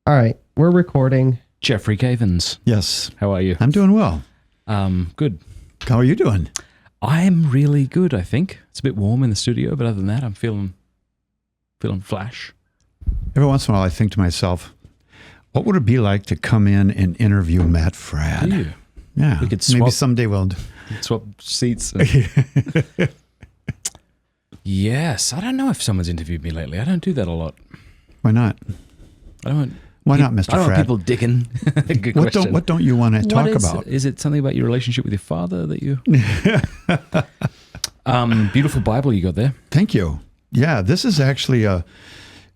All right, we're recording. Jeffrey Cavins. Yes. How are you? I'm doing well. Good. How are you doing? I'm really good, I think. It's a bit warm in the studio, but other than that, I'm feeling flash. Every once in a while, I think to myself, what would it be like to come in and interview Matt Fradd? Do you? Yeah. We could maybe someday we'll swap seats. Yes. I don't know if someone's interviewed me lately. I don't do that a lot. Why not? Why not, Mr. I don't Fradd? want people digging. Good question. What don't you want to talk about? Is it something about your relationship with your father that you... Beautiful Bible you got there. Thank you. Yeah, this is actually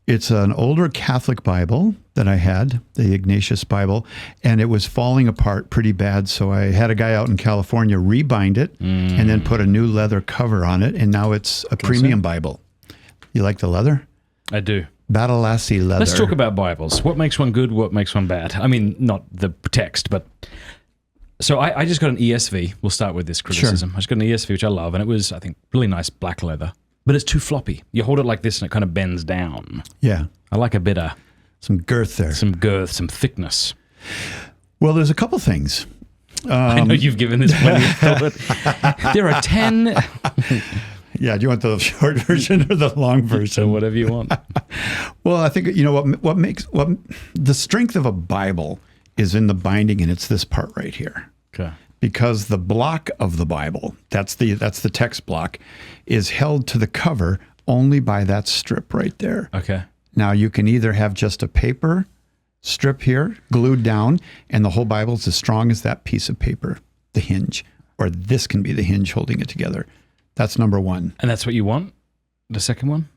it's an older Catholic Bible that I had, the Ignatius Bible, and it was falling apart pretty bad. So I had a guy out in California rebind it and then put a new leather cover on it, and now it's a premium Bible. You like the leather? I do. Badalassi leather. Let's talk about Bibles. What makes one good? What makes one bad? I mean, not the text, but... So I just got an ESV. We'll start with this criticism. Sure. I just got an ESV, which I love, and it was, I think, really nice black leather. But it's too floppy. You hold it like this and it kind of bends down. Yeah. I like a bit of... Some girth there. Some girth, some thickness. Well, there's a couple things. I know you've given this plenty of thought. There are 10... Yeah, do you want the short version or the long version? So whatever you want. Well, I think, you know, what makes the strength of a Bible is in the binding, and it's this part right here. Okay. Because the block of the Bible, that's the text block, is held to the cover only by that strip right there. Okay. Now, you can either have just a paper strip here glued down, and the whole Bible's as strong as that piece of paper, the hinge, or this can be the hinge holding it together. That's number one. And that's what you want? The second one?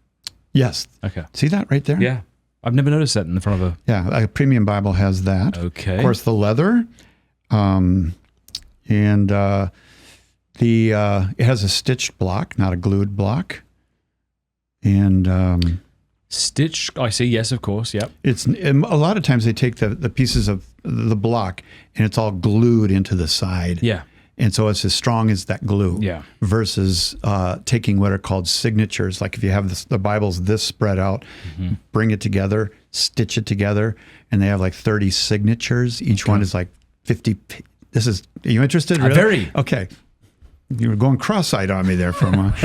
Yes. Okay. See that right there? Yeah. I've never noticed that in the front of a... Yeah, a premium Bible has that. Okay. Of course, the leather, and it has a stitched block, not a glued block. And... Stitched, I see, yes, of course, yep. It's a lot of times they take the pieces of the block and it's all glued into the side. Yeah. And so it's as strong as that glue. Yeah. Versus taking what are called signatures. Like if you have the Bible's this spread out, bring it together, stitch it together, and they have like 30 signatures. Each one is like 50. Are you interested? Really? Very. Okay. You were going cross-eyed on me there for a moment.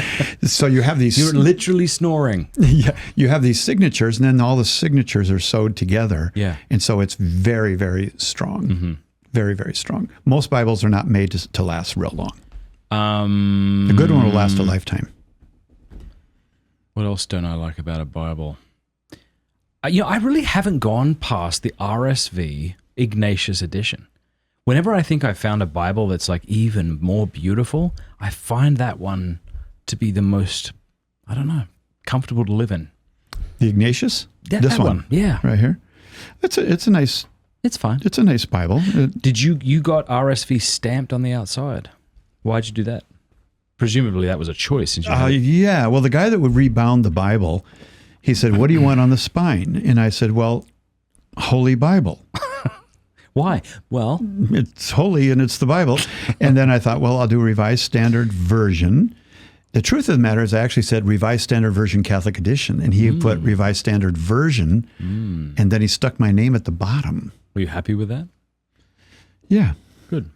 So you have these... You're literally snoring. Yeah. You have these signatures, and then all the signatures are sewed together. Yeah. And so it's very, very strong. Mm-hmm. Very, very strong. Most Bibles are not made to last real long. The good one will last a lifetime. What else don't I like about a Bible? I really haven't gone past the RSV Ignatius edition. Whenever I think I've found a Bible that's like even more beautiful, I find that one to be the most, I don't know, comfortable to live in. The Ignatius? This one. Yeah. Right here. It's a nice... It's fine. It's a nice Bible. Did you got RSV stamped on the outside? Why'd you do that? Presumably that was a choice. Since yeah. Well, the guy that would rebound the Bible, he said, "What do you want on the spine?" And I said, "Well, Holy Bible." Why? Well, it's holy and it's the Bible. And then I thought, well, I'll do Revised Standard Version. The truth of the matter is I actually said Revised Standard Version Catholic Edition, and he put Revised Standard Version, and then he stuck my name at the bottom. Were you happy with that? Yeah. Good.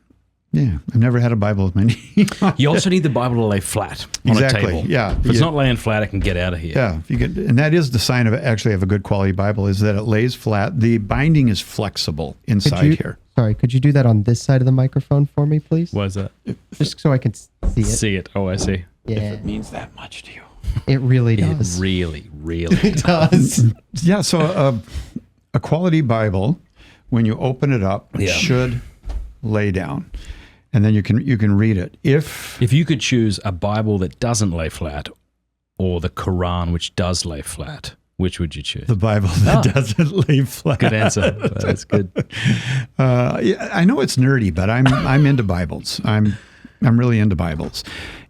Yeah. I've never had a Bible with my name. You also need the Bible to lay flat on a table. Yeah. If it's not laying flat, it can get out of here. Yeah. And that is the sign of actually of a good quality Bible, is that it lays flat. The binding is flexible inside here. Sorry, could you do that on this side of the microphone for me, please? Why is that? Just so I can see it. See it. Oh, I see. Yeah. If it means that much to you. It really does. It really, really does. Yeah. So a quality Bible, when you open it up, it should lay down, and then you can read it. If you could choose a Bible that doesn't lay flat, or the Quran which does lay flat, which would you choose? The Bible that doesn't lay flat. Good answer. That's good. I know it's nerdy, but I'm into Bibles. I'm really into Bibles,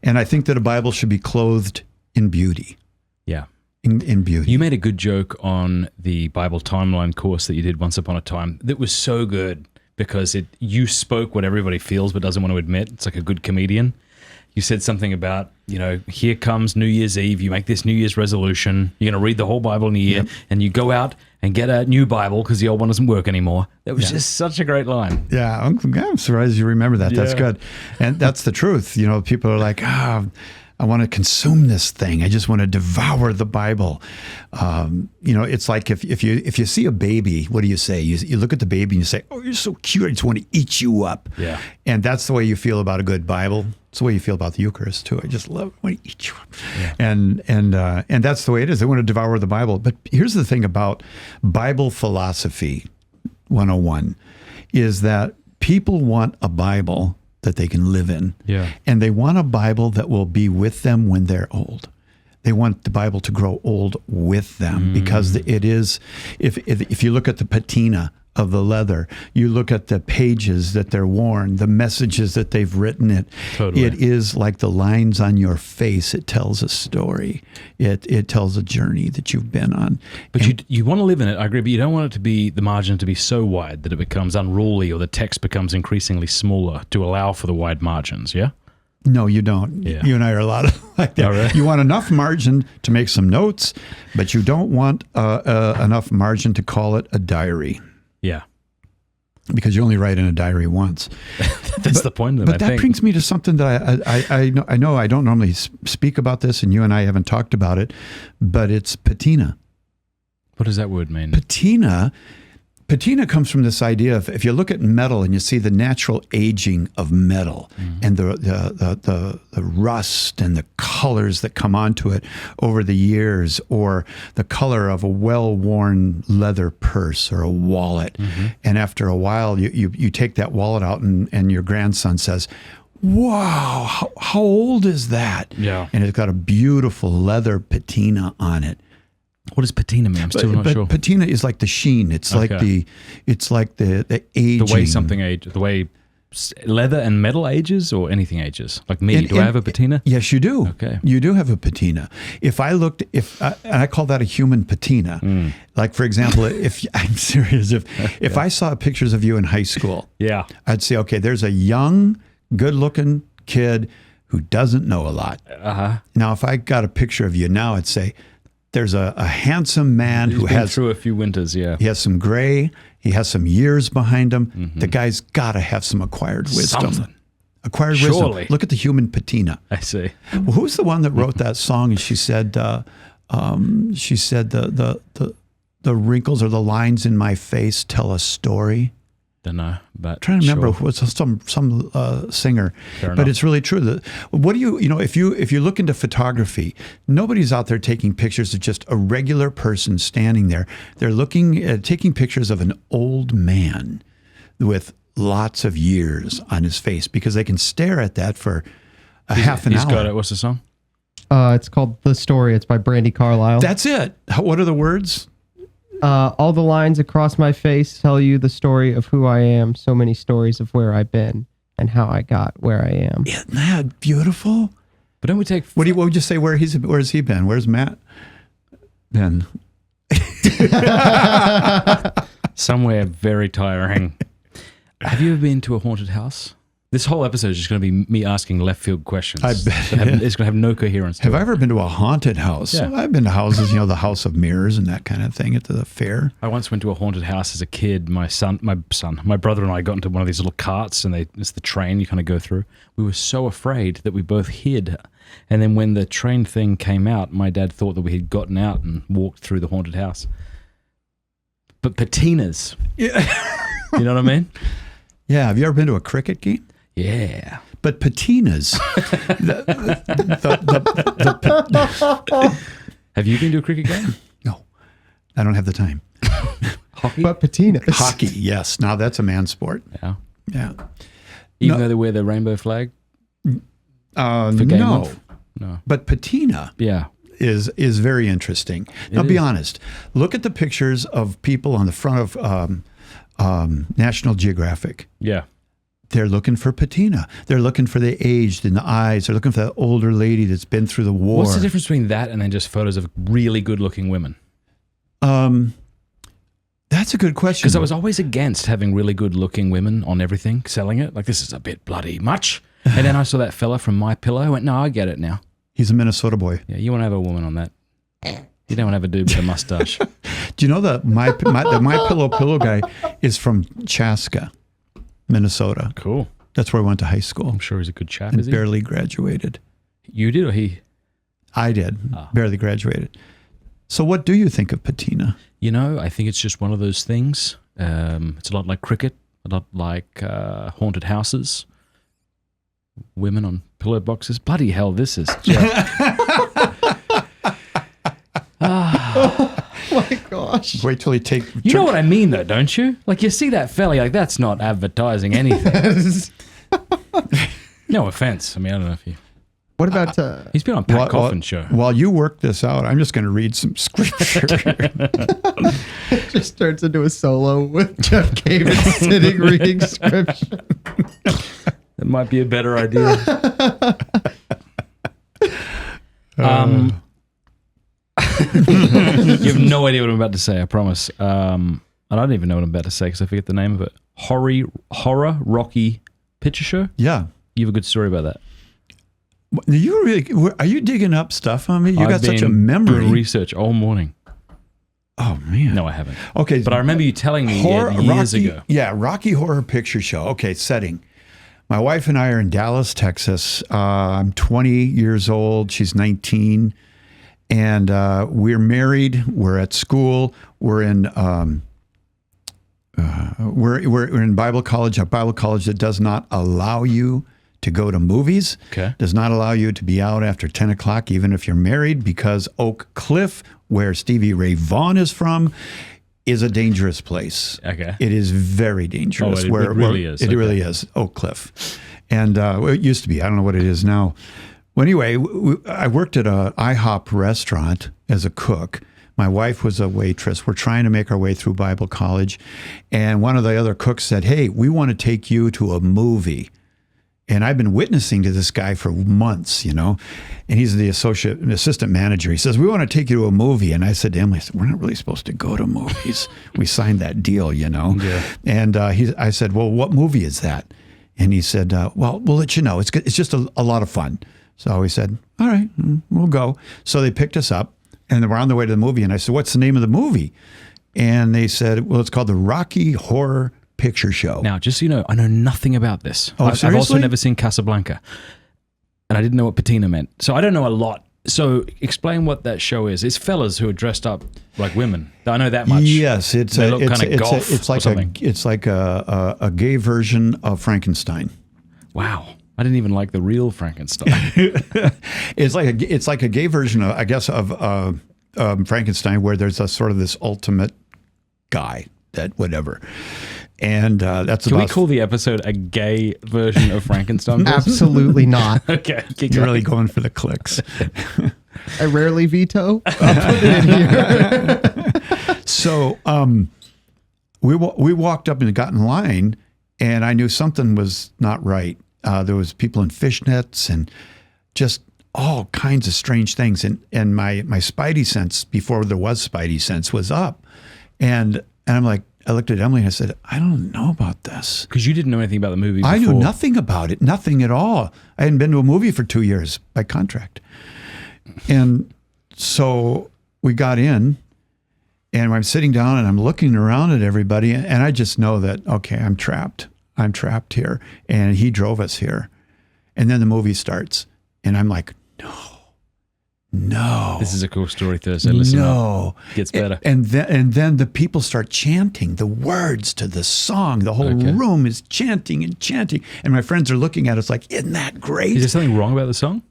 and I think that a Bible should be clothed in beauty. Yeah. In beauty. You made a good joke on the Bible timeline course that you did once upon a time that was so good because you spoke what everybody feels but doesn't want to admit. It's like a good comedian. You said something about, here comes New Year's Eve. You make this New Year's resolution. You're going to read the whole Bible in a year, and you go out and get a new Bible because the old one doesn't work anymore. That was just such a great line. Yeah, I'm surprised you remember that. That's Yeah. good. And that's the truth. You know, people are like, I want to consume this thing. I just want to devour the Bible. You know, it's like if you see a baby, what do you say? You look at the baby and you say, "Oh, you're so cute. I just want to eat you up." Yeah. And that's the way you feel about a good Bible. It's the way you feel about the Eucharist too. I just love it. I want to eat you up. Yeah. And that's the way it is. They want to devour the Bible. But here's the thing about Bible philosophy 101 is that people want a Bible that they can live in. Yeah. And they want a Bible that will be with them when they're old. They want the Bible to grow old with them because it is, if you look at the patina of the leather, you look at the pages that they're worn, the messages that they've written Totally. it is like the lines on your face. It tells a story. It tells a journey that you've been on. But you want to live in it, I agree, but you don't want it to be, the margin to be so wide that it becomes unruly or the text becomes increasingly smaller to allow for the wide margins, yeah? No, you don't. Yeah. You and I are a lot like that. Oh, really? You want enough margin to make some notes, but you don't want enough margin to call it a diary. Yeah. Because you only write in a diary once. That's the point of it, But that brings me to something that I know I don't normally speak about this, and you and I haven't talked about it, but it's patina. What does that word mean? Patina comes from this idea of, if you look at metal and you see the natural aging of metal and the rust and the colors that come onto it over the years, or the color of a well-worn leather purse or a wallet. And after a while, you take that wallet out and your grandson says, "Wow, how old is that?" Yeah. And it's got a beautiful leather patina on it. What does patina mean? I'm still not sure. Patina is like the sheen. It's like the aging. The way something ages, the way leather and metal ages, or anything ages. Like me, do I have a patina? Yes, you do. Okay. You do have a patina. If I looked, and I call that a human patina. Like, for example, if I'm serious, if I saw pictures of you in high school, Yeah. I'd say, okay, there's a young, good-looking kid who doesn't know a lot. Now, if I got a picture of you now, I'd say, there's a handsome man who He's been has through a few winters, yeah. He has some gray. He has some years behind him. The guy's got to have some acquired wisdom. Something. Acquired Surely. wisdom. Look at the human patina. I see. Well, who's the one that wrote that song? And she said the wrinkles or the lines in my face tell a story. Don't know, but Trying to remember sure. who was some singer, Fair but enough. it's really true. What do you know if you look into photography, nobody's out there taking pictures of just a regular person standing there. They're looking at taking pictures of an old man with lots of years on his face because they can stare at that for half an He's hour. got it. What's the song? It's called The Story. It's by Brandy Carlisle. That's it. What are the words? All the lines across my face tell you the story of who I am. So many stories of where I've been and how I got where I am. Isn't that beautiful? But don't we take... What would you say? Where's he been? Where's Matt been? Somewhere very tiring. Have you ever been to a haunted house? This whole episode is just going to be me asking left field questions. I bet. It's going to have no coherence to Have it. I ever been to a haunted house? Yeah. I've been to houses, the House of Mirrors and that kind of thing at the fair. I once went to a haunted house as a kid. My brother and I got into one of these little carts, and it's the train you kind of go through. We were so afraid that we both hid. And then when the train thing came out, my dad thought that we had gotten out and walked through the haunted house. But patinas. Yeah. You know what I mean? Yeah. Have you ever been to a cricket game? Yeah. But patinas. Have you been to a cricket game? No, I don't have the time. Hockey? But patina. Hockey, yes. Now that's a man sport. Yeah. Yeah. Even though they wear the rainbow flag? game No. of? No. But patina Yeah. is very interesting. Now, be honest. Look at the pictures of people on the front of National Geographic. Yeah. They're looking for patina. They're looking for the aged in the eyes. They're looking for that older lady that's been through the war. What's the difference between that and then just photos of really good looking women? That's a good question. Because I was always against having really good looking women on everything, selling it. Like, this is a bit bloody much. And then I saw that fella from My Pillow. I went, no, I get it now. He's a Minnesota boy. Yeah, you want to have a woman on that. You don't want to have a dude with a mustache. Do you know that the My Pillow guy is from Chaska, Minnesota? Cool. That's where I went to high school. I'm sure he's a good chap, And is he? barely graduated. You did or he? I did. Barely graduated. So what do you think of Patina? You know, I think it's just one of those things. It's a lot like cricket, a lot like haunted houses, women on pillow boxes. Bloody hell, this is just... Oh my gosh. Wait till he take... You know what I mean, though, don't you? Like, you see that fella, like, that's not advertising anything. No offense. I mean, I don't know if you... What about He's been on Pat Coffin's show. While you work this out, I'm just going to read some scripture. it just turns into a solo with Jeff Cavins sitting reading scripture. That might be a better idea. You have no idea what I'm about to say, I promise. I don't even know what I'm about to say because I forget the name of it. Horror Rocky Picture Show? Yeah. You have a good story about that. You really, are you digging up stuff on me? You got such a memory. Doing research all morning. Oh, man. No, I haven't. Okay. But I remember you telling me years ago. Yeah, Rocky Horror Picture Show. Okay, setting. My wife and I are in Dallas, Texas. I'm 20 years old. She's 19. And we're married. We're at school. We're in we're in Bible college. A Bible college that does not allow you to go to movies. Okay. Does not allow you to be out after 10 o'clock, even if you're married, because Oak Cliff, where Stevie Ray Vaughan is from, is a dangerous place. Okay. It is very dangerous. Oh, it really is. It really is, Oak Cliff. And well, it used to be. I don't know what it is now. Well, anyway, I worked at a IHOP restaurant as a cook. My wife was a waitress. We're trying to make our way through Bible college. And one of the other cooks said, hey, we want to take you to a movie. And I've been witnessing to this guy for months, you know, and he's the assistant manager. He says, we want to take you to a movie. And I said to Emily, we're not really supposed to go to movies. We signed that deal, you know. Yeah. And I said, well, what movie is that? And he said, well, we'll let you know. It's just a lot of fun. So we said, all right, we'll go. So they picked us up and we're on the way to the movie. And I said, what's the name of the movie? And they said, well, it's called the Rocky Horror Picture Show. Now, just so you know, I know nothing about this. Oh, I've also never seen Casablanca. And I didn't know what patina meant. So I don't know a lot. So explain what that show is. It's fellas who are dressed up like women. I know that much. Yes, it's like a gay version of Frankenstein. Wow. I didn't even like the real Frankenstein. It's like a gay version of, I guess, of Frankenstein, where there's a sort of this ultimate guy that whatever. And that's Can we call the episode a gay version of Frankenstein? Absolutely not. Okay. You're really going for the clicks. I rarely veto. I'll put it in here. So we walked up and got in line, and I knew something was not right. There was people in fishnets and just all kinds of strange things. And my spidey sense, before there was spidey sense, was up. And I'm like, I looked at Emily and I said, I don't know about this. Because you didn't know anything about the movie before. I knew nothing about it, nothing at all. I hadn't been to a movie for 2 years by contract. And so we got in, and I'm sitting down and I'm looking around at everybody, and I just know that, okay, I'm trapped. I'm trapped here. And he drove us here. And then the movie starts, and I'm like, no. This is a cool story, Thursday. Listen up. Gets better. And then the people start chanting the words to the song. The whole room is chanting and chanting. And my friends are looking at us like, isn't that great? Is there something wrong about the song?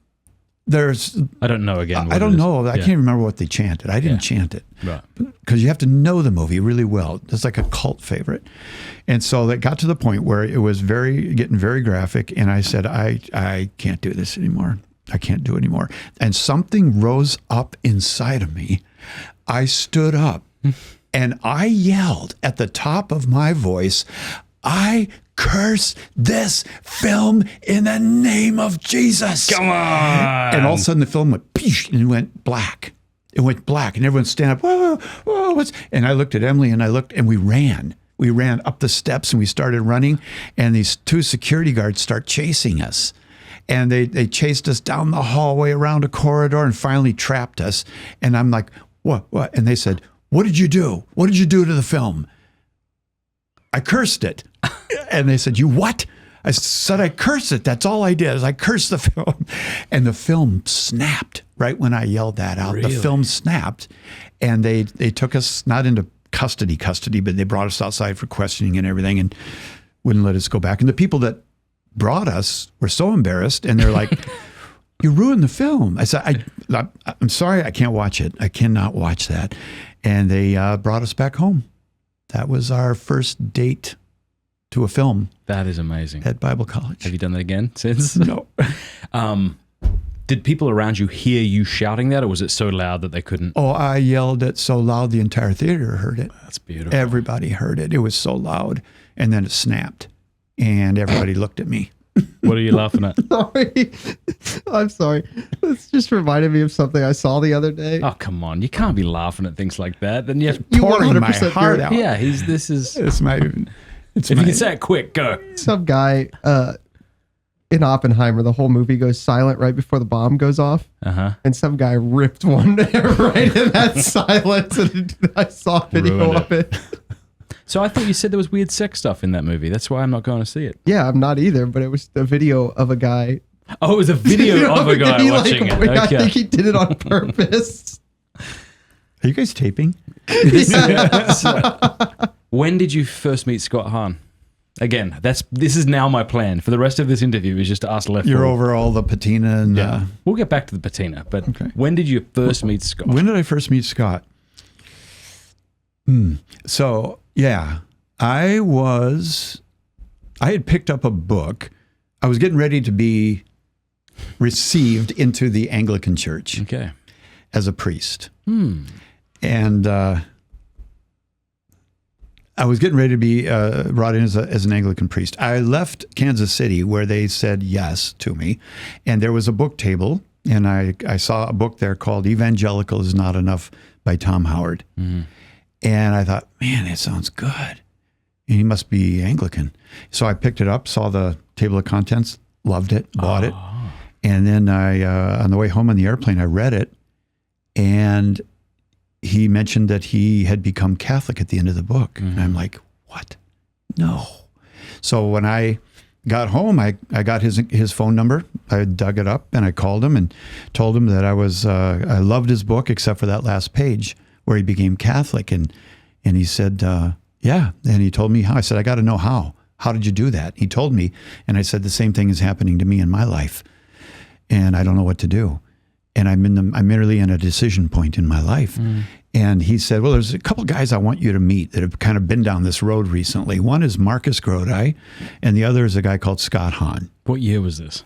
I don't know again. I don't know. I can't remember what they chanted. I didn't chant it. Right. Because you have to know the movie really well. It's like a cult favorite. And so that got to the point where it was getting very graphic. And I said, I can't do this anymore. I can't do it anymore. And something rose up inside of me. I stood up and I yelled at the top of my voice, I curse this film in the name of Jesus. Come on. And all of a sudden the film went, and it went black. It went black, and everyone stand up. Whoa, whoa, and I looked at Emily, and we ran. We ran up the steps, and we started running, and these two security guards start chasing us. And they chased us down the hallway around a corridor and finally trapped us. And I'm like, what? And they said, what did you do? What did you do to the film? I cursed it. And they said, you what? I said, I cursed it. That's all I did is I cursed the film. And the film snapped right when I yelled that out. Really? The film snapped. And they took us not into custody, but they brought us outside for questioning and everything and wouldn't let us go back. And the people that brought us were so embarrassed. And they're like, you ruined the film. I said, I'm sorry, I can't watch it. I cannot watch that. And they brought us back home. That was our first date to a film. That is amazing. At Bible college. Have you done that again since? No. Did people around you hear you shouting that, or was it so loud that they couldn't? Oh, I yelled it so loud the entire theater heard it. That's beautiful. Everybody heard it. It was so loud. And then it snapped. And everybody looked at me. What are you laughing at? Sorry. I'm sorry. This just reminded me of something I saw the other day. Oh, come on. You can't be laughing at things like that. Then you have You Pouring my 100% heart do it. out. Yeah, this is... It's my... It's If my, you can say it quick, go. Some guy in Oppenheimer, the whole movie goes silent right before the bomb goes off. Uh-huh. And some guy ripped one right in that silence. And I saw a video Ruined of it. So I thought you said there was weird sex stuff in that movie. That's why I'm not going to see it. Yeah, I'm not either, but it was the video of a guy. Oh, it was a video of a guy He, watching it. I Okay. think he did it on purpose. Are you guys taping? When did you first meet Scott Hahn? Again, this is now my plan for the rest of this interview is just to ask left. You're forward. over all the patina and... Yeah. We'll get back to the patina, but Okay. when did you first meet Scott? When did I first meet Scott? So, yeah, I had picked up a book. I was getting ready to be received into the Anglican Church Okay. as a priest. And I was getting ready to be brought in as an Anglican priest. I left Kansas City where they said yes to me. And there was a book table, and I saw a book there called Evangelical is Not Enough by Tom Howard. And I thought, man, that sounds good. And he must be Anglican. So I picked it up, saw the table of contents, loved it, bought it. And then I, on the way home on the airplane, I read it. And he mentioned that he had become Catholic at the end of the book. And I'm like, what? No. So when I got home, I got his phone number. I dug it up and I called him and told him that I loved his book except for that last page where he became Catholic. And he said, yeah. And he told me how. I said, I got to know how. How did you do that? He told me. And I said, the same thing is happening to me in my life. And I don't know what to do. And I'm merely in a decision point in my life. And he said, well, there's a couple guys I want you to meet that have kind of been down this road recently. One is Marcus Grodi, and the other is a guy called Scott Hahn. What year was this?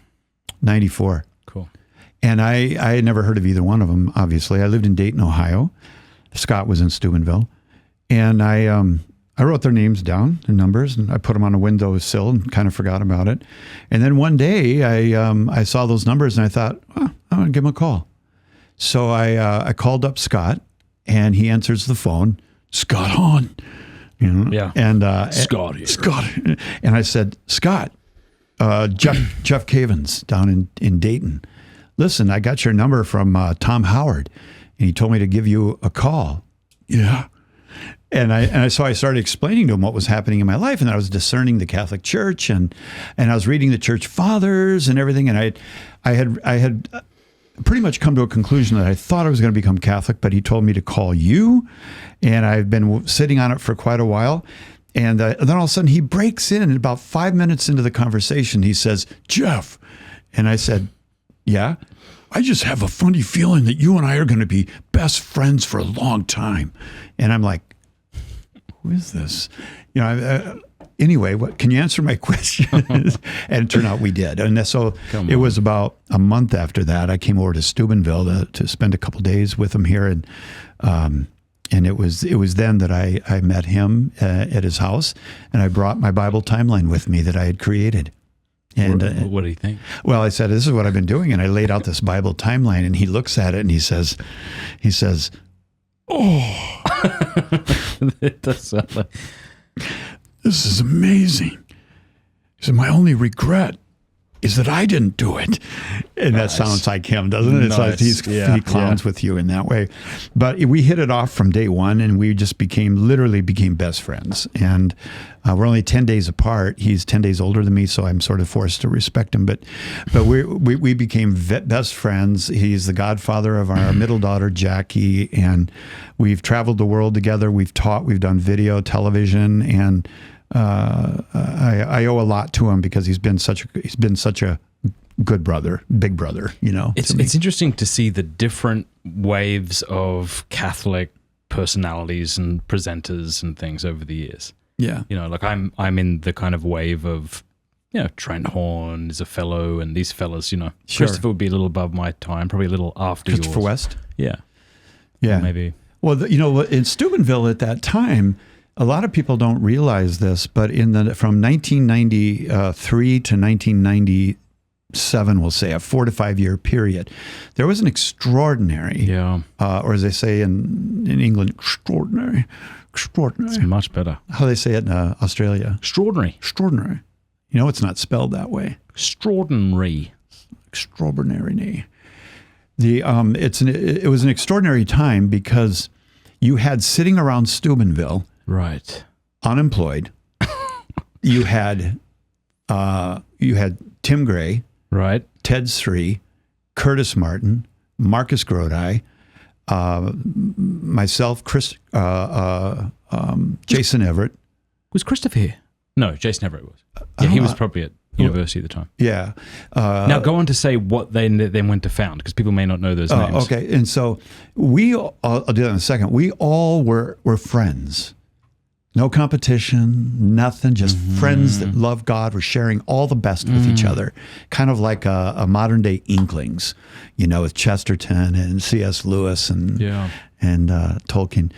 94. Cool. And I had never heard of either one of them, obviously. I lived in Dayton, Ohio. Scott was in Steubenville. And I wrote their names down, their numbers, and I put them on a windowsill and kind of forgot about it. And then one day I saw those numbers and I thought, well, I'm going to give him a call. So I called up Scott and he answers the phone, Scott Hahn. You know? Yeah. And Scott here. Scott. And I said, Scott, Jeff Cavins down in Dayton. Listen, I got your number from Tom Howard and he told me to give you a call. Yeah. And so I started explaining to him what was happening in my life, and I was discerning the Catholic Church, and I was reading the Church Fathers and everything, and I had pretty much come to a conclusion that I thought I was going to become Catholic, but he told me to call you, and I've been sitting on it for quite a while, and then all of a sudden he breaks in, and about 5 minutes into the conversation, he says, Jeff, and I said, yeah. I just have a funny feeling that you and I are going to be best friends for a long time. And I'm like, who is this? You know, anyway, what can you answer my question? And it turned out we did. And so it was about a month after that, I came over to Steubenville to spend a couple of days with him here. And it was then that I met him at his house, and I brought my Bible timeline with me that I had created. And what do you think? Well, I said, this is what I've been doing. And I laid out this Bible timeline, and he looks at it and he says, oh, It does sound like... this is amazing. He said, my only regret is that I didn't do it. And that sounds like him, doesn't it? It's like he clowns with you in that way. But we hit it off from day one, and we just literally became best friends. And we're only 10 days apart. He's 10 days older than me, so I'm sort of forced to respect him. But we became best friends. He's the godfather of our middle daughter, Jackie, and we've traveled the world together. We've taught, we've done video, television, and I owe a lot to him because he's been such a good brother, big brother. It's interesting to see the different waves of Catholic personalities and presenters and things over the years. Yeah, like I'm in the kind of wave of Trent Horn is a fellow, and these fellas, Sure. Christopher would be a little above my time, probably a little after yours. Christopher West. Yeah, maybe. Well, in Steubenville at that time, a lot of people don't realize this, but from 1993 to 1997, we'll say a 4 to 5 year period, there was an extraordinary, or as they say in England, extraordinary. It's much better. How they say it in Australia? Extraordinary. It's not spelled that way. Extraordinary. Extraordinary. It was an extraordinary time because you had sitting around Steubenville, right, unemployed. you had Tim Gray, right, Ted Sri, Curtis Martin, Marcus Grodi, myself, Jason Everett. Was Christopher here? No, Jason Everett was. Yeah, he was probably at university at the time. Yeah. Now go on to say what they then went to found, because people may not know those names. Okay, and so I'll do that in a second. We all were friends. No competition, nothing, just friends that love God, were sharing all the best with each other. Kind of like a modern day Inklings, with Chesterton and C.S. Lewis and Tolkien.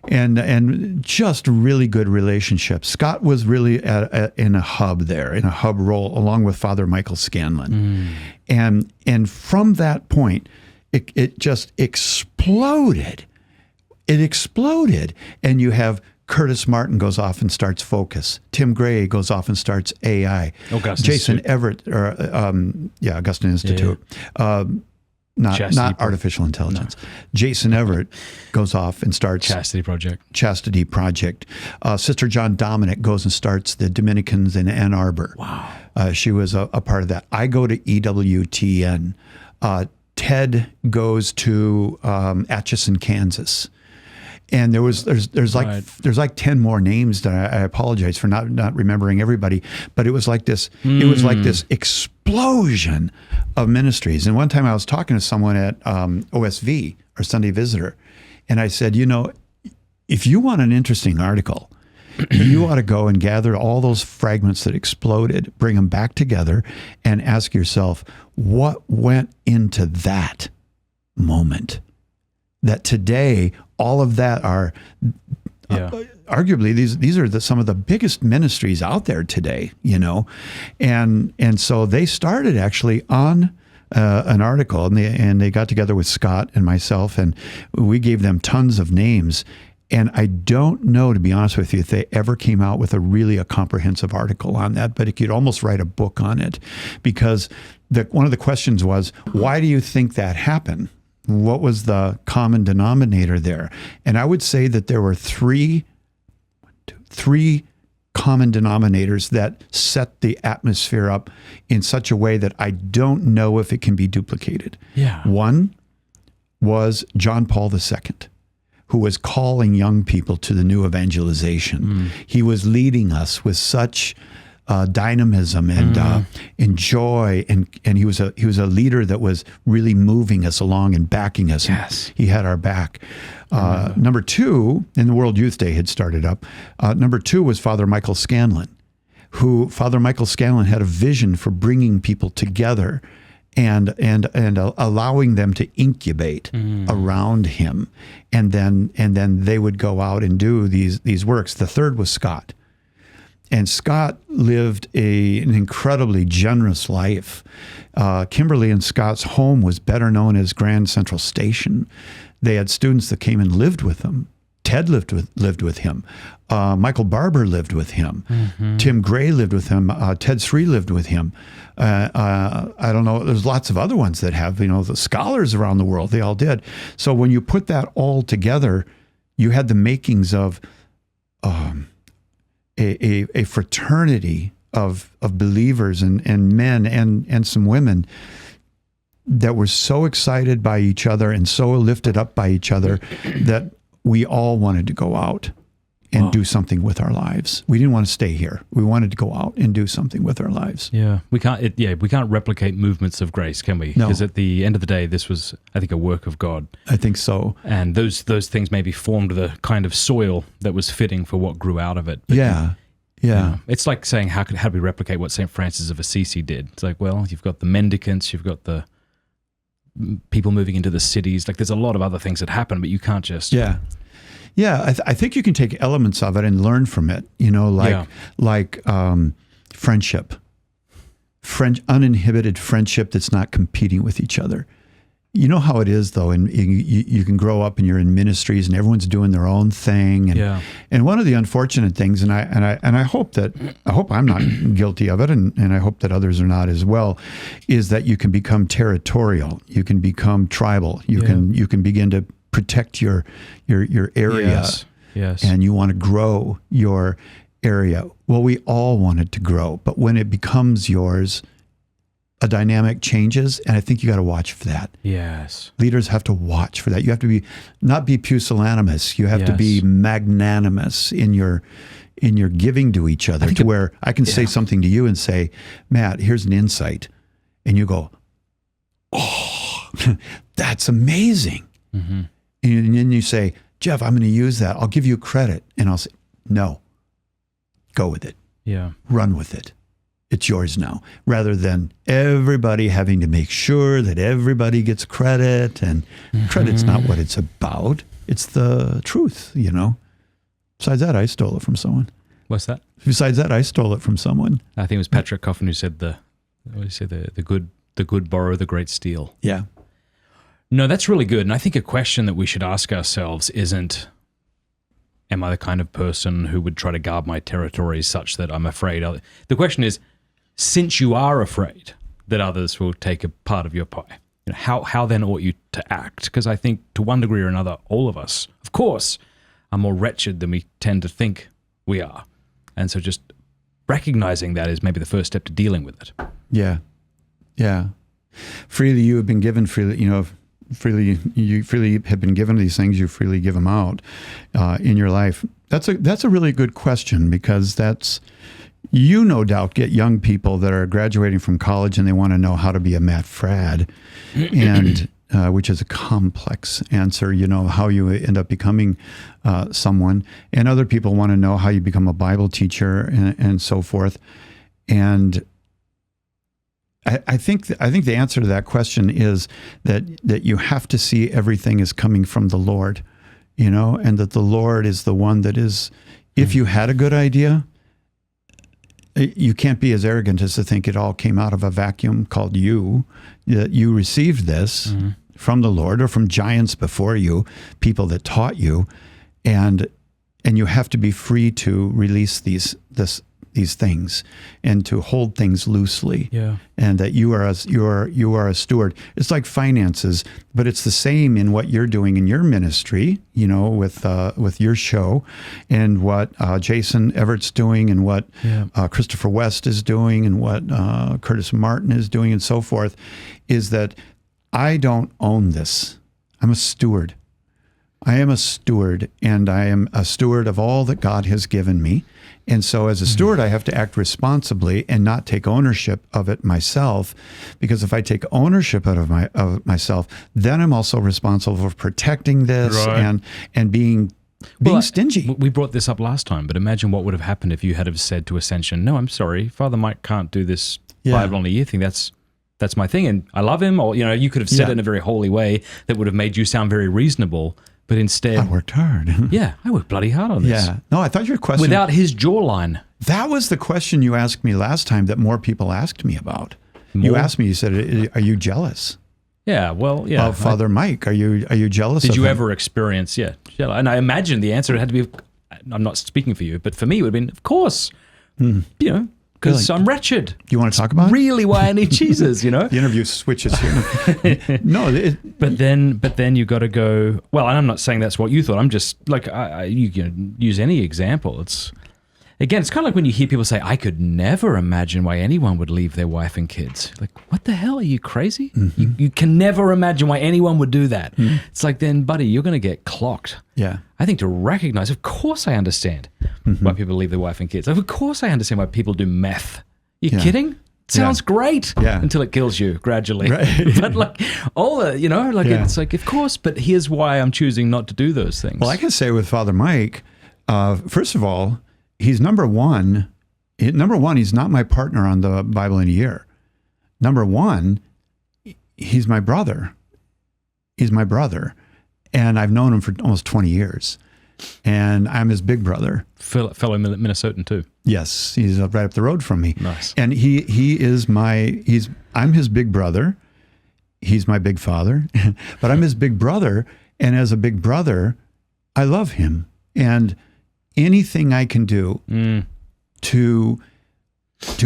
And just really good relationships. Scott was really in a hub there, in a hub role, along with Father Michael Scanlon. And from that point, it just exploded. It exploded. And you have Curtis Martin goes off and starts Focus. Tim Gray goes off and starts AI. Augustine Jason Institute. Everett, Augustine Institute. Not artificial intelligence. No. Jason Everett goes off and starts Chastity Project. Sister John Dominic goes and starts the Dominicans in Ann Arbor. Wow. She was a part of that. I go to EWTN. Ted goes to Atchison, Kansas. And there's like 10 more names that I apologize for not remembering everybody, but it was like this. It was like this explosion of ministries. And one time I was talking to someone at OSV, or Sunday Visitor, and I said, if you want an interesting article, you ought to go and gather all those fragments that exploded, bring them back together, and ask yourself, what went into that moment? That today, all of that are arguably these are some of the biggest ministries out there today, and so they started actually on an article, and they got together with Scott and myself, and we gave them tons of names. And I don't know, to be honest with you, if they ever came out with a comprehensive article on that, but you could almost write a book on it, because one of the questions was, why do you think that happened? What was the common denominator there? And I would say that there were three common denominators that set the atmosphere up in such a way that I don't know if it can be duplicated. Yeah. One was John Paul II, who was calling young people to the new evangelization. He was leading us with such dynamism and joy, and he was a leader that was really moving us along and backing us. Yes. He had our back. Number two, and the World Youth Day had started up. Number two was Father Michael Scanlon, Father Michael Scanlon had a vision for bringing people together and allowing them to incubate around him, and then they would go out and do these works. The third was Scott. And Scott lived an incredibly generous life. Kimberly and Scott's home was better known as Grand Central Station. They had students that came and lived with them Ted lived with him. Michael Barber lived with him. Tim Gray lived with him. Ted Sri lived with him. I don't know. There's lots of other ones that have, the scholars around the world. They all did. So when you put that all together, you had the makings of a fraternity of believers and men and some women that were so excited by each other and so lifted up by each other that we all wanted to go out and do something with our lives. We didn't want to stay here. We wanted to go out and do something with our lives. Yeah, we can't replicate movements of grace, can we? No. Because at the end of the day, this was, I think, a work of God. I think so. And those things maybe formed the kind of soil that was fitting for what grew out of it. But Yeah. it's like saying, how do we replicate what St. Francis of Assisi did? It's like, well, you've got the mendicants, you've got the people moving into the cities. Like, there's a lot of other things that happen, but you can't just... Yeah. I think you can take elements of it and learn from it, like friendship, uninhibited friendship that's not competing with each other. You know how it is, though, and you can grow up and you're in ministries and everyone's doing their own thing. And one of the unfortunate things, and I hope I'm not guilty of it, and I hope that others are not as well, is that you can become territorial, you can become tribal, you can begin to protect your area, yes, and you want to grow your area. Well, we all want it to grow, but when it becomes yours, a dynamic changes, and I think you got to watch for that. Yes. Leaders have to watch for that. You have to not be pusillanimous. You have to be magnanimous in your giving to each other, to where I can say something to you and say, Matt, here's an insight. And you go, oh, that's amazing. Mm-hmm. And then you say, Jeff, I'm going to use that. I'll give you credit. And I'll say, no, go with it. Yeah. Run with it. It's yours now, rather than everybody having to make sure that everybody gets credit. And credit's not what it's about. It's the truth, Besides that, I stole it from someone. What's that? Besides that, I stole it from someone. I think it was Patrick Coffin who said the good borrow, the great steal. Yeah. No, that's really good. And I think a question that we should ask ourselves isn't, am I the kind of person who would try to guard my territory such that I'm afraid? The question is, since you are afraid that others will take a part of your pie, how then ought you to act? Because I think to one degree or another, all of us, of course, are more wretched than we tend to think we are. And so just recognizing that is maybe the first step to dealing with it. Yeah. Yeah. Freely you have been given, freely you freely have been given these things, you freely give them out in your life. That's a really good question, because that's, no doubt get young people that are graduating from college and they want to know how to be a Matt Fradd, and which is a complex answer, how you end up becoming someone. And other people want to know how you become a Bible teacher and so forth. And I think the answer to that question is that you have to see everything as coming from the Lord, and that the Lord is the one that is, if you had a good idea, you can't be as arrogant as to think it all came out of a vacuum called you, that you received this from the Lord or from giants before you, people that taught you, and you have to be free to release these things and to hold things loosely. Yeah. And that you are a steward. It's like finances, but it's the same in what you're doing in your ministry, with your show, and what Jason Everett's doing, and what Christopher West is doing, and what Curtis Martin is doing, and so forth, is that I don't own this. I'm a steward. I am a steward, and I am a steward of all that God has given me. And so as a steward, I have to act responsibly and not take ownership of it myself, because if I take ownership of myself, then I'm also responsible for protecting this and being stingy. We brought this up last time, but imagine what would have happened if you had have said to Ascension, no, I'm sorry, Father Mike can't do this Bible on a year thing. That's my thing, and I love him. Or you could have said it in a very holy way that would have made you sound very reasonable. But instead, I worked hard. I worked bloody hard on this. Yeah. No, I thought your question... Without his jawline. That was the question you asked me last time that more people asked me about. You asked me, you said, are you jealous? Yeah, well, yeah. Of Father Mike, are you jealous of him? Did you ever experience, shall I? And I imagine the answer had to be, I'm not speaking for you, but for me it would have been, of course, you know, because I'm wretched. Do you want to talk about really why I need Jesus, you know? The interview switches here. No, but then you got to go, well, and I'm not saying that's what you thought. I'm just like, you can use any example. It's kind of like when you hear people say, I could never imagine why anyone would leave their wife and kids. Like, what the hell? Are you crazy? You can never imagine why anyone would do that. It's like, then, buddy, you're going to get clocked. Yeah. I think to recognize, of course I understand why people leave their wife and kids. Of course I understand why people do meth. You kidding? Sounds great until it kills you gradually. Right. But like all the, you know, like it's like, of course, but here's why I'm choosing not to do those things. Well, I can say with Father Mike, first of all, he's number one. He's not my partner on the Bible in a Year. Number one, he's my brother. He's my brother. And I've known him for almost 20 years. And I'm his big brother. Fellow Minnesotan too. Yes, he's right up the road from me. Nice. And I'm his big brother. He's my big father, but I'm his big brother. And as a big brother, I love him. And anything I can do to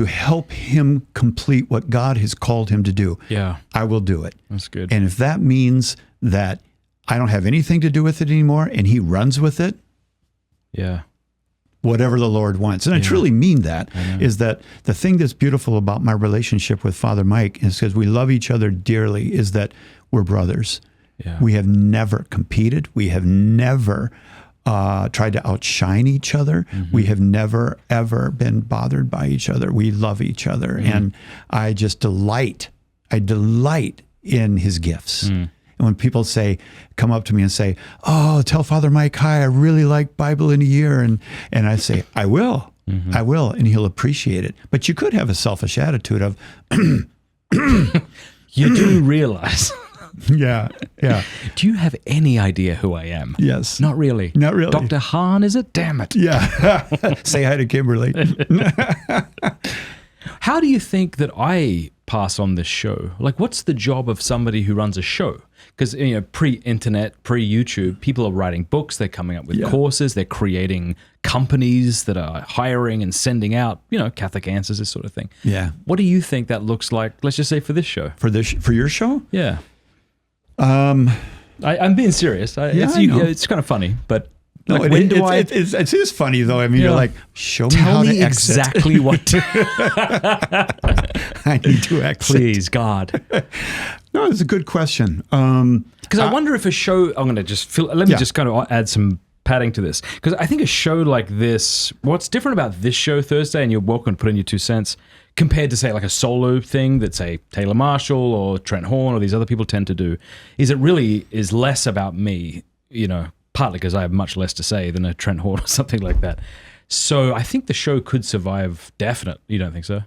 help him complete what God has called him to do, I will do it. That's good. And if that means that I don't have anything to do with it anymore and he runs with it, whatever the Lord wants. And I truly mean that, is that the thing that's beautiful about my relationship with Father Mike is because we love each other dearly, is that we're brothers. Yeah. We have never competed. We have never tried to outshine each other. We have never, ever been bothered by each other. We love each other. And I just delight in his gifts. And when people come up to me and say, oh, tell Father Mike hi, I really like Bible in a Year. And I say, I will. And he'll appreciate it. But you could have a selfish attitude of, you do realize. Yeah. Do you have any idea who I am? Yes. Not really. Dr. Hahn, is it? Damn it. Yeah. Say hi to Kimberly. How do you think that I pass on this show? Like, what's the job of somebody who runs a show? Because, you know, pre-internet, pre-YouTube, people are writing books, they're coming up with courses, they're creating companies that are hiring and sending out, you know, Catholic Answers, this sort of thing. Yeah. What do you think that looks like, let's just say, for this show? For your show? Yeah. I'm being serious. It's kind of funny, but... No, like, it is funny though. I mean, you're like, show me Tell how me to exit. exactly what to... I need to exit. Please, God. No, it's a good question. Because I wonder if a show, I'm going to just let me just kind of add some padding to this. Because I think a show like this, what's different about this show Thursday, and you're welcome to put in your 2 cents, compared to say like a solo thing that say Taylor Marshall or Trent Horn or these other people tend to do, is it really is less about me, you know, partly because I have much less to say than a Trent Horn or something like that. So I think the show could survive, definitely. You don't think so?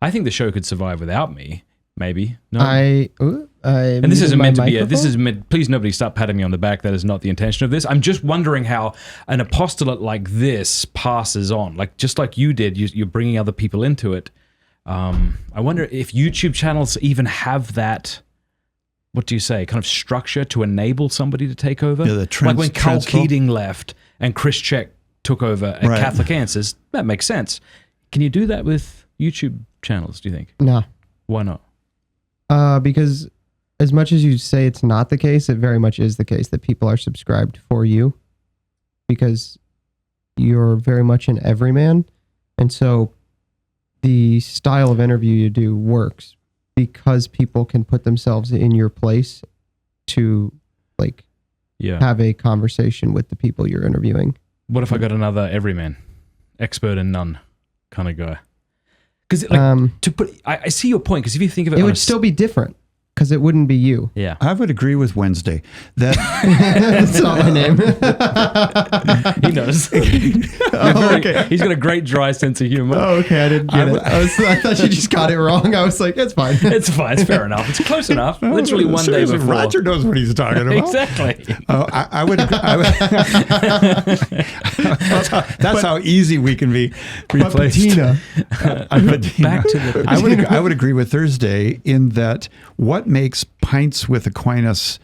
I think the show could survive without me, maybe. No? And this isn't meant to be please nobody start patting me on the back. That is not the intention of this. I'm just wondering how an apostolate like this passes on. Like, just like you did, you're bringing other people into it. I wonder if YouTube channels even have that, what do you say, kind of structure to enable somebody to take over? Yeah, like when Carl Keating left and Chris Check took over at Catholic Answers, that makes sense. Can you do that with YouTube channels, do you think? No. Why not? Because as much as you say it's not the case, it very much is the case that people are subscribed for you because you're very much an everyman. And so the style of interview you do works because people can put themselves in your place to have a conversation with the people you're interviewing. What if I got another everyman, expert and none kind of guy? Because I see your point. Because if you think of it, it would still be different. Because it wouldn't be you. Yeah. I would agree with Wednesday. That's not my name. He knows. Okay. He's got a great dry sense of humor. Oh, okay. I didn't get it. I thought you just got it wrong. I was like, it's fine. It's fine. It's fair enough. It's close enough. Literally one day before. Roger knows what he's talking about. Exactly. I would agree. That's how easy we can be replaced. Patina. Back to the... I would agree with Thursday in that what makes Pints with Aquinas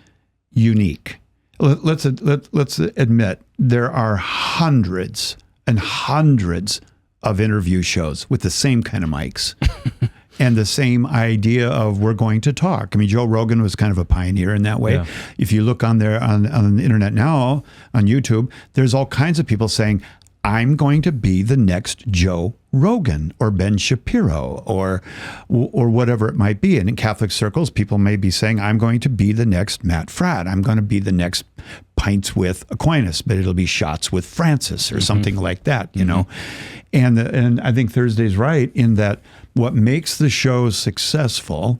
unique? let's admit there are hundreds and hundreds of interview shows with the same kind of mics and the same idea of we're going to talk. I mean, Joe Rogan was kind of a pioneer in that way. Yeah. If you look on there on the internet now, on YouTube, there's all kinds of people saying, I'm going to be the next Joe Rogan or Ben Shapiro or whatever it might be. And in Catholic circles, people may be saying, I'm going to be the next Matt Fradd. I'm going to be the next Pints with Aquinas, but it'll be Shots with Francis or something like that, you know. And I think Thursday's right in that what makes the show successful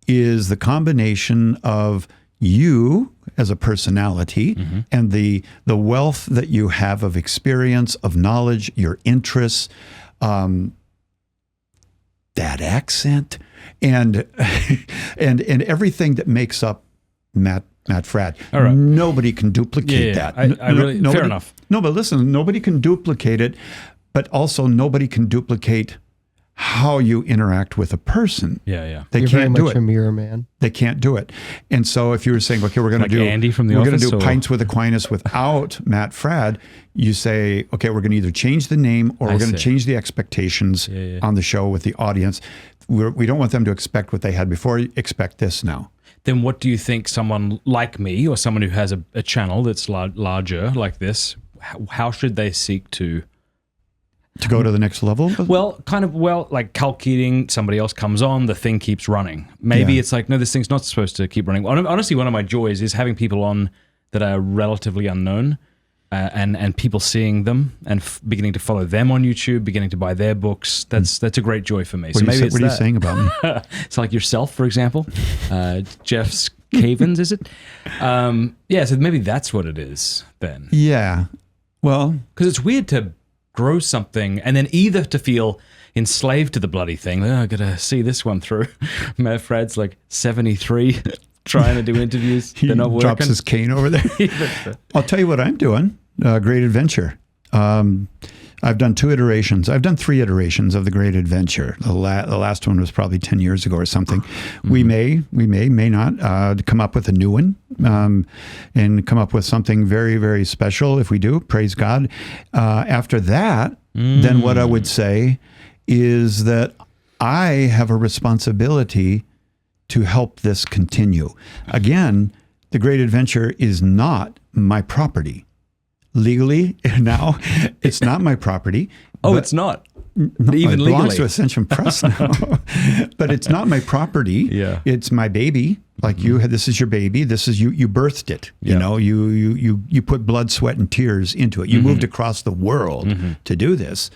is the combination of you as a personality and the wealth that you have of experience, of knowledge, your interests, that accent, and everything that makes up Matt Fradd. All right. Nobody can duplicate that. I really, fair enough. No, but listen, nobody can duplicate it, but also nobody can duplicate how you interact with a person. Yeah. They You're very can't do much it. a mirror man. They can't do it. And so if you were saying, okay, we're going to do Andy from The we're going Office, to do or- Pints with Aquinas without Matt Fradd, you say, okay, we're going to either change the name or I we're going to see. change the expectations on the show with the audience. We don't want them to expect what they had before. Expect this now. Then what do you think someone like me or someone who has a channel that's larger like this, how should they seek to go to the next level? Well, like calculating, somebody else comes on, the thing keeps running. Maybe Yeah. it's like, no, this thing's not supposed to keep running. Honestly, one of my joys is having people on that are relatively unknown and people seeing them and beginning to follow them on YouTube, beginning to buy their books. That's a great joy for me. What are you saying about me? It's like yourself, for example. Jeff's Cavins, is it? Yeah, so maybe that's what it is then. Yeah. Well, Because it's weird to grow something and then either to feel enslaved to the bloody thing. Oh, I got to see this one through. Matt Fradd's like 73 trying to do interviews. he They're not drops working. his cane over there. I'll tell you what I'm doing. Great Adventure. I've done 2 iterations. I've done 3 iterations of the Great Adventure. The last one was probably 10 years ago or something. We may not come up with a new one and come up with something very, very special. If we do, praise God. After that, then what I would say is that I have a responsibility to help this continue. Again, the Great Adventure is not my property. Legally, now, it's not my property. Oh, but- it's not. no, Even it belongs legally. to Ascension Press now. But it's not my property. Yeah. It's my baby. Like this is your baby. This is you birthed it. You Yeah. know, you put blood, sweat, and tears into it. You moved across the world to do this.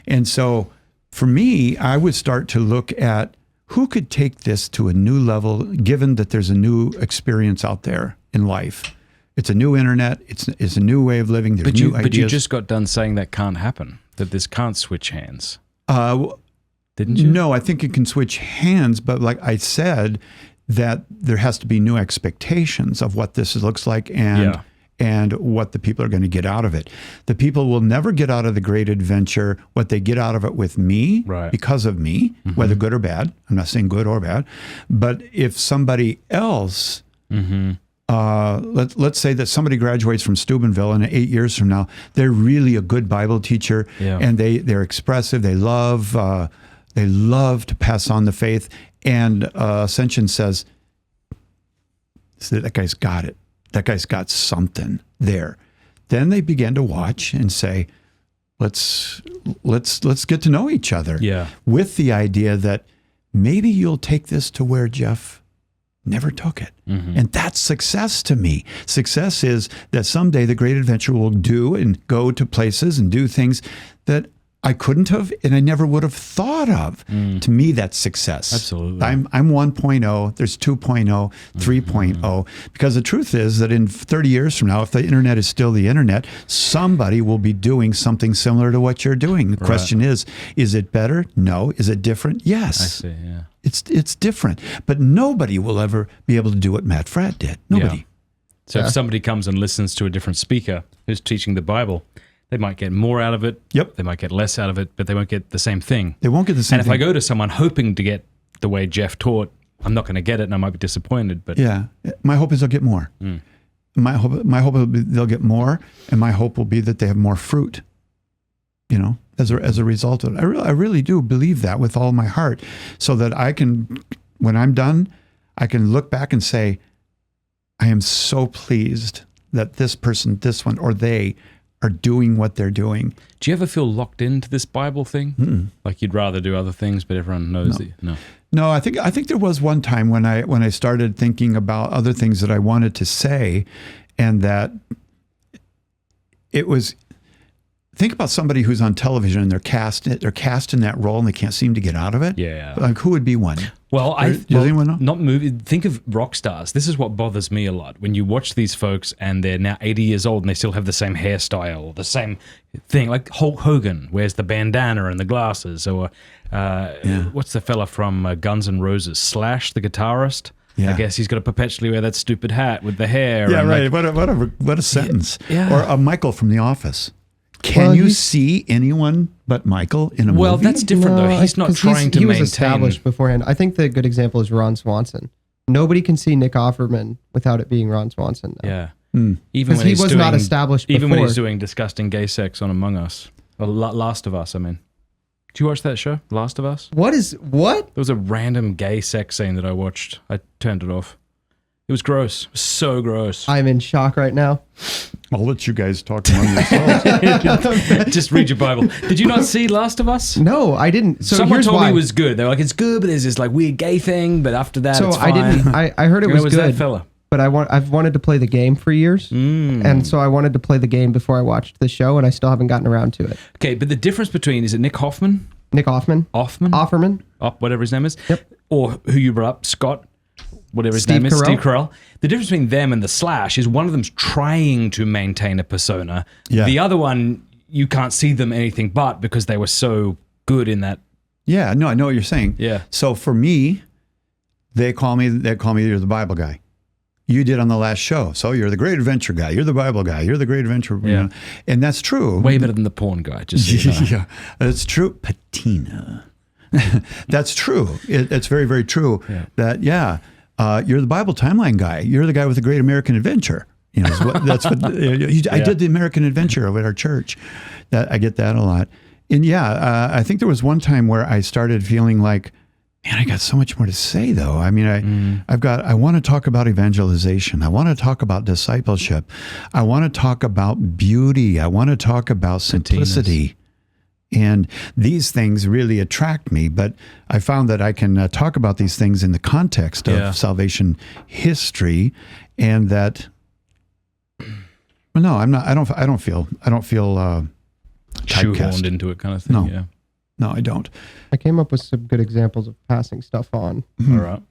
And so for me, I would start to look at who could take this to a new level, given that there's a new experience out there in life. It's a new internet. It's a new way of living. There's new ideas. But you just got done saying that can't happen, that this can't switch hands. Didn't you? No, I think it can switch hands, but like I said, that there has to be new expectations of what this looks like and what the people are going to get out of it. The people will never get out of the Great Adventure what they get out of it with me, Right. because of me, whether good or bad. I'm not saying good or bad, but if somebody else, let's say that somebody graduates from Steubenville and 8 years from now, they're really a good Bible teacher and they're expressive. They love to pass on the faith. And Ascension says, that guy's got it. That guy's got something there. Then they begin to watch and say, let's get to know each other. Yeah. With the idea that maybe you'll take this to where Jeff never took it. And that's success to me. Success is that someday the Great Adventure will do and go to places and do things that I couldn't have and I never would have thought of. To me, that's success. Absolutely. I'm 1.0, there's 2.0, 3.0. Because the truth is that in 30 years from now, if the internet is still the internet, somebody will be doing something similar to what you're doing. The question is it better? No. Is it different? Yes. I see, yeah. It's different. But nobody will ever be able to do what Matt Fradd did. Nobody. Yeah. So if somebody comes and listens to a different speaker who's teaching the Bible, they might get more out of it. Yep. They might get less out of it, but they won't get the same thing. They won't get the same And if thing. I go to someone hoping to get the way Jeff taught, I'm not going to get it and I might be disappointed. But Yeah. My hope is I'll get more. my hope will be they'll get more, and my hope will be that they have more fruit. As a result of it, I really do believe that with all my heart, so that I can, when I'm done, I can look back and say, I am so pleased that this person, this one, or they are doing what they're doing. Do you ever feel locked into this Bible thing? Mm-mm. Like you'd rather do other things, but everyone knows that? No. No, I think there was one time when I started thinking about other things that I wanted to say, and that it was. Think about somebody who's on television and they're cast in that role and they can't seem to get out of it. Yeah. Like, who would be one? Well, Does anyone know? Not movie. Think of rock stars. This is what bothers me a lot. When you watch these folks and they're now 80 years old and they still have the same hairstyle, the same thing. Like Hulk Hogan wears the bandana and the glasses, or what's the fella from Guns N' Roses, Slash, the guitarist? Yeah. I guess he's got to perpetually wear that stupid hat with the hair. Yeah, and right. What a sentence. Yeah. Or Michael from The Office. Can you see anyone but Michael in a movie? Well, that's different though. He's not trying to he maintain. was established beforehand. I think the good example is Ron Swanson. Nobody can see Nick Offerman without it being Ron Swanson. Now. Yeah. Mm. Even when he he's was doing, not established before. Even when he's doing disgusting gay sex on Among Us. Or Last of Us, I mean. Did you watch that show, Last of Us? What? There was a random gay sex scene that I watched. I turned it off. It was gross. It was so gross. I'm in shock right now. I'll let you guys talk among yourselves. Just read your Bible. Did you not see Last of Us? No, I didn't. So Someone here's told why. me it was good. They were like, it's good, but there's this like weird gay thing. But after that, So it's fine. I didn't. I heard it was was good. that fella? But I've wanted to play the game for years, and so I wanted to play the game before I watched the show, and I still haven't gotten around to it. Okay, but the difference between, is it Nick Hoffman? Nick Offerman. Whatever his name is. Yep. Or who you brought up, Scott, whatever his Steve name is, Carell. Steve Carell. The difference between them and the Slash is one of them's trying to maintain a persona. Yeah. The other one, you can't see them anything but because they were so good in that. Yeah, no, I know what you're saying. Yeah. So for me, they call me you're the Bible guy. You did on the last show. So you're the great adventure guy. You're the Bible guy. You're the great adventure. Yeah. And that's true. Way better than the porn guy. Just so you know. Yeah, that's true. Patina. That's true. It's very, very true. Yeah. That you're the Bible timeline guy. You're the guy with the great American adventure. That's what I did the American adventure over at our church. That I get that a lot. And I think there was one time where I started feeling like, man, I got so much more to say though. I mean, I want to talk about evangelization. I want to talk about discipleship. I want to talk about beauty. I want to talk about simplicity. And these things really attract me, but I found that I can talk about these things in the context of salvation history, and that. Well, no, I'm not. I don't feel Shoehorned typecast into it kind of thing. No. Yeah. No, I don't. I came up with some good examples of passing stuff on. All right.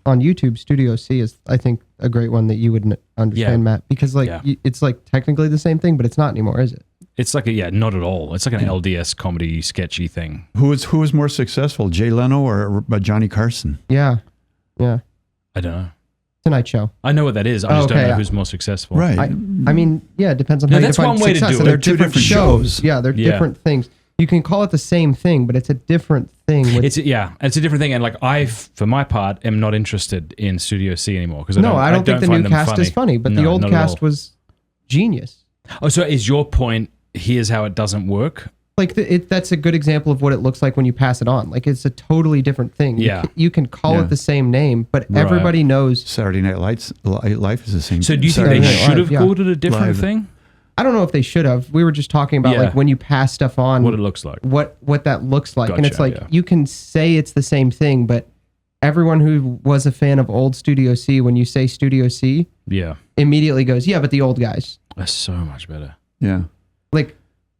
On YouTube, Studio C is, I think, a great one that you would understand, Matt, because it's like technically the same thing, but it's not anymore, is it? It's like not at all. It's like an LDS comedy sketchy thing. Who was more successful, Jay Leno or Johnny Carson? Yeah. I don't know. Tonight Show. I know what that is. I just don't know who's more successful. Right. I mean, it depends on how you that's define one way to success. do it. And They're they're two different different shows. shows. Yeah, they're different things. You can call it the same thing, but it's a different thing. It's a different thing. And like I, for my part, am not interested in Studio C anymore because I don't think the new cast is funny, but the old cast was genius. Oh, so is your point? Here's how it doesn't work. Like that's a good example of what it looks like when you pass it on. Like it's a totally different thing. Yeah. You can call it the same name, but Right. everybody knows. Saturday Night Life is the same. So do you think Saturday they Night should have Live, called it a different Live. thing? I don't know if they should have. We were just talking about like when you pass stuff on, What it looks like. what that looks like. And it's Gotcha, like you can say it's the same thing, but everyone who was a fan of old Studio C, when you say Studio C, Yeah. immediately goes, yeah, but the old guys. That's so much better. Yeah.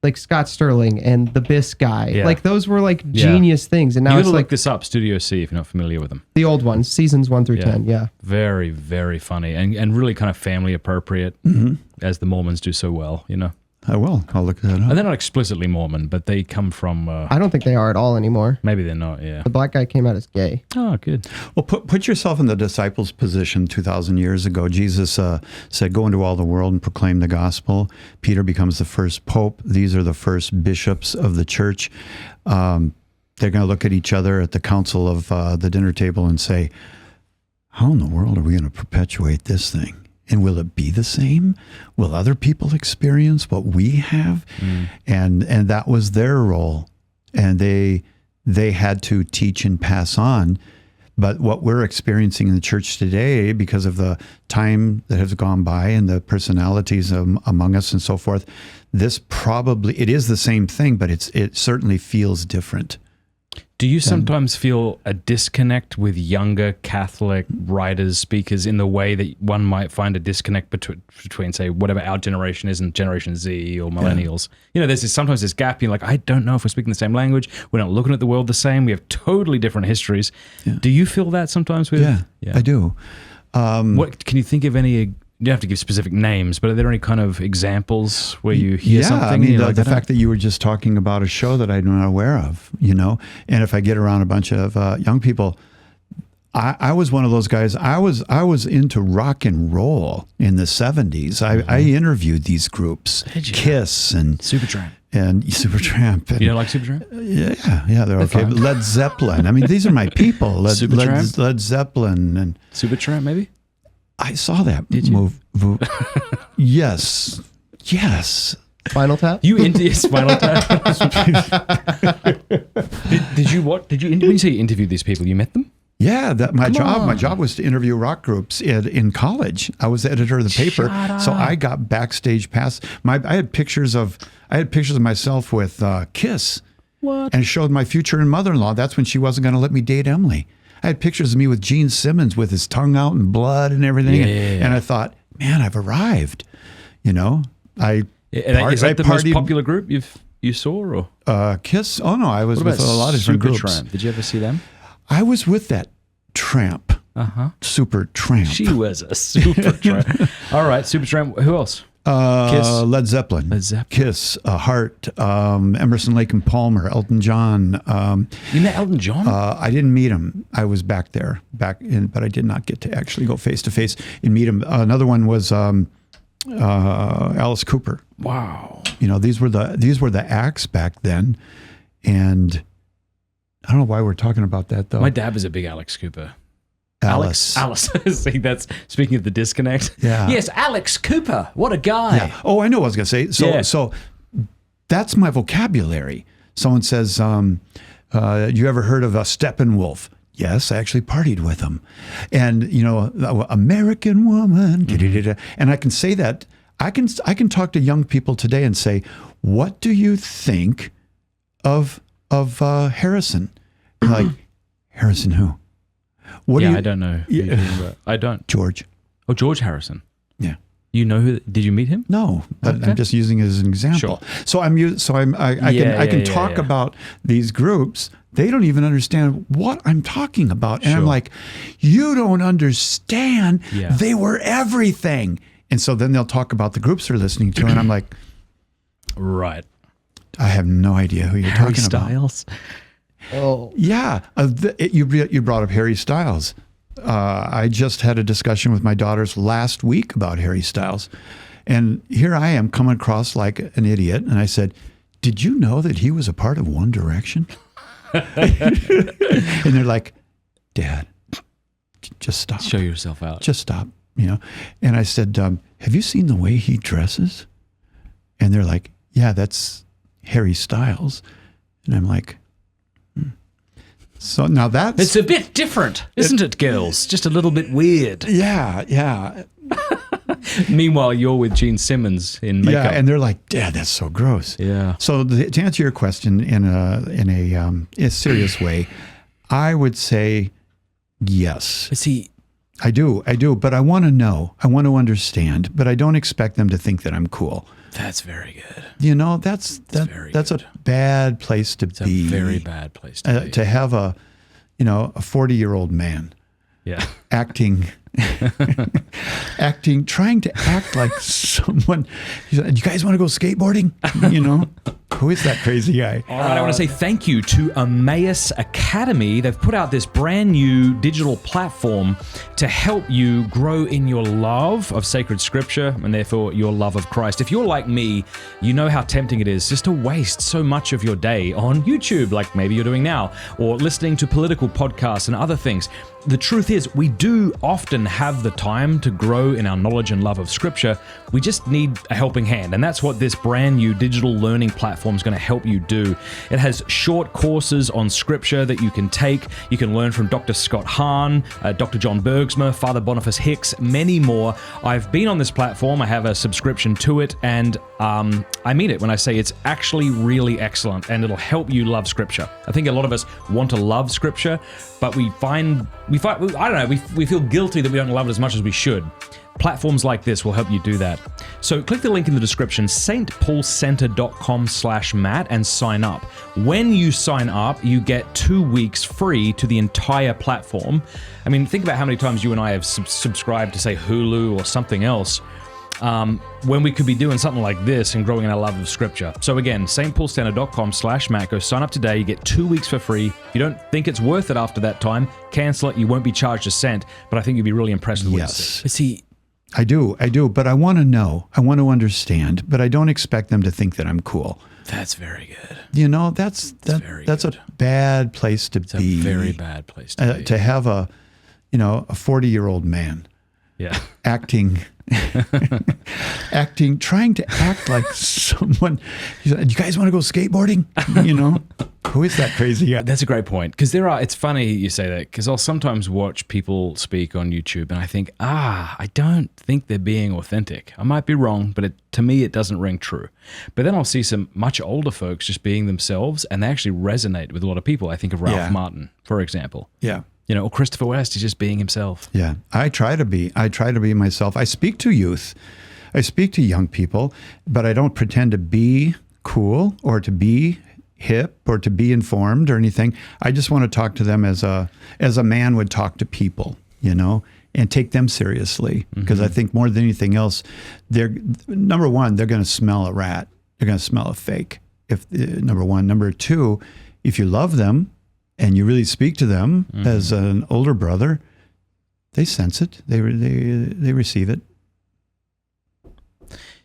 Like Scott Sterling and the Biss guy. Yeah. Like those were like genius things. And now You it's gotta like look this up, Studio C, if you're not familiar with them. the old ones, seasons 1 through 10. Yeah. Very, very funny and really kind of family appropriate, as the Mormons do so well, you know. I will. I'll look that up. And they're not explicitly Mormon, but they come from. I don't think they are at all anymore. Maybe they're not. Yeah. The black guy came out as gay. Oh, good. Well, put yourself in the disciples' position 2,000 years ago. Jesus said, go into all the world and proclaim the gospel. Peter becomes the first pope. These are the first bishops of the church. They're going to look at each other at the council of the dinner table and say, how in the world are we going to perpetuate this thing? And will it be the same? Will other people experience what we have? And that was their role. And they had to teach and pass on. But what we're experiencing in the church today, because of the time that has gone by and the personalities among us and so forth, it is the same thing, but it certainly feels different. Do you sometimes feel a disconnect with younger Catholic writers, speakers, in the way that one might find a disconnect between, say, whatever our generation is and Generation Z or millennials? You know, there's sometimes this gap. You're like, I don't know if we're speaking the same language. We're not looking at the world the same. We have totally different histories. Yeah. Do you feel that sometimes with? Yeah. I do. What can you think of any? You don't have to give specific names, but are there any kind of examples where you hear something? I mean, the fact that you were just talking about a show that I'm not aware of, you know, and if I get around a bunch of young people, I was one of those guys. I was into rock and roll in the 70s. I interviewed these groups, Kiss and Supertramp. And Supertramp. You don't like Supertramp? Yeah, they're okay. But Led Zeppelin. I mean, these are my people. Led Zeppelin and Supertramp, maybe. I saw that move. Yes. Spinal Tap? You into Spinal Tap? Did you what? When you say you interviewed these people, you met them? Yeah, my job was to interview rock groups in college. I was the editor of the paper, so I got backstage pass. I had pictures of myself with Kiss. What? And showed my future mother-in-law. That's when she wasn't going to let me date Emily. I had pictures of me with Gene Simmons with his tongue out and blood and everything. And I thought, man, I've arrived. You know, is that the most popular group you saw? Or? Kiss? Oh, no, I was with a lot of different groups. Supertramp? Did you ever see them? I was with that tramp. Supertramp. She was a Supertramp. All right, Supertramp. Who else? Kiss. Led Zeppelin. Kiss, Heart, Emerson, Lake and Palmer, Elton John. You met Elton John? I didn't meet him. I was back there, but I did not get to actually go face to face and meet him. Another one was Alice Cooper. Wow. You know, these were the acts back then, and I don't know why we're talking about that though. My dad was a big Alex Cooper. Alice. See, that's speaking of the disconnect. Yeah. Yes, Alex Cooper. What a guy. Yeah. Oh, I know what I was going to say. So that's my vocabulary. Someone says, you ever heard of a Steppenwolf? Yes, I actually partied with him. And, you know, American woman. And I can say that. I can talk to young people today and say, what do you think of Harrison? Like, Harrison who? I don't know. I don't. George. Oh, George Harrison. Yeah. You know who? Did you meet him? No, but I'm just using it as an example. Sure. So I can talk about these groups. They don't even understand what I'm talking about, and I'm like, you don't understand. Yeah. They were everything. And so then they'll talk about the groups they're listening to, and I'm like, right. I have no idea who you're Harry talking Styles? about. Oh, yeah. You brought up Harry Styles. I just had a discussion with my daughters last week about Harry Styles. And here I am coming across like an idiot. And I said, did you know that he was a part of One Direction? And they're like, Dad, just stop. Show yourself out. Just stop. You know? And I said, have you seen the way he dresses? And they're like, yeah, that's Harry Styles. And I'm like, So now it's a bit different, isn't it, girls? Just a little bit weird. Yeah. Meanwhile, you're with Gene Simmons in makeup. Yeah, and they're like, Dad, that's so gross. Yeah. So to answer your question in a serious way, I would say yes. See, I do, but I want to know. I want to understand, but I don't expect them to think that I'm cool. That's very good. You know, that's a bad place to be. It's a very bad place to be. To have a 40-year-old man. Yeah. Trying to act like someone. Do you guys want to go skateboarding? You know, Who is that crazy guy? All right, I want to say thank you to Emmaus Academy. They've put out this brand new digital platform to help you grow in your love of sacred scripture and therefore your love of Christ. If you're like me, you know how tempting it is just to waste so much of your day on YouTube, like maybe you're doing now, or listening to political podcasts and other things. The truth is, we do often have the time to grow in our knowledge and love of Scripture. We just need a helping hand, and that's what this brand new digital learning platform is going to help you do. It has short courses on Scripture that you can take. You can learn from Dr. Scott Hahn, Dr. John Bergsma, Father Boniface Hicks, many more. I've been on this platform. I have a subscription to it, and I mean it when I say it's actually really excellent, and it'll help you love Scripture. I think a lot of us want to love Scripture, but we feel guilty that we don't love it as much as we should. Platforms like this will help you do that. So click the link in the description, stpaulcenter.com/Matt, and sign up. When you sign up, you get 2 weeks free to the entire platform. I mean, think about how many times you and I have subscribed to, say, Hulu or something else, when we could be doing something like this and growing in our love of Scripture. So again, stpaulcenter.com/Matt. Go sign up today. You get 2 weeks for free. If you don't think it's worth it after that time, cancel it. You won't be charged a cent, but I think you'll be really impressed with what you see. But see, I do, but I want to know. I want to understand, but I don't expect them to think that I'm cool. That's very good. You know, that's a bad place to It's be. a very bad place to be. To have a 40-year-old man acting, trying to act like someone. You guys want to go skateboarding? Who is that crazy guy? That's a great point, because it's funny you say that, because I'll sometimes watch people speak on YouTube and I think, I don't think they're being authentic. I might be wrong, but to me it doesn't ring true. But then I'll see some much older folks just being themselves, and they actually resonate with a lot of people. I think of Ralph Martin, for example. Yeah. Or Christopher West is just being himself. Yeah, I try to be myself. I speak to youth. I speak to young people, but I don't pretend to be cool or to be hip or to be informed or anything. I just want to talk to them as a man would talk to people, and take them seriously. Because I think more than anything else, number one, they're going to smell a rat. They're going to smell a fake. Number one. Number two, if you love them, and you really speak to them as an older brother, they sense it. They receive it.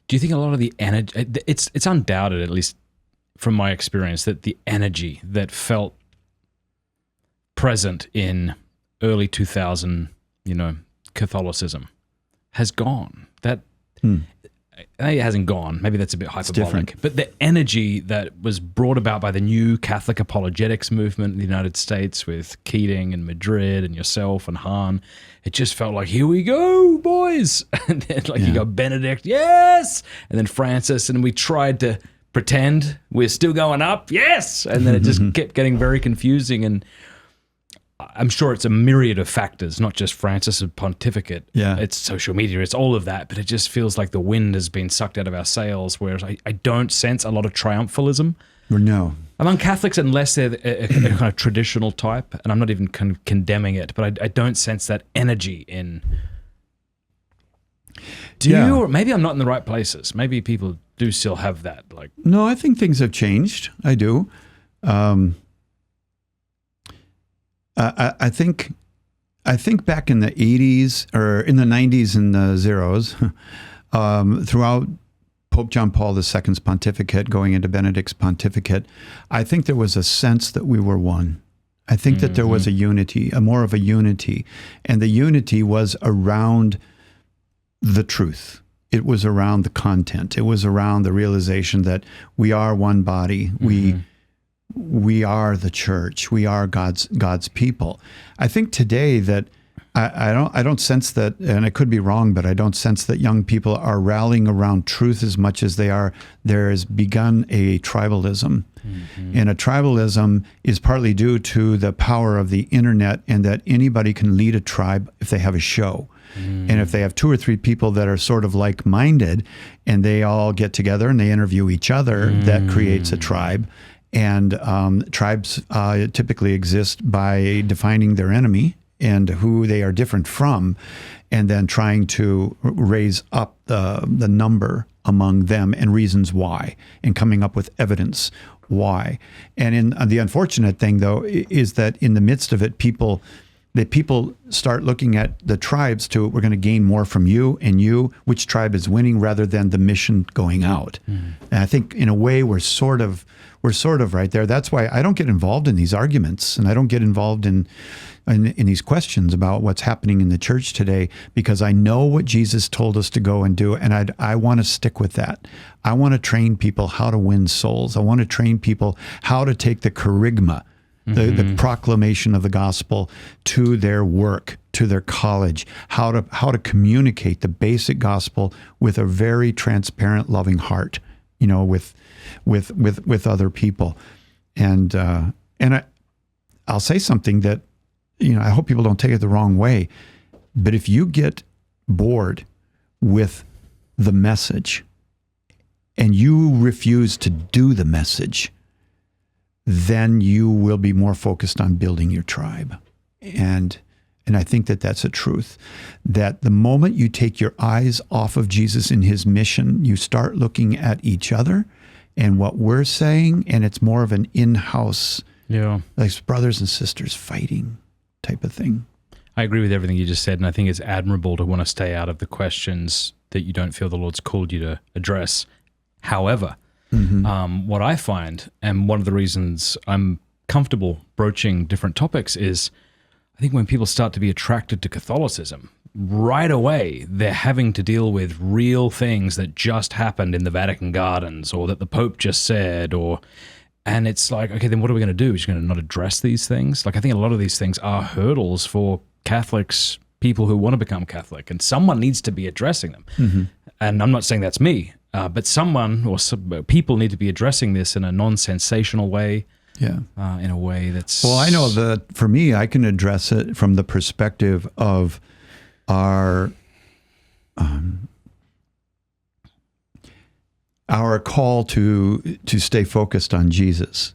Do you think a lot of the energy, it's undoubted, at least from my experience, that the energy that felt present in early 2000, Catholicism has gone? It hasn't gone. Maybe that's a bit hyperbolic. But the energy that was brought about by the new Catholic apologetics movement in the United States with Keating and Madrid and yourself and Hahn, it just felt like, here we go, boys. And then you got Benedict, yes! And then Francis, and we tried to pretend we're still going up, yes! And then it just kept getting very confusing, and I'm sure it's a myriad of factors, not just Francis' pontificate. Yeah. It's social media, it's all of that, but it just feels like the wind has been sucked out of our sails, whereas I don't sense a lot of triumphalism. No. Among Catholics, unless they're a kind of traditional type, and I'm not even condemning it, but I don't sense that energy in... Do you? Or maybe I'm not in the right places. Maybe people do still have that. No, I think things have changed. I do. I think back in the 80s or in the 90s and the zeros, throughout Pope John Paul II's pontificate, going into Benedict's pontificate, I think there was a sense that we were one. I think that there was a unity, more of a unity, and the unity was around the truth. It was around the content. It was around the realization that we are one body. We are the church. We are God's people. I think today that I don't sense that, and I could be wrong, but I don't sense that young people are rallying around truth as much as there has begun a tribalism. And a tribalism is partly due to the power of the internet, and that anybody can lead a tribe if they have a show. And if they have 2 or 3 people that are sort of like-minded and they all get together and they interview each other, that creates a tribe. And tribes typically exist by defining their enemy and who they are different from, and then trying to raise up the number among them and reasons why, and coming up with evidence why. And the unfortunate thing, though, is that in the midst of it, people start looking at the tribes to, we're going to gain more from you and you, which tribe is winning, rather than the mission going out. And I think in a way we're sort of right there. That's why I don't get involved in these arguments, and I don't get involved in these questions about what's happening in the church today, because I know what Jesus told us to go and do, and I want to stick with that. I want to train people how to win souls. I want to train people how to take the kerygma, the proclamation of the gospel, to their work, to their college, how to communicate the basic gospel with a very transparent, loving heart, with other people. And I'll say something that, I hope people don't take it the wrong way, but if you get bored with the message and you refuse to do the message, then you will be more focused on building your tribe. And I think that that's a truth, that the moment you take your eyes off of Jesus and his mission, you start looking at each other and what we're saying, and it's more of an in-house, like brothers and sisters fighting type of thing. I agree with everything you just said, and I think it's admirable to want to stay out of the questions that you don't feel the Lord's called you to address. However, what I find, and one of the reasons I'm comfortable broaching different topics, is I think when people start to be attracted to Catholicism, right away they're having to deal with real things that just happened in the Vatican Gardens, or that the Pope just said, and it's like, okay, then what are we going to do? We're just going to not address these things? Like, I think a lot of these things are hurdles for Catholics, people who want to become Catholic, and someone needs to be addressing them. And I'm not saying that's me, but someone or some people need to be addressing this in a non-sensational way. In a way that's... Well, I know that for me, I can address it from the perspective of our call to stay focused on Jesus.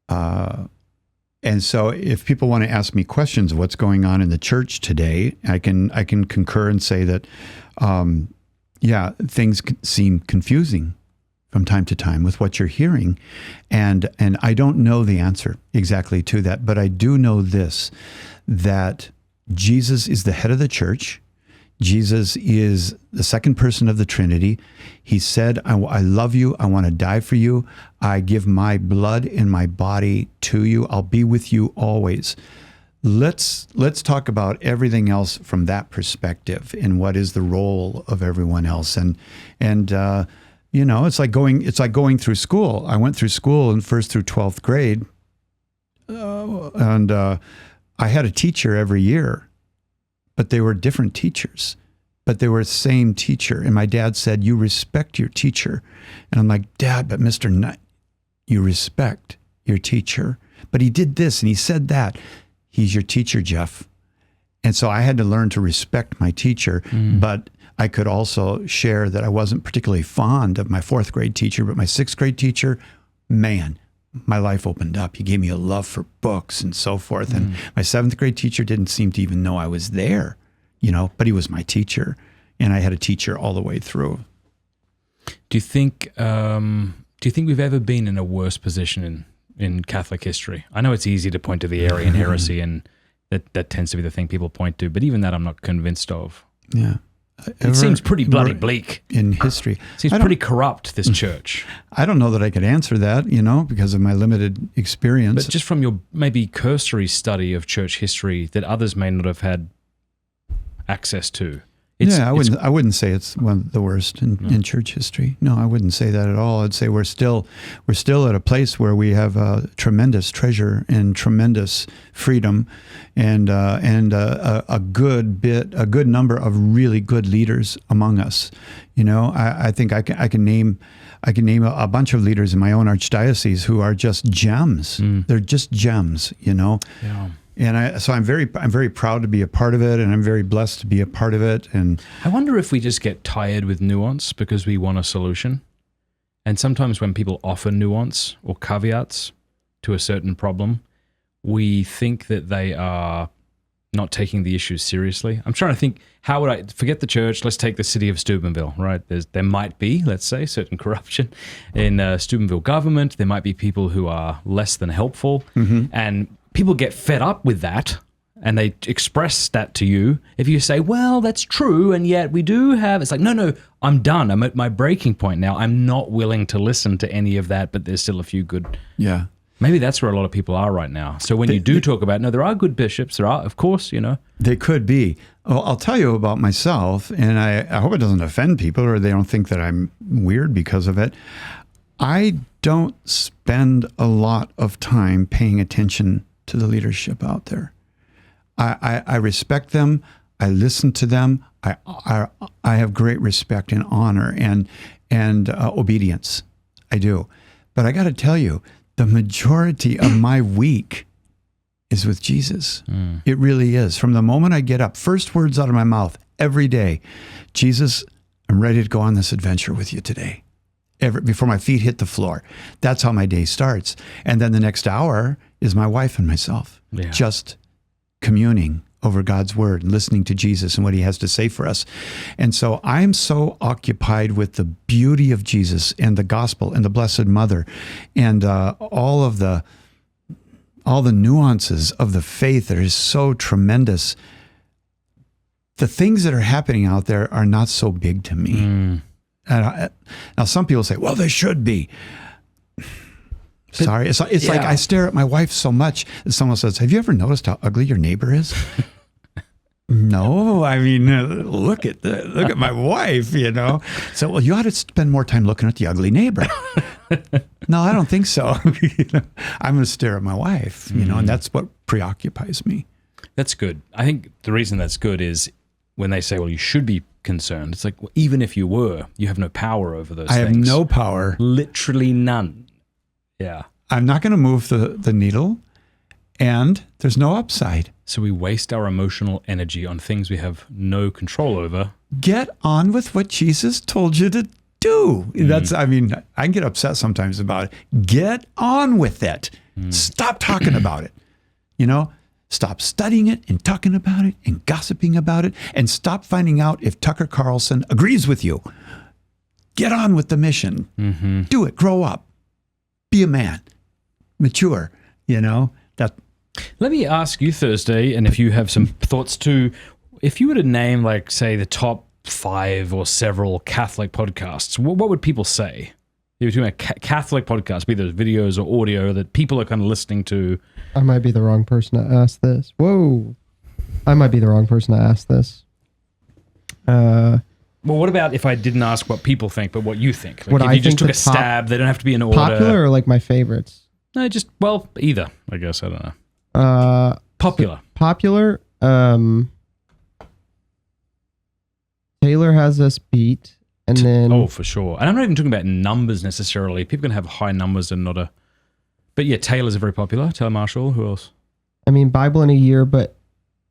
And so if people want to ask me questions of what's going on in the church today, I can concur and say that, things seem confusing from time to time with what you're hearing. And I don't know the answer exactly to that, but I do know this, that Jesus is the head of the church. Jesus is the second person of the Trinity. He said, I love you. I want to die for you. I give my blood and my body to you. I'll be with you always. Let's talk about everything else from that perspective, and what is the role of everyone else. And it's like going through school. I went through school in 1st through 12th grade, and I had a teacher every year, but they were different teachers, but they were the same teacher. And my dad said, "You respect your teacher." And I'm like, "Dad, but Mr. Nutt, you respect your teacher. But he did this and he said that." "He's your teacher, Jeff." And so I had to learn to respect my teacher, but I could also share that I wasn't particularly fond of my 4th grade teacher, but my 6th grade teacher, man, my life opened up. He gave me a love for books and so forth. And my 7th grade teacher didn't seem to even know I was there, but he was my teacher. And I had a teacher all the way through. Do you think we've ever been in a worse position in Catholic history? I know it's easy to point to the Arian heresy, and that tends to be the thing people point to, but even that I'm not convinced of. Yeah. It seems pretty bloody bleak. In history. It seems pretty corrupt, this church. I don't know that I could answer that, because of my limited experience. But just from your maybe cursory study of church history that others may not have had access to. I wouldn't say it's one of the worst in church history. No, I wouldn't say that at all. I'd say we're still at a place where we have tremendous treasure and tremendous freedom, and a good number of really good leaders among us. I think I can name a bunch of leaders in my own archdiocese who are just gems. They're just gems. Yeah. And so I'm very proud to be a part of it, and I'm very blessed to be a part of it. And I wonder if we just get tired with nuance because we want a solution. And sometimes when people offer nuance or caveats to a certain problem, we think that they are not taking the issues seriously. I'm trying to think, how would I forget the church? Let's take the city of Steubenville, right? There might be, let's say, certain corruption in Steubenville government. There might be people who are less than helpful, and people get fed up with that, and they express that to you. If you say, well, that's true, and yet we do have, it's like, no, I'm done. I'm at my breaking point now. I'm not willing to listen to any of that, but there's still a few good. Yeah. Maybe that's where a lot of people are right now. So when you do talk about, no, there are good bishops. There are, of course, They could be. Well, I'll tell you about myself, and I hope it doesn't offend people or they don't think that I'm weird because of it. I don't spend a lot of time paying attention to the leadership out there. I respect them. I listen to them. I have great respect and honor and obedience. I do. But I got to tell you, the majority of my week is with Jesus. It really is. From the moment I get up, first words out of my mouth every day, Jesus, I'm ready to go on this adventure with you today. Before my feet hit the floor. That's how my day starts. And then the next hour is my wife and myself, just communing over God's word and listening to Jesus and what he has to say for us. And so I'm so occupied with the beauty of Jesus and the gospel and the Blessed Mother and all the nuances of the faith that is so tremendous. The things that are happening out there are not so big to me. Now, some people say, well, they should be. Sorry. It's like I stare at my wife so much that someone says, have you ever noticed how ugly your neighbor is? No, I mean, look at my wife, So, well, you ought to spend more time looking at the ugly neighbor. No, I don't think so. I'm going to stare at my wife, and that's what preoccupies me. That's good. I think the reason that's good is when they say, well, you should be concerned. It's like, well, even if you were, you have no power over those things. I have no power. Literally none. Yeah. I'm not going to move the needle, and there's no upside. So we waste our emotional energy on things we have no control over. Get on with what Jesus told you to do. I can get upset sometimes about it. Get on with it. Stop talking about it. Stop studying it and talking about it and gossiping about it, and stop finding out if Tucker Carlson agrees with you. Get on with the mission. Do it. Grow up. Be a man. Mature. That. Let me ask you, Thursday, and if you have some thoughts too, if you were to name, like, say, the top 5 or several Catholic podcasts, what would people say? If you're doing a Catholic podcast, be those videos or audio that people are kind of listening to. I might be the wrong person to ask this. Whoa. I might be the wrong person to ask this. Well, what about if I didn't ask what people think, but what you think? Like, if you just took a stab, they don't have to be in order. Popular or like my favorites? No, either, I guess. I don't know. Popular. So popular. Taylor has us beat. And then... Oh, for sure. And I'm not even talking about numbers necessarily. People can have high numbers and not a... But yeah, Taylor's a very popular. Taylor Marshall. Who else? I mean, Bible in a Year, but...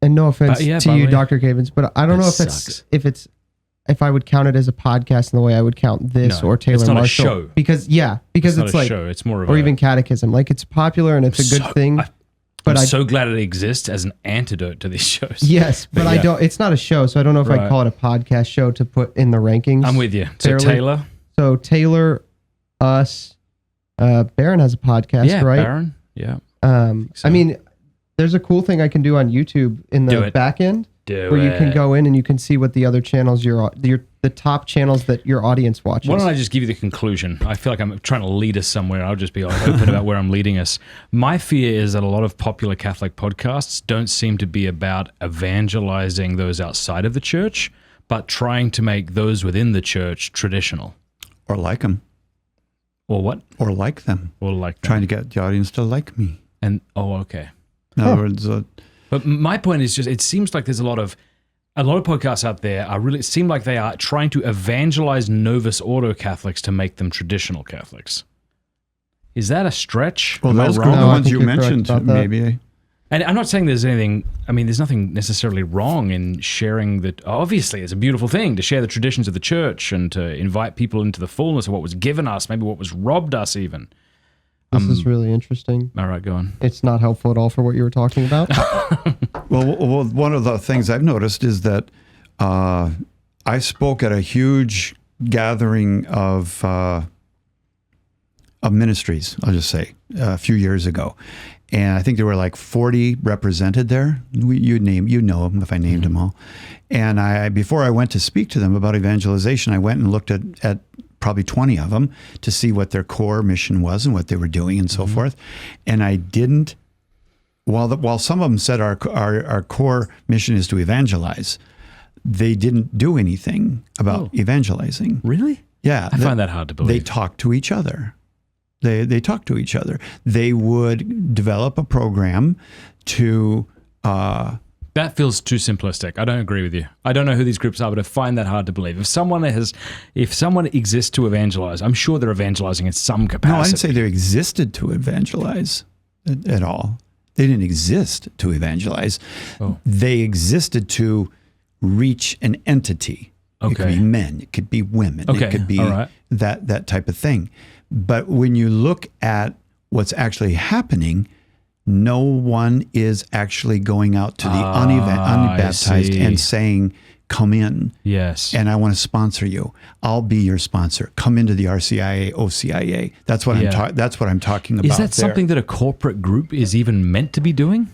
And no offense to you, Dr. Cavins, but I don't know if I would count it as a podcast in the way I would count this or Taylor Marshall. It's not a show. Because it's like... show. It's more of or even catechism. Like, it's popular and it's a good thing. I'm so glad it exists as an antidote to these shows. Yes, but I don't. It's not a show, so I don't know if I'd call it a podcast show to put in the rankings. I'm with you. So Taylor, us, Barron has a podcast, right? Barron. Yeah. I mean, there's a cool thing I can do on YouTube in the back end where you can go in and you can see what the other channels the top channels that your audience watches. Why don't I just give you the conclusion? I feel like I'm trying to lead us somewhere. I'll just be open about where I'm leading us. My fear is that a lot of popular Catholic podcasts don't seem to be about evangelizing those outside of the church, but trying to make those within the church traditional. Or like them. Or what? Or like them. Or like them. Trying to get the audience to like me. And, okay. In other words... But my point is just, it seems like there's a lot of podcasts out there seem like they are trying to evangelize Novus Ordo Catholics to make them traditional Catholics. Is that a stretch? Well, those are the ones you mentioned, maybe. And I'm not saying there's anything, there's nothing necessarily wrong in sharing that. Obviously, it's a beautiful thing to share the traditions of the church and to invite people into the fullness of what was given us, maybe what was robbed us even. This is really interesting. All right, go on. It's not helpful at all for what you were talking about. Well, one of the things I've noticed is that I spoke at a huge gathering of ministries, I'll just say, a few years ago. And I think there were like 40 represented there. You know them if I named them all. And before I went to speak to them about evangelization, I went and looked at probably 20 of them to see what their core mission was and what they were doing and so forth. And I didn't, while some of them said our core mission is to evangelize, they didn't do anything about evangelizing. Really? Yeah. I find that hard to believe. They talk to each other. They talk to each other. They would develop a program to... that feels too simplistic. I don't agree with you. I don't know who these groups are, but I find that hard to believe. If someone exists to evangelize, I'm sure they're evangelizing in some capacity. No, I didn't say they existed to evangelize at all. They didn't exist to evangelize. Oh. They existed to reach an entity. Okay. It could be men. It could be women. Okay. It could be that type of thing. But when you look at what's actually happening, no one is actually going out to the unbaptized and saying, come in. Yes. And I want to sponsor you. I'll be your sponsor. Come into the RCIA, OCIA. That's what I'm talking about. Is that something that a corporate group is even meant to be doing?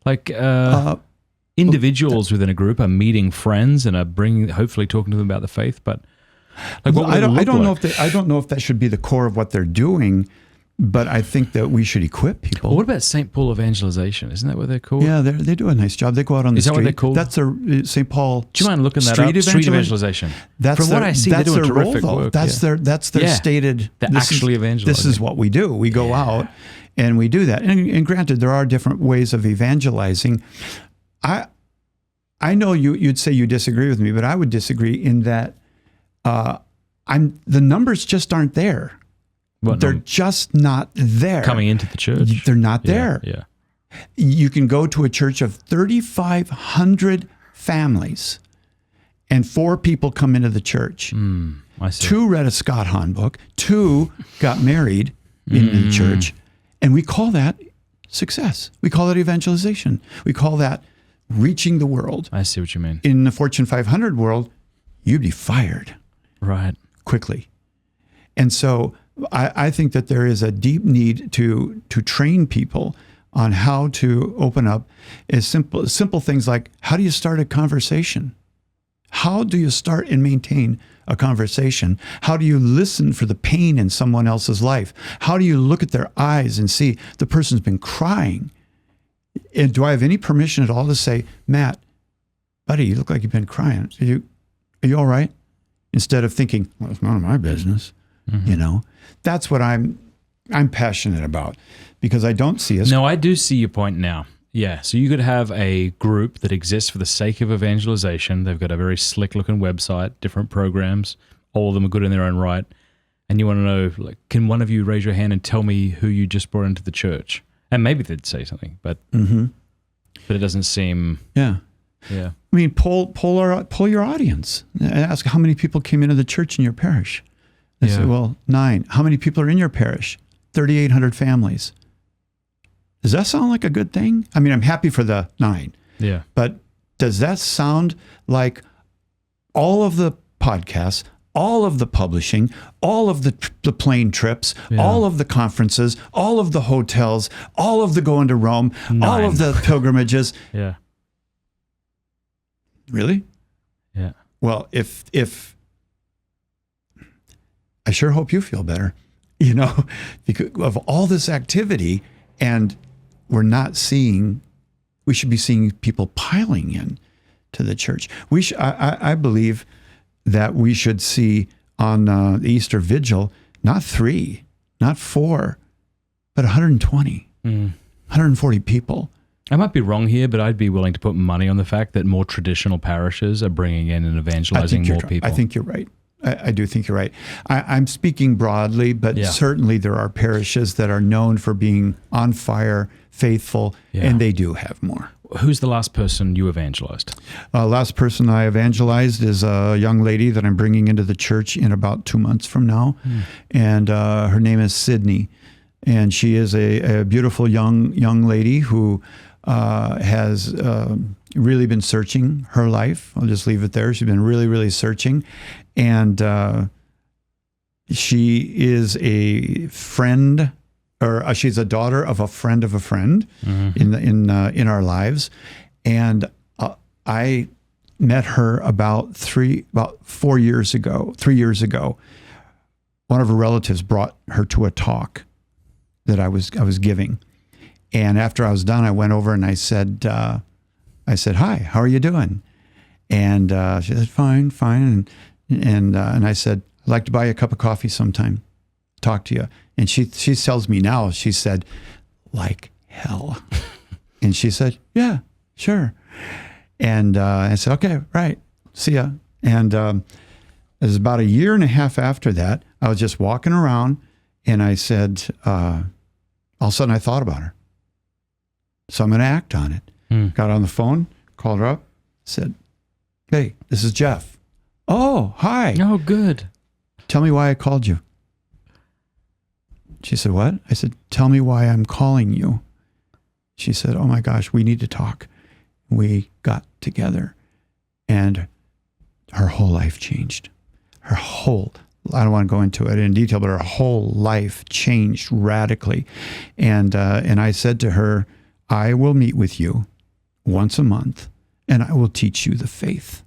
Like individuals within a group are meeting friends and are hopefully talking to them about the faith, but like what I don't know if that should be the core of what they're doing, but I think that we should equip people. Well, what about St. Paul Evangelization? Isn't that what they're called? Yeah, they do a nice job. They go out on the street. Is that what they're called? That's their St. Paul. Do you mind looking that up? Street Evangelization. From what I see, they're doing terrific work. That's their stated. They're actually evangelizing. This is what we do. We go out and we do that. And granted, there are different ways of evangelizing. I know you'd say you disagree with me, but I would disagree in that the numbers just aren't there. They're just not there. Coming into the church. They're not there. Yeah. You can go to a church of 3,500 families and 4 people come into the church. I see. 2 read a Scott Hahn book. 2 got married in the church. And we call that success. We call it evangelization. We call that reaching the world. I see what you mean. In the Fortune 500 world, you'd be fired. Right. Quickly. And so I think that there is a deep need to train people on how to open up as simple things like, how do you start a conversation? How do you start and maintain a conversation? How do you listen for the pain in someone else's life? How do you look at their eyes and see the person's been crying? And do I have any permission at all to say, Matt, buddy, you look like you've been crying. Are you all right? Instead of thinking, well, it's none of my business. You know, that's what I'm passionate about, because I don't see us. No, I do see your point now. Yeah. So you could have a group that exists for the sake of evangelization. They've got a very slick looking website, different programs. All of them are good in their own right. And you want to know, like, can one of you raise your hand and tell me who you just brought into the church? And maybe they'd say something, but it doesn't seem. Yeah. Yeah. I mean, poll your audience. Ask how many people came into the church in your parish. They say, well, 9. How many people are in your parish? 3,800 families. Does that sound like a good thing? I mean, I'm happy for the 9. Yeah. But does that sound like all of the podcasts, all of the publishing, all of the plane trips, all of the conferences, all of the hotels, all of the going to Rome, 9. all of the pilgrimages? Yeah. Really? Yeah. Well, if I sure hope you feel better, you know, because of all this activity, and we should be seeing people piling in to the church. I believe that we should see on the Easter Vigil, not 3, not 4, but 120, 140 people. I might be wrong here, but I'd be willing to put money on the fact that more traditional parishes are bringing in and evangelizing more people. I think you're right. I do think you're right. I'm speaking broadly, but certainly there are parishes that are known for being on fire, faithful, and they do have more. Who's the last person you evangelized? Last person I evangelized is a young lady that I'm bringing into the church in about 2 months from now. And her name is Sydney. And she is a beautiful young lady who has really been searching her life. I'll just leave it there. She's been really, really searching. And she is a friend, or she's a daughter of a friend in our lives. And I met her about 4 years ago, 3 years ago. One of her relatives brought her to a talk that I was giving. And after I was done, I went over and I said, "Hi, how are you doing?" And she said, "Fine, fine." And I said, "I'd like to buy you a cup of coffee sometime, talk to you." And she tells me now, she said, "Like hell." And she said, "Yeah, sure." And I said, "Okay, right, see ya." And it was about 1.5 years after that, I was just walking around and I said, all of a sudden I thought about her. So I'm going to act on it. Got on the phone, called her up, said, "Hey, this is Jeff." "Oh, hi." Oh, good. "Tell me why I called you." She said, "What?" I said, "Tell me why I'm calling you." She said, "Oh my gosh, we need to talk." We got together and her whole life changed. I don't want to go into it in detail, but her whole life changed radically. And I said to her, "I will meet with you once a month and I will teach you the faith.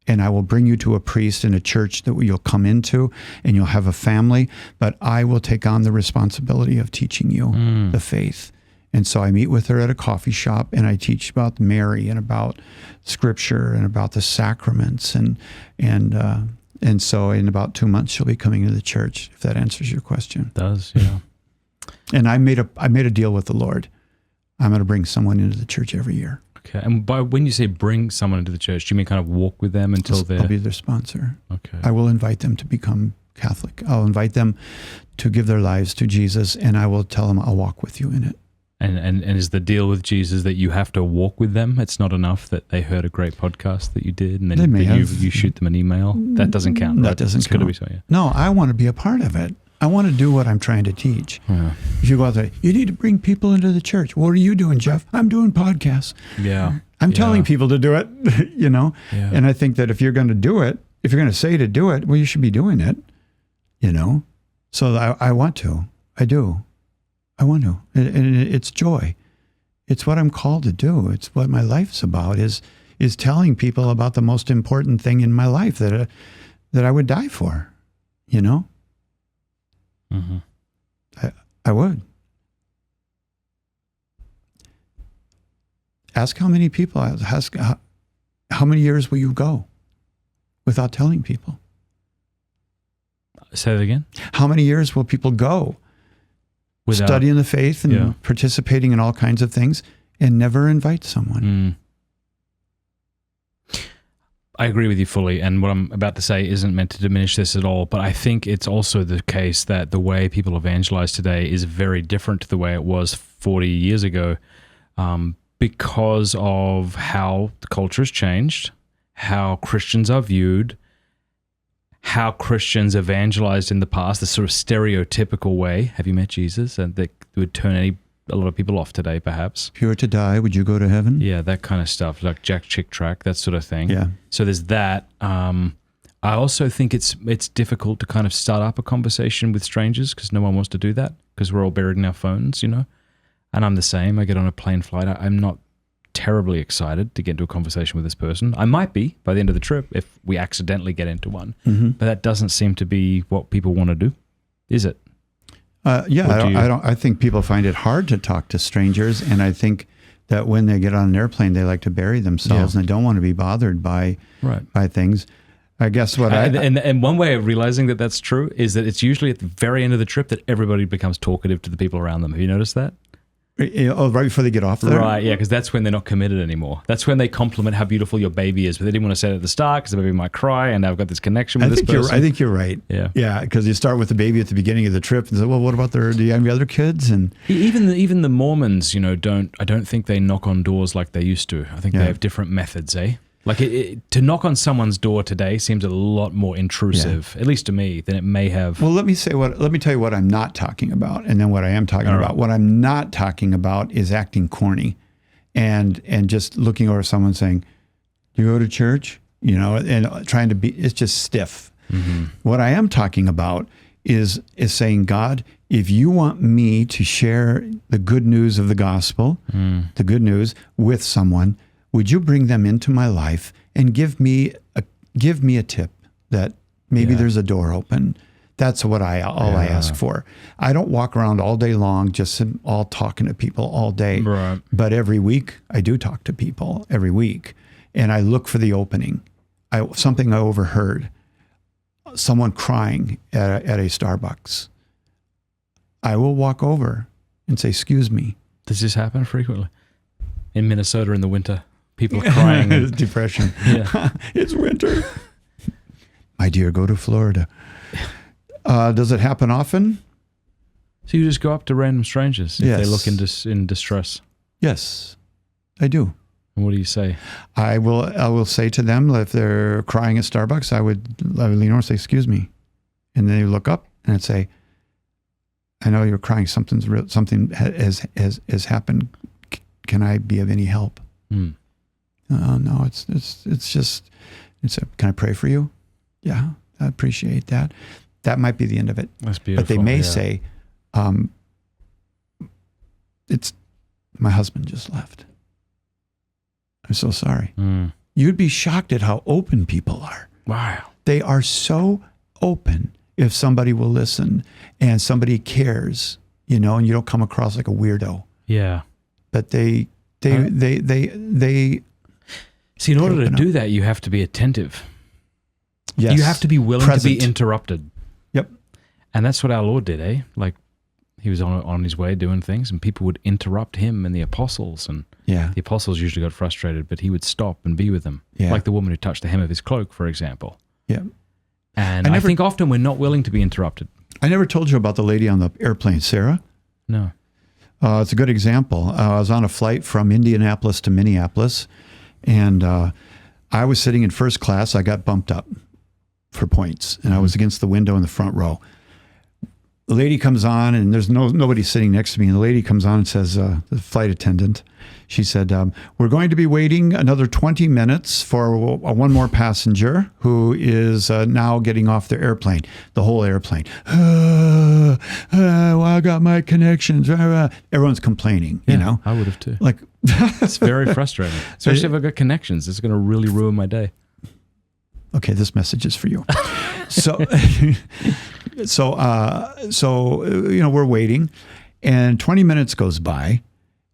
And I will bring you to a priest in a church that you'll come into and you'll have a family, but I will take on the responsibility of teaching you the faith." And so I meet with her at a coffee shop and I teach about Mary and about scripture and about the sacraments. And so in about 2 months, she'll be coming to the church, if that answers your question. It does, yeah. And I made a deal with the Lord. I'm going to bring someone into the church every year. Okay. And when you say bring someone into the church, do you mean kind of walk with them until they're... I'll be their sponsor. Okay. I will invite them to become Catholic. I'll invite them to give their lives to Jesus, and I will tell them I'll walk with you in it. And is the deal with Jesus that you have to walk with them? It's not enough that they heard a great podcast that you did and then you shoot them an email? That doesn't count, right? That doesn't it's count. It's got to be so, yeah. No, I want to be a part of it. I want to do what I'm trying to teach. Yeah. If you go out there, you need to bring people into the church. What are you doing, Jeff? I'm doing podcasts. Yeah. I'm telling people to do it, you know? Yeah. And I think that if you're going to do it, if you're going to say to do it, well, you should be doing it, you know? So I want to. I do. I want to. And it's joy. It's what I'm called to do. It's what my life's about, is telling people about the most important thing in my life that I would die for, you know? Mm-hmm. I would. Ask how many people, how many years will you go without telling people? Say that again? How many years will people go without studying the faith and participating in all kinds of things and never invite someone? I agree with you fully, and what I'm about to say isn't meant to diminish this at all, but I think it's also the case that the way people evangelize today is very different to the way it was 40 years ago, because of how the culture has changed, how Christians are viewed, how Christians evangelized in the past, the sort of stereotypical way. Have you met Jesus? And that would turn a lot of people off today, perhaps. If you were to die, would you go to heaven? Yeah, that kind of stuff, like Jack Chick Track, that sort of thing. Yeah. So there's that. I also think it's difficult to kind of start up a conversation with strangers because no one wants to do that because we're all buried in our phones, you know. And I'm the same. I get on a plane flight. I'm not terribly excited to get into a conversation with this person. I might be by the end of the trip if we accidentally get into one. Mm-hmm. But that doesn't seem to be what people want to do, is it? I think people find it hard to talk to strangers, and I think that when they get on an airplane, they like to bury themselves and they don't want to be bothered by things. I guess and one way of realizing that that's true is that it's usually at the very end of the trip that everybody becomes talkative to the people around them. Have you noticed that? Oh, right before they get off there? Right, yeah, because that's when they're not committed anymore. That's when they compliment how beautiful your baby is, but they didn't want to say it at the start because the baby might cry, and I've got this connection with this person. I think you're right. Yeah, because you start with the baby at the beginning of the trip and say, well, what about do you have any other kids? And even the Mormons, you know, I don't think they knock on doors like they used to. I think they have different methods, eh? Like to knock on someone's door today seems a lot more intrusive, at least to me, than it may have. Well, let me tell you what I'm not talking about, and then what I am talking about. What I'm not talking about is acting corny. and just looking over someone saying, "Do you go to church?" You know, and trying to be, it's just stiff. Mm-hmm. What I am talking about is saying, God, if you want me to share the good news of the gospel, the good news with someone, would you bring them into my life and give me a tip that maybe there's a door open? That's what I ask for. I don't walk around all day long just all talking to people all day. Right. But every week I do talk to people every week, and I look for the opening. Something I overheard, someone crying at a Starbucks. I will walk over and say, "Excuse me." Does this happen frequently? In Minnesota in the winter, people are crying. It's depression. Yeah. It's winter. My dear, go to Florida. Does it happen often? So you just go up to random strangers if they Yes. look in distress. Yes, I do. And what do you say? I will say to them, if they're crying at Starbucks, I would lean over and say, "Excuse me," and then they look up and I'd say, "I know you're crying. Something has happened. Can I be of any help?" Mm. No, it's just. Can I pray for you? Yeah, I appreciate that. That might be the end of it. That's beautiful. But they may say, "It's my husband just left. I'm so sorry." Mm. You'd be shocked at how open people are. Wow. They are so open if somebody will listen and somebody cares, you know, and you don't come across like a weirdo. Yeah. But they See, in order to open do that, you have to be attentive. yes, You have to be willing present. to be interrupted. Yep. And that's what our Lord did, eh? Like, he was on his way doing things, and people would interrupt him and the apostles, and Yeah. the apostles usually got frustrated, but he would stop and be with them. Yeah. Like the woman who touched the hem of his cloak, for example. Yeah. And I think often we're not willing to be interrupted. I never told you about the lady on the airplane, Sarah. No. It's a good example. I was on a flight from Indianapolis to Minneapolis, and I was sitting in first class. I got bumped up for points, and I was against the window in the front row. The lady comes on, and there's nobody sitting next to me. And the lady comes on and says, the flight attendant, she said, "We're going to be waiting another 20 minutes for one more passenger who is now getting off the airplane." The whole airplane. Well, I got my connections. Everyone's complaining, you know. I would have too. Like, It's very frustrating, especially if I've got connections. It's going to really ruin my day. okay, this message is for you. So, you know, we're waiting, and 20 minutes goes by,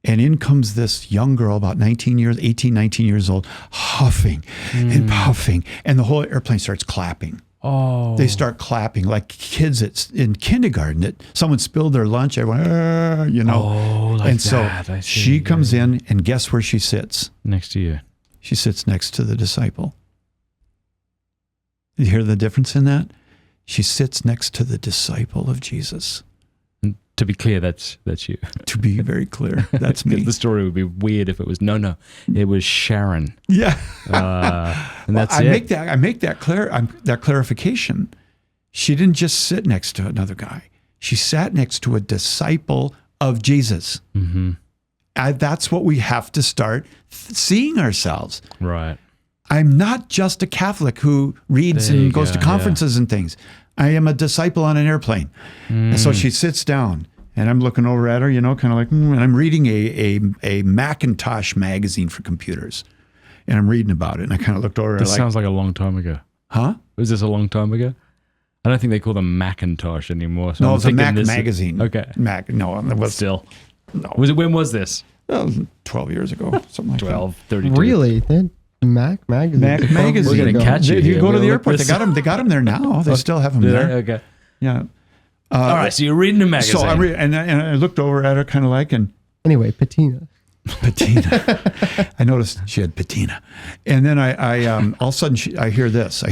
and in comes this young girl, about 18, 19 years old, huffing and puffing, and the whole airplane starts clapping. Oh. They start clapping like kids in kindergarten. Someone spilled their lunch, everyone, you know. Oh, like and so that. I see. she comes in, and guess where she sits? Next to you. She sits next to the disciple. You hear the difference in that? She sits next to the disciple of Jesus. And to be clear, that's you. To be very clear, that's me. Because the story would be weird if it was no. It was Sharon. Yeah. And that's I it. make that clarification. She didn't just sit next to another guy. She sat next to a disciple of Jesus. Mm-hmm. That's what we have to start seeing ourselves. Right. I'm not just a Catholic who reads There you and goes go, to conferences and things. I am a disciple on an airplane. And so she sits down, and I'm looking over at her, you know, kind of like, and I'm reading a Macintosh magazine for computers. And I'm reading about it. And I kind of looked over at her This like, sounds like a long time ago. huh? Was this a long time ago? I don't think they call them Macintosh anymore. So No, I'm it's a thinking Mac this- magazine. Okay. Mac, no, it was Still. no. When was this? 12 years ago, something like 12, 32. Really? That Mac magazine. Mac magazine. We're gonna catch you You here. go to We'll the look airport. this They got them. They got them there now. They still have them Do they? there. Okay. Yeah. All right. So you're reading a magazine. So and I looked over at her, kind of like, and Anyway, Patina. Patina. I noticed she had patina, and then I all of a sudden I hear this.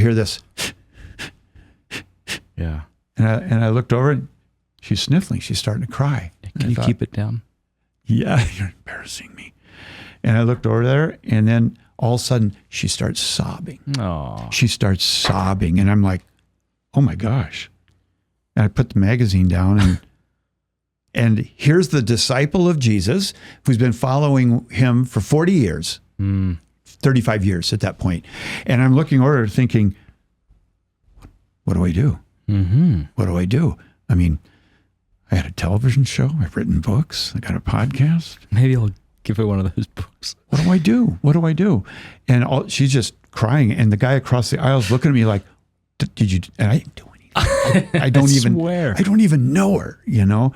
Yeah. And I looked over, and she's sniffling. She's starting to cry. Can you keep it down? Yeah, you're embarrassing me. And I looked over there, and then all of a sudden she starts sobbing. Oh. She starts sobbing, and I'm like, oh my gosh. And I put the magazine down, and And here's the disciple of Jesus who's been following him for 40 years, 35 years at that point. And I'm looking over thinking, what do I do? What do I do? I mean, I had a television show. I've written books. I got a podcast. Maybe I'll give her one of those books. What do I do? What do I do? And she's just crying. And the guy across the aisle is looking at me like, did you? And I didn't do anything. I don't even swear. I don't even know her, you know?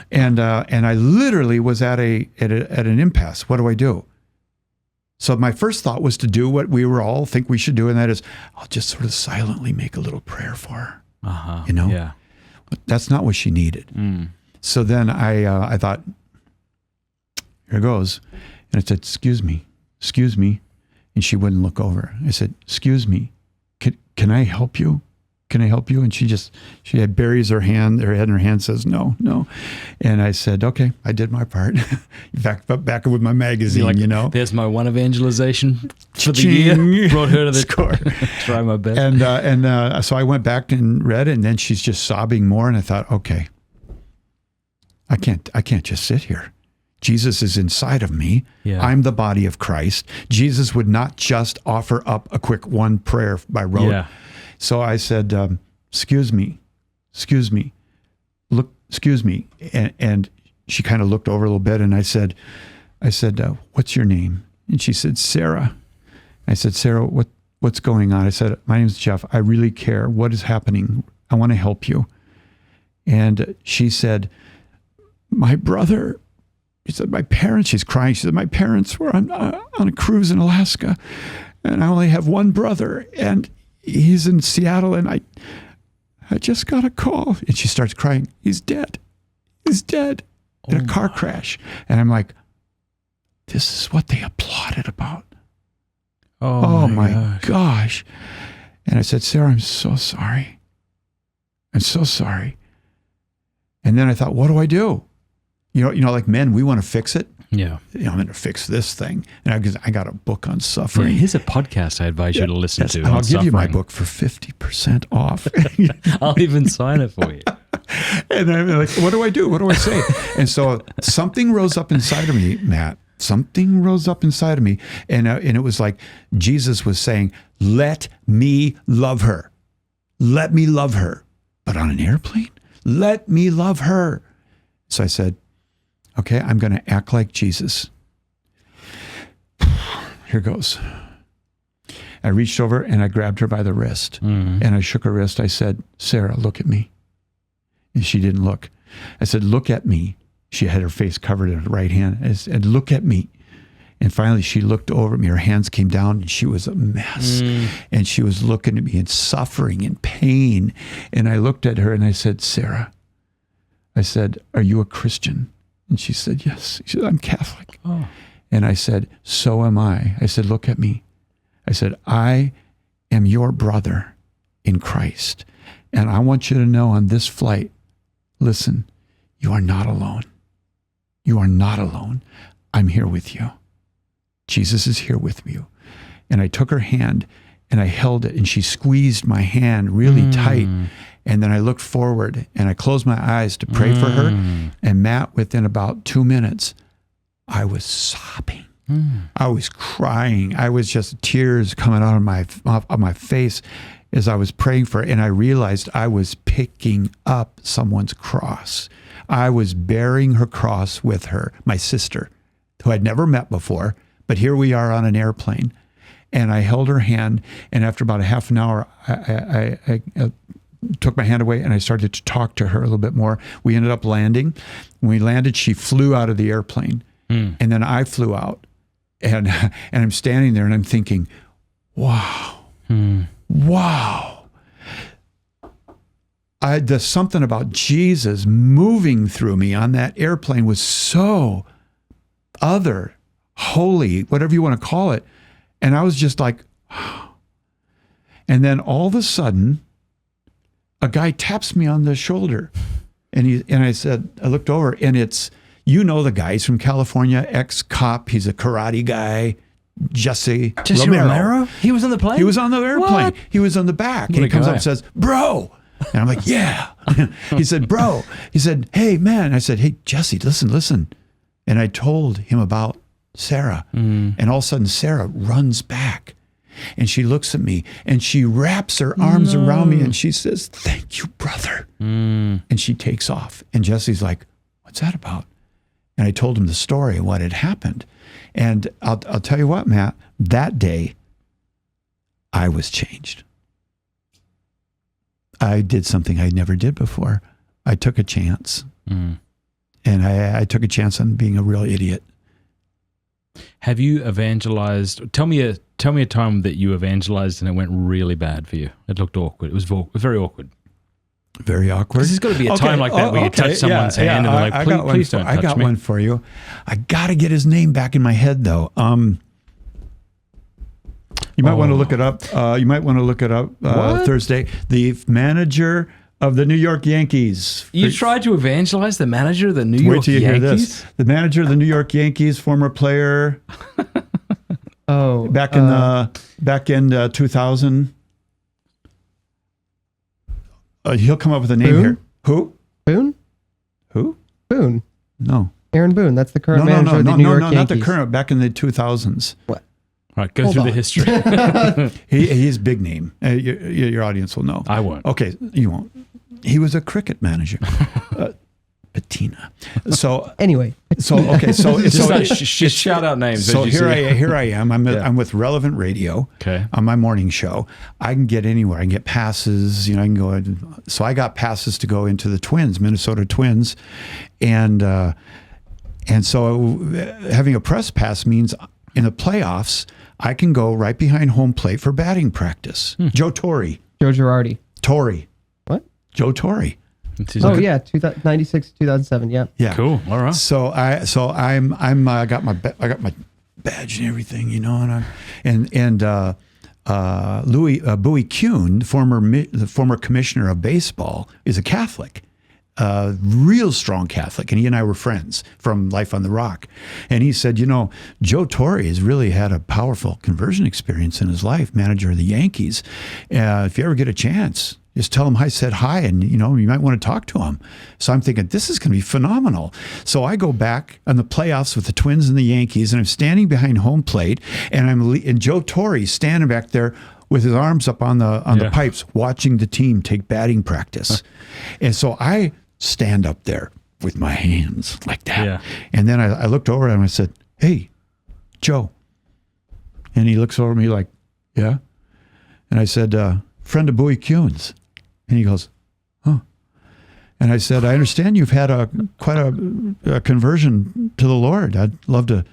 And I literally was at an impasse. What do I do? So my first thought was to do what we were all think we should do, and that is I'll just sort of silently make a little prayer for her. You know? Yeah. But that's not what she needed. So then I thought, here goes. And I said, excuse me. And she wouldn't look over. I said, excuse me, can I help you? Can I help you? And she had buries her head in her hand, says, no. And I said, okay, I did my part. back with my magazine, like, you know. There's my one evangelization for the year. Brought her to the score. Try my best. And so I went back and read it, and then she's just sobbing more. And I thought, okay, I can't just sit here. Jesus is inside of me. Yeah. I'm the body of Christ. Jesus would not just offer up a quick one prayer by rote. Yeah. So I said, excuse me, look, excuse me. And she kind of looked over a little bit, and I said, what's your name? And she said, Sarah. I said, Sarah, what's going on? I said, my name's Jeff. I really care. What is happening? I want to help you. And she said, my brother, she said, my parents, she's crying. She said, my parents were on a cruise in Alaska, and I only have one brother, and he's in Seattle, and I just got a call. And she starts crying. He's dead in a car crash. And I'm like, this is what they applauded about. Oh my gosh. And I said, Sarah, I'm so sorry. I'm so sorry. And then I thought, what do I do? You know, like men, we want to fix it. Yeah. I'm going to fix this thing. And I got a book on suffering. Here's a podcast I advise you to listen to. And I'll give you my suffering. book for 50% off. I'll even sign it for you. And I'm like, what do I do? What do I say? And so something rose up inside of me, Matt. Something rose up inside of me. And it was like Jesus was saying, let me love her. Let me love her. But on an airplane? Let me love her. So I said, okay, I'm going to act like Jesus. Here goes. I reached over and I grabbed her by the wrist. And I shook her wrist. I said, Sarah, look at me. And she didn't look. I said, look at me. She had her face covered in her right hand. I said, look at me. And finally she looked over at me. Her hands came down and she was a mess. And she was looking at me in suffering and pain. And I looked at her and I said, Sarah, I said, are you a Christian? And she said, yes. She said, I'm Catholic. Oh. And I said, so am I. I said, look at me. I said, I am your brother in Christ. And I want you to know on this flight, listen, you are not alone. You are not alone. I'm here with you. Jesus is here with you. And I took her hand and I held it and she squeezed my hand really tight. And then I looked forward and I closed my eyes to pray for her. And Matt, within about 2 minutes, I was sobbing. I was crying. I was just tears coming out of my face as I was praying for her. And I realized I was picking up someone's cross. I was bearing her cross with her, my sister, who I'd never met before. But here we are on an airplane. And I held her hand. And after about a half an hour, I took my hand away and I started to talk to her a little bit more. We ended up landing. When we landed, she flew out of the airplane. And then I flew out. And I'm standing there and I'm thinking, wow, wow. There's something about Jesus moving through me on that airplane was so other, holy, whatever you want to call it. And I was just like, wow. And then all of a sudden, a guy taps me on the shoulder. And I looked over and it's, you know, the guy, he's from California, ex-cop. He's a karate guy, Jesse Romero. He was on the plane? He was on the airplane. What? He was on the back. What And a he comes guy. up and says, bro. And I'm like, yeah. He said, bro. He said, hey, man. I said, hey, Jesse, listen. And I told him about Sarah. And all of a sudden, Sarah runs back. And she looks at me and she wraps her arms around me and she says, thank you, brother. And she takes off. And Jesse's like, what's that about? And I told him the story of what had happened. And I'll tell you what, Matt, that day, I was changed. I did something I never did before. I took a chance. And I took a chance on being a real idiot. Have you evangelized? Tell me a time that you evangelized and it went really bad for you. It looked awkward. It was very awkward. Very awkward. There's got to be a time like that where you touch someone's hand and they're like, please don't touch me. I got one for you. I got to get his name back in my head, though. You might want to look it up. Thursday. The manager of the New York Yankees. You tried to evangelize the manager of the New York Yankees? Wait till you hear this. The manager of the New York Yankees, former player. Back in 2000. He'll come up with a name Boone? here. Who? Boone? Who? Boone. No. Aaron Boone. That's the current manager of the New York Yankees. Not the current. Back in the 2000s. What? All right, go through the history. He's big name. Your audience will know. I won't. Okay, you won't. He was a cricket manager. Patina. So anyway. Just shout out names. So here I am. I'm with Relevant Radio. Okay. On my morning show. I can get anywhere. I can get passes. I can go. So I got passes to go into the Twins, Minnesota Twins, and so having a press pass means in the playoffs I can go right behind home plate for batting practice. Joe Torre. Joe Girardi. Torre. What? Joe Torre. Oh yeah, 96, 2007. Yeah. Yeah. Cool. All right. So I got my badge and everything, and Louis Bowie Kuhn, the former commissioner of baseball, is a Catholic. Real strong Catholic, and he and I were friends from Life on the Rock. And he said, Joe Torre has really had a powerful conversion experience in his life, manager of the Yankees. If you ever get a chance, just tell him I said hi, and you might want to talk to him. So I'm thinking this is going to be phenomenal. So I go back on the playoffs with the Twins and the Yankees, and I'm standing behind home plate, and Joe Torre standing back there with his arms up on the pipes, watching the team take batting practice. And so I stand up there with my hands like that. Yeah. And then I looked over at him and I said, hey, Joe. And he looks over at me like, yeah. And I said, friend of Bowie Kuhn's. And he goes, huh. And I said, I understand you've had quite a conversion to the Lord. I'd love to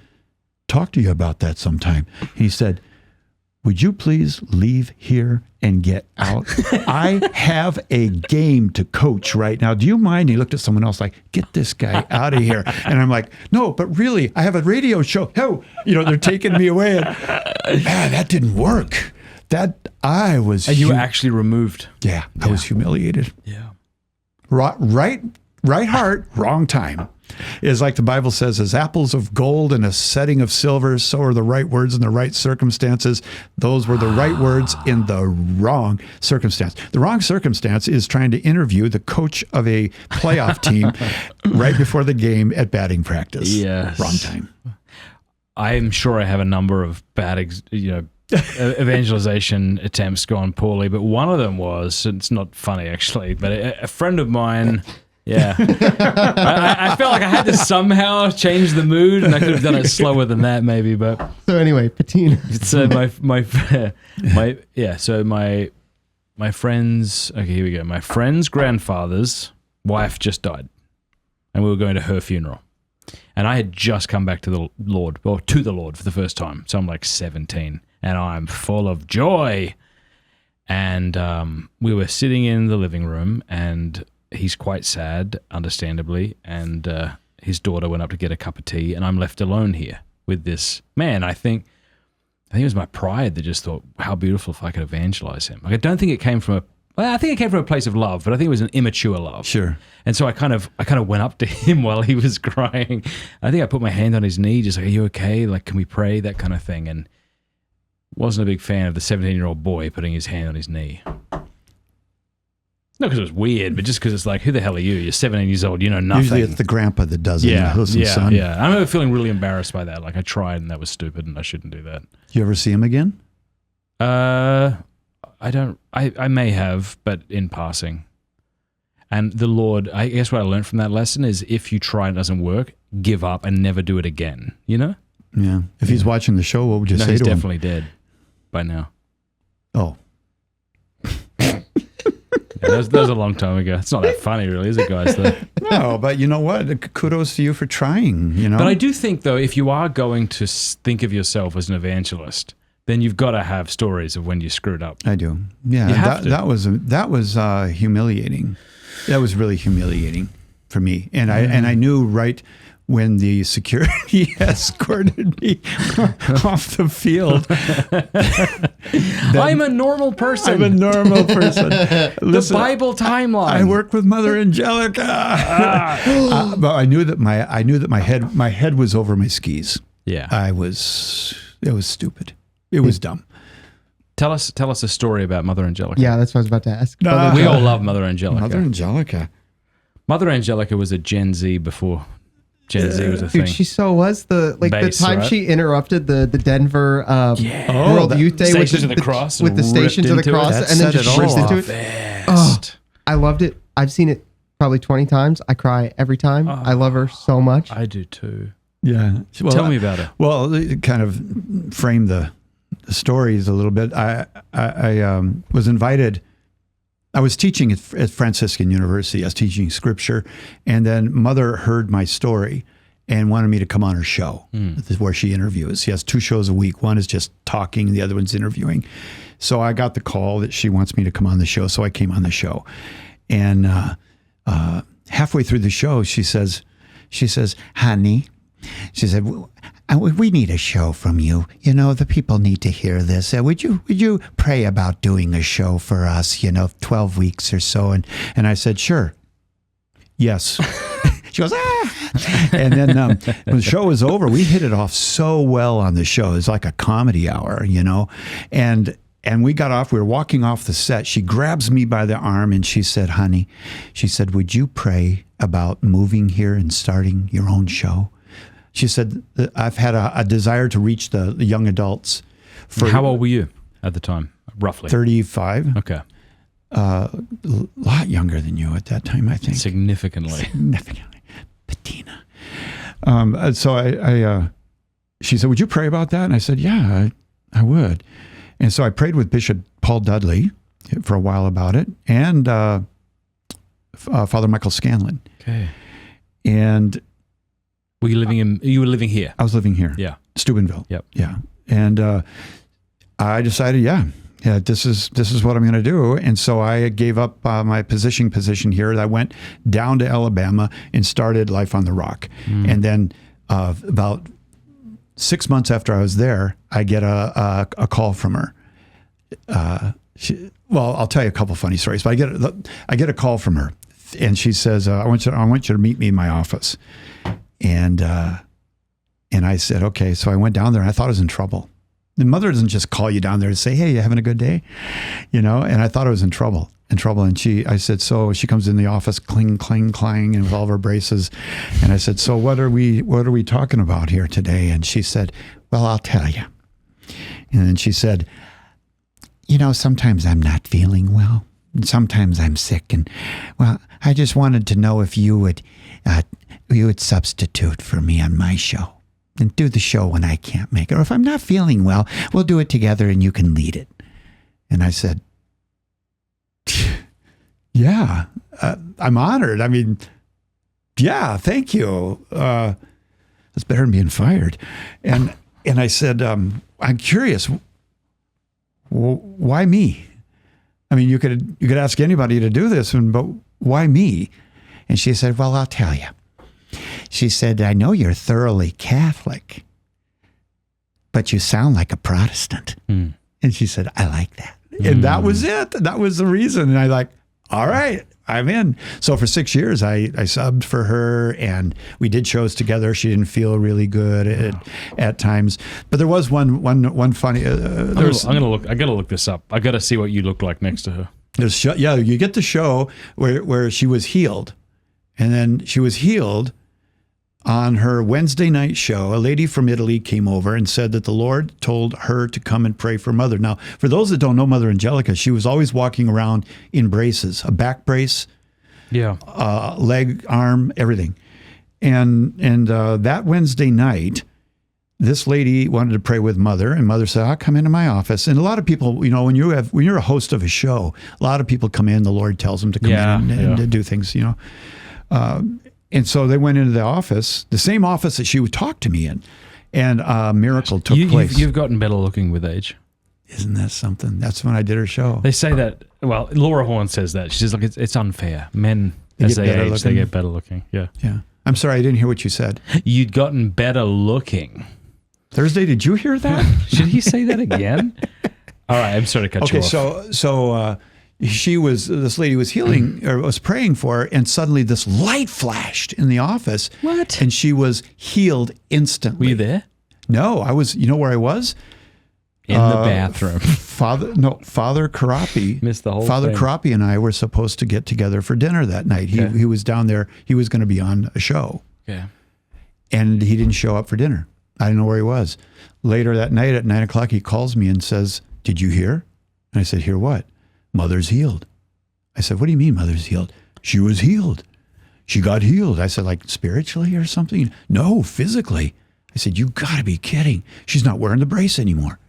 talk to you about that sometime. He said, would you please leave here and get out? I have a game to coach right now. Do you mind? He looked at someone else like, get this guy out of here. And I'm like, no, but really, I have a radio show. Oh, they're taking me away. And that didn't work. And you were actually removed. Yeah, I was humiliated. Yeah. Right heart, wrong time. Is like the Bible says, as apples of gold in a setting of silver, so are the right words in the right circumstances. Those were the right words in the wrong circumstance. The wrong circumstance is trying to interview the coach of a playoff team right before the game at batting practice. Yes. Wrong time. I'm sure I have a number of bad evangelization attempts gone poorly, but one of them was, it's not funny actually, but a friend of mine... Yeah. I felt like I had to somehow change the mood, and I could have done it slower than that maybe, but... So anyway, Patina. So my friend's... Okay, here we go. My friend's grandfather's wife just died, and we were going to her funeral. And I had just come back to the Lord for the first time. So I'm like 17, and I'm full of joy. And we were sitting in the living room, and... he's quite sad, understandably, and his daughter went up to get a cup of tea, and I'm left alone here with this man. I think it was my pride that just thought, how beautiful if I could evangelize him. Like, I don't think it came from I think it came from a place of love, but I think it was an immature love. Sure. And so I kind of went up to him while he was crying. I think I put my hand on his knee, just like, are you okay? Like, can we pray? That kind of thing. And wasn't a big fan of the 17-year-old boy putting his hand on his knee. Not because it was weird, but just because it's like, who the hell are you? You're 17 years old. You know nothing. Usually it's the grandpa that does it. yeah, Listen, yeah, son. yeah. I remember feeling really embarrassed by that. Like I tried and that was stupid and I shouldn't do that. You ever see him again? I don't. I may have, but in passing. And the Lord, I guess what I learned from that lesson is if you try and it doesn't work, give up and never do it again. You know? Yeah. If he's watching the show, what would you say he's to him? definitely dead by now. Oh. Yeah, that was a long time ago. It's not that funny, really, is it, guys? Though? No, but you know what? Kudos to you for trying, you know? But I do think, though, if you are going to think of yourself as an evangelist, then you've got to have stories of when you screwed up. I do. Yeah, You have to. that was humiliating. That was really humiliating for me. And I knew right when the security escorted me off the field. I'm a normal person. I'm a normal person. The Bible timeline. I work with Mother Angelica. But I knew that my head was over my skis. Yeah. It was stupid. It was dumb. Tell us a story about Mother Angelica. Yeah, that's what I was about to ask. We all love Mother Angelica. Mother Angelica. Mother Angelica was a Gen Z before Gen Z was a thing. Dude, she so was the Bass, time right? she interrupted the Denver World Youth Day with Stations of the Cross with the and Stations of the ripped into it. Cross, That and then set just it ripped all into off. it. Best. I loved it. I've seen it probably 20 times. I cry every time. I love her so much. I do too. Yeah. Well, Tell me about it. Well, it kind of frame the stories a little bit. I was invited. I was teaching at Franciscan University. I was teaching scripture, and then Mother heard my story and wanted me to come on her show. This is where she interviews. She has 2 shows a week. One is just talking, the other one's interviewing. So I got the call that she wants me to come on the show. So I came on the show, and halfway through the show, she says, "Honey," she said, "we need a show from you. You know, the people need to hear this. Would you pray about doing a show for us, 12 weeks or so?" And I said, "Sure. Yes." She goes, "Ah." And then when the show was over, we hit it off so well on the show. It was like a comedy hour, and we got off. We were walking off the set. She grabs me by the arm and she said, "Honey," she said, "would you pray about moving here and starting your own show?" She said, "I've had a desire to reach the young adults." How old were you at the time, roughly? 35. Okay. A lot younger than you at that time, I think. Significantly. Patina. So she said, "Would you pray about that?" And I said, "Yeah, I would." And so I prayed with Bishop Paul Dudley for a while about it, and Father Michael Scanlon. Okay. And You were living here? I was living here. Yeah. Steubenville. Yep. Yeah. And I decided, this is what I'm going to do. And so I gave up my position here. I went down to Alabama and started Life on the Rock. And then about 6 months after I was there, I get a call from her. I'll tell you a couple funny stories, but I get a call from her, and she says, I want you to meet me in my office." And I said, "Okay." So I went down there, and I thought I was in trouble. The Mother doesn't just call you down there to say, "Hey, you having a good day?" And I thought I was in trouble. And I said, so she comes in the office, cling, clang, clang, and with all of her braces. And I said, "So what are we talking about here today?" And she said, "Well, I'll tell you." And then she said, "Sometimes I'm not feeling well. And sometimes I'm sick. And I just wanted to know if you would substitute for me on my show and do the show when I can't make it. Or if I'm not feeling well, we'll do it together and you can lead it." And I said, "Yeah, I'm honored. I mean, yeah, thank you. That's better than being fired." And I said, "I'm curious, why me? I mean, you could ask anybody to do this, but why me?" And she said, "Well, I'll tell you." She said, "I know you're thoroughly Catholic, but you sound like a Protestant." And she said, "I like that." And that was it. That was the reason. And I like, all right, I'm in. So for 6 years, I subbed for her, and we did shows together. She didn't feel really good at times, but there was one funny. I gotta look this up. I gotta see what you look like next to her. You get the show where she was healed. And then she was healed on her Wednesday night show. A lady from Italy came over and said that the Lord told her to come and pray for Mother. Now, for those that don't know Mother Angelica, she was always walking around in braces, a back brace, leg, arm, everything. And that Wednesday night, this lady wanted to pray with Mother, and Mother said, "I'll come into my office." And a lot of people, when you're a host of a show, a lot of people come in. The Lord tells them to come in and to do things, And so they went into the office, the same office that she would talk to me in, and a miracle took place. You've gotten better looking with age. Isn't that something? That's when I did her show. They say that. Well, Laura Horn says that. She says, "Like it's unfair. Men as they age, they get better looking." Yeah. Yeah. I'm sorry, I didn't hear what you said. You'd gotten better looking. Thursday, did you hear that? Should he say that again? All right, I'm sorry to cut you off. Okay, so this lady was healing or was praying for her, and suddenly this light flashed in the office. What? And she was healed instantly. Were you there? No, I was. You know where I was? In the bathroom. Father Karapi. Missed the whole Father thing. Karapi and I were supposed to get together for dinner that night. He was down there. He was going to be on a show. Yeah. And he didn't show up for dinner. I didn't know where he was. Later that night at 9 o'clock, he calls me and says, "Did you hear?" And I said, "Hear what?" "Mother's healed." I said, "What do you mean Mother's healed?" "She was healed. She got healed." I said, "Like spiritually or something?" "No, physically." I said, "You got to be kidding. She's not wearing the brace anymore."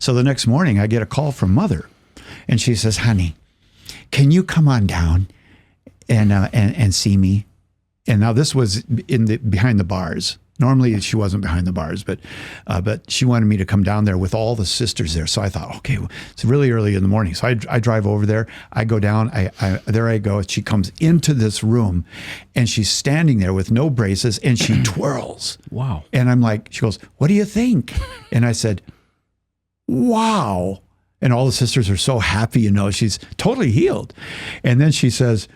So the next morning I get a call from Mother, and she says, "Honey, can you come on down and see me?" And now this was behind the bars. Normally she wasn't behind the bars, but she wanted me to come down there with all the sisters there. So I thought, okay, well, it's really early in the morning. So I drive over there. I go down. There I go. She comes into this room, and she's standing there with no braces, and she twirls. Wow. And I'm like, she goes, "What do you think?" And I said, "Wow." And all the sisters are so happy, she's totally healed. And then she said,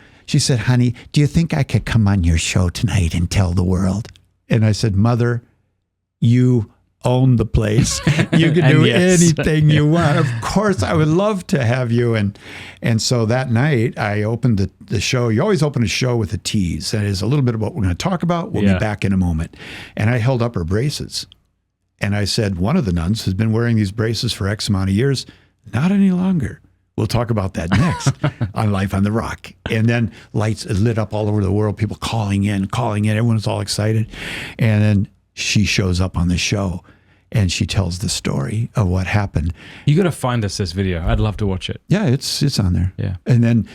"Honey, do you think I could come on your show tonight and tell the world?" And I said, "Mother, you own the place. You can do anything you want. Of course, I would love to have you." And so that night, I opened the show. You always open a show with a tease. That is a little bit of what we're going to talk about. We'll be back in a moment. And I held up her braces. And I said, one of the nuns has been wearing these braces for X amount of years. Not any longer. We'll talk about that next on Life on the Rock. And then lights lit up all over the world, people calling in. Everyone was all excited. And then she shows up on the show, and she tells the story of what happened. You got to find us this video. I'd love to watch it. Yeah, it's on there. Yeah. And then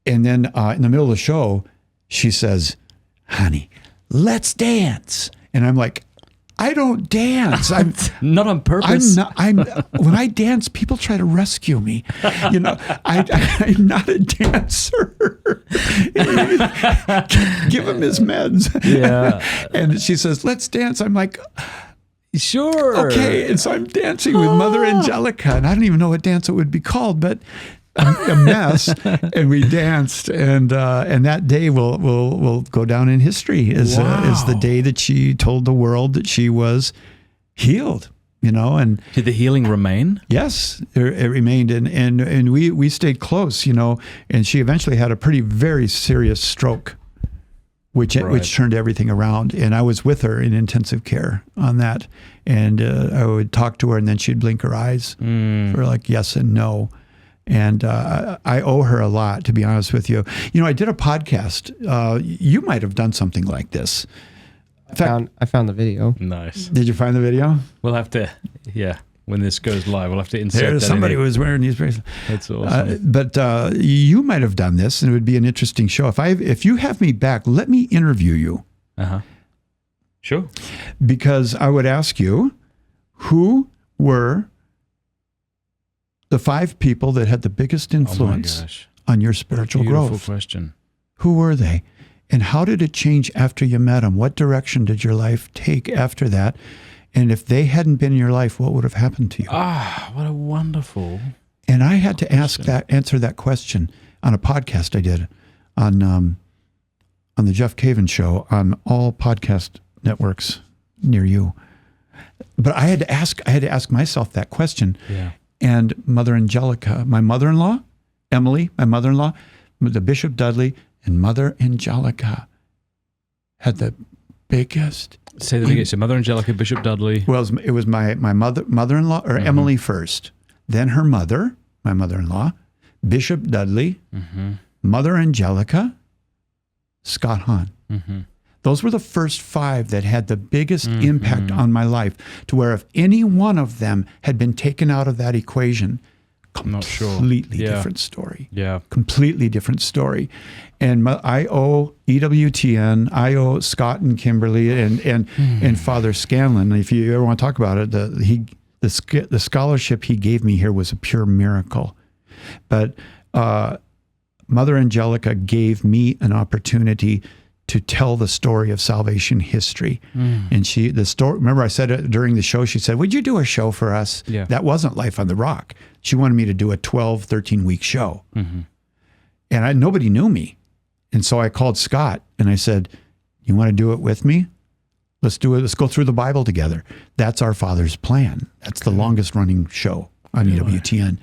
in the middle of the show, she says, "Honey, let's dance." And I'm like, I don't dance. I'm not on purpose. When I dance, people try to rescue me. I'm not a dancer. Give him his meds. Yeah. And she says, "Let's dance." I'm like, sure. Okay. And so I'm dancing with Mother Angelica, and I don't even know what dance it would be called, but a mess. And we danced, and that day will go down in history as the day that she told the world that she was healed. And did the healing remain? Yes, it remained, and we stayed close. And she eventually had a very serious stroke, which turned everything around. And I was with her in intensive care on that, and I would talk to her, and then she'd blink her eyes for like yes and no. And I owe her a lot, to be honest with you. I did a podcast. You might have done something like this. I found the video. Nice. Did you find the video? We'll have to, when this goes live, we'll have to insert There's that somebody who was wearing these bracelets. That's awesome. But you might have done this, and it would be an interesting show. If you have me back, let me interview you. Uh-huh. Sure. Because I would ask you, who were the 5 people that had the biggest influence on your spiritual growth? Beautiful question. Who were they? And how did it change after you met them? What direction did your life take after that? And if they hadn't been in your life, what would have happened to you? What a wonderful And I had to answer that question on a podcast I did on the Jeff Cavins show on all podcast networks near you. But I had to ask myself that question. Yeah. And Mother Angelica, my mother-in-law, Emily, my mother-in-law, the Bishop Dudley, and Mother Angelica had the biggest. Say that again. So Mother Angelica, Bishop Dudley. Well, it was my mother-in-law, or Emily first, then her mother, my mother-in-law, Bishop Dudley, Mother Angelica, Scott Hahn. Those were the first 5 that had the biggest impact on my life, to where if any one of them had been taken out of that equation, completely different story. Yeah. Completely different story. And I owe EWTN, I owe Scott and Kimberly and Father Scanlon. If you ever want to talk about it, the scholarship he gave me here was a pure miracle. But Mother Angelica gave me an opportunity to tell the story of salvation history. And remember I said it during the show, she said, would you do a show for us? Yeah. That wasn't Life on the Rock. She wanted me to do a 12, 13 week show. And nobody knew me. And so I called Scott and I said, you want to do it with me? Let's do it. Let's go through the Bible together. That's our Father's plan. That's the longest running show on EWTN.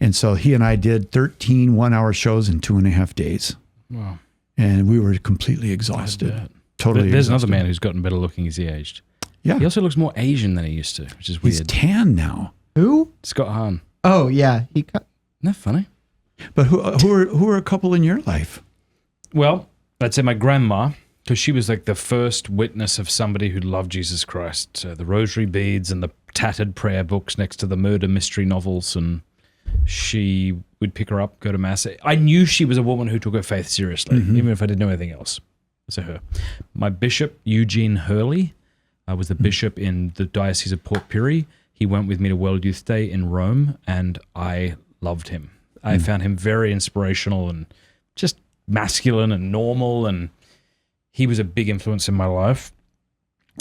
And so he and I did 13 one-hour shows in 2.5 days. Wow. And we were completely exhausted. Totally There's exhausted. another man who's gotten better looking as he aged. Yeah. He also looks more Asian than he used to, which is weird. He's tan now. Who? Scott Hahn. Oh yeah, Isn't that funny? But who are a couple in your life? Well, I'd say my grandma, because she was like the first witness of somebody who loved Jesus Christ. So the rosary beads and the tattered prayer books next to the murder mystery novels, and she would pick her up, go to mass. I knew she was a woman who took her faith seriously, even if I didn't know anything else. So her. My bishop, Eugene Hurley, was the bishop in the Diocese of Port Pirie. He went with me to World Youth Day in Rome, and I loved him. I found him very inspirational and just masculine and normal, and he was a big influence in my life.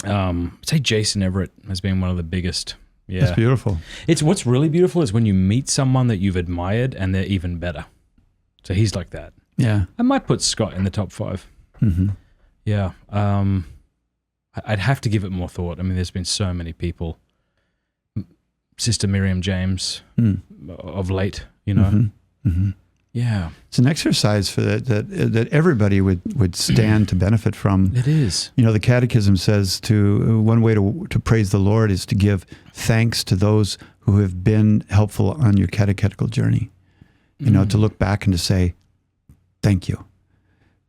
I'd say Jason Everett has been one of the biggest. Yeah. That's beautiful. It's what's really beautiful is when you meet someone that you've admired and they're even better. So he's like that. Yeah. I might put Scott in the top 5. Yeah. I'd have to give it more thought. I mean, there's been so many people. Sister Miriam James of late, you know. Yeah. It's an exercise for that everybody would stand to benefit from. It is. You know, the Catechism says one way to praise the Lord is to give thanks to those who have been helpful on your catechetical journey. You know, to look back and to say, thank you.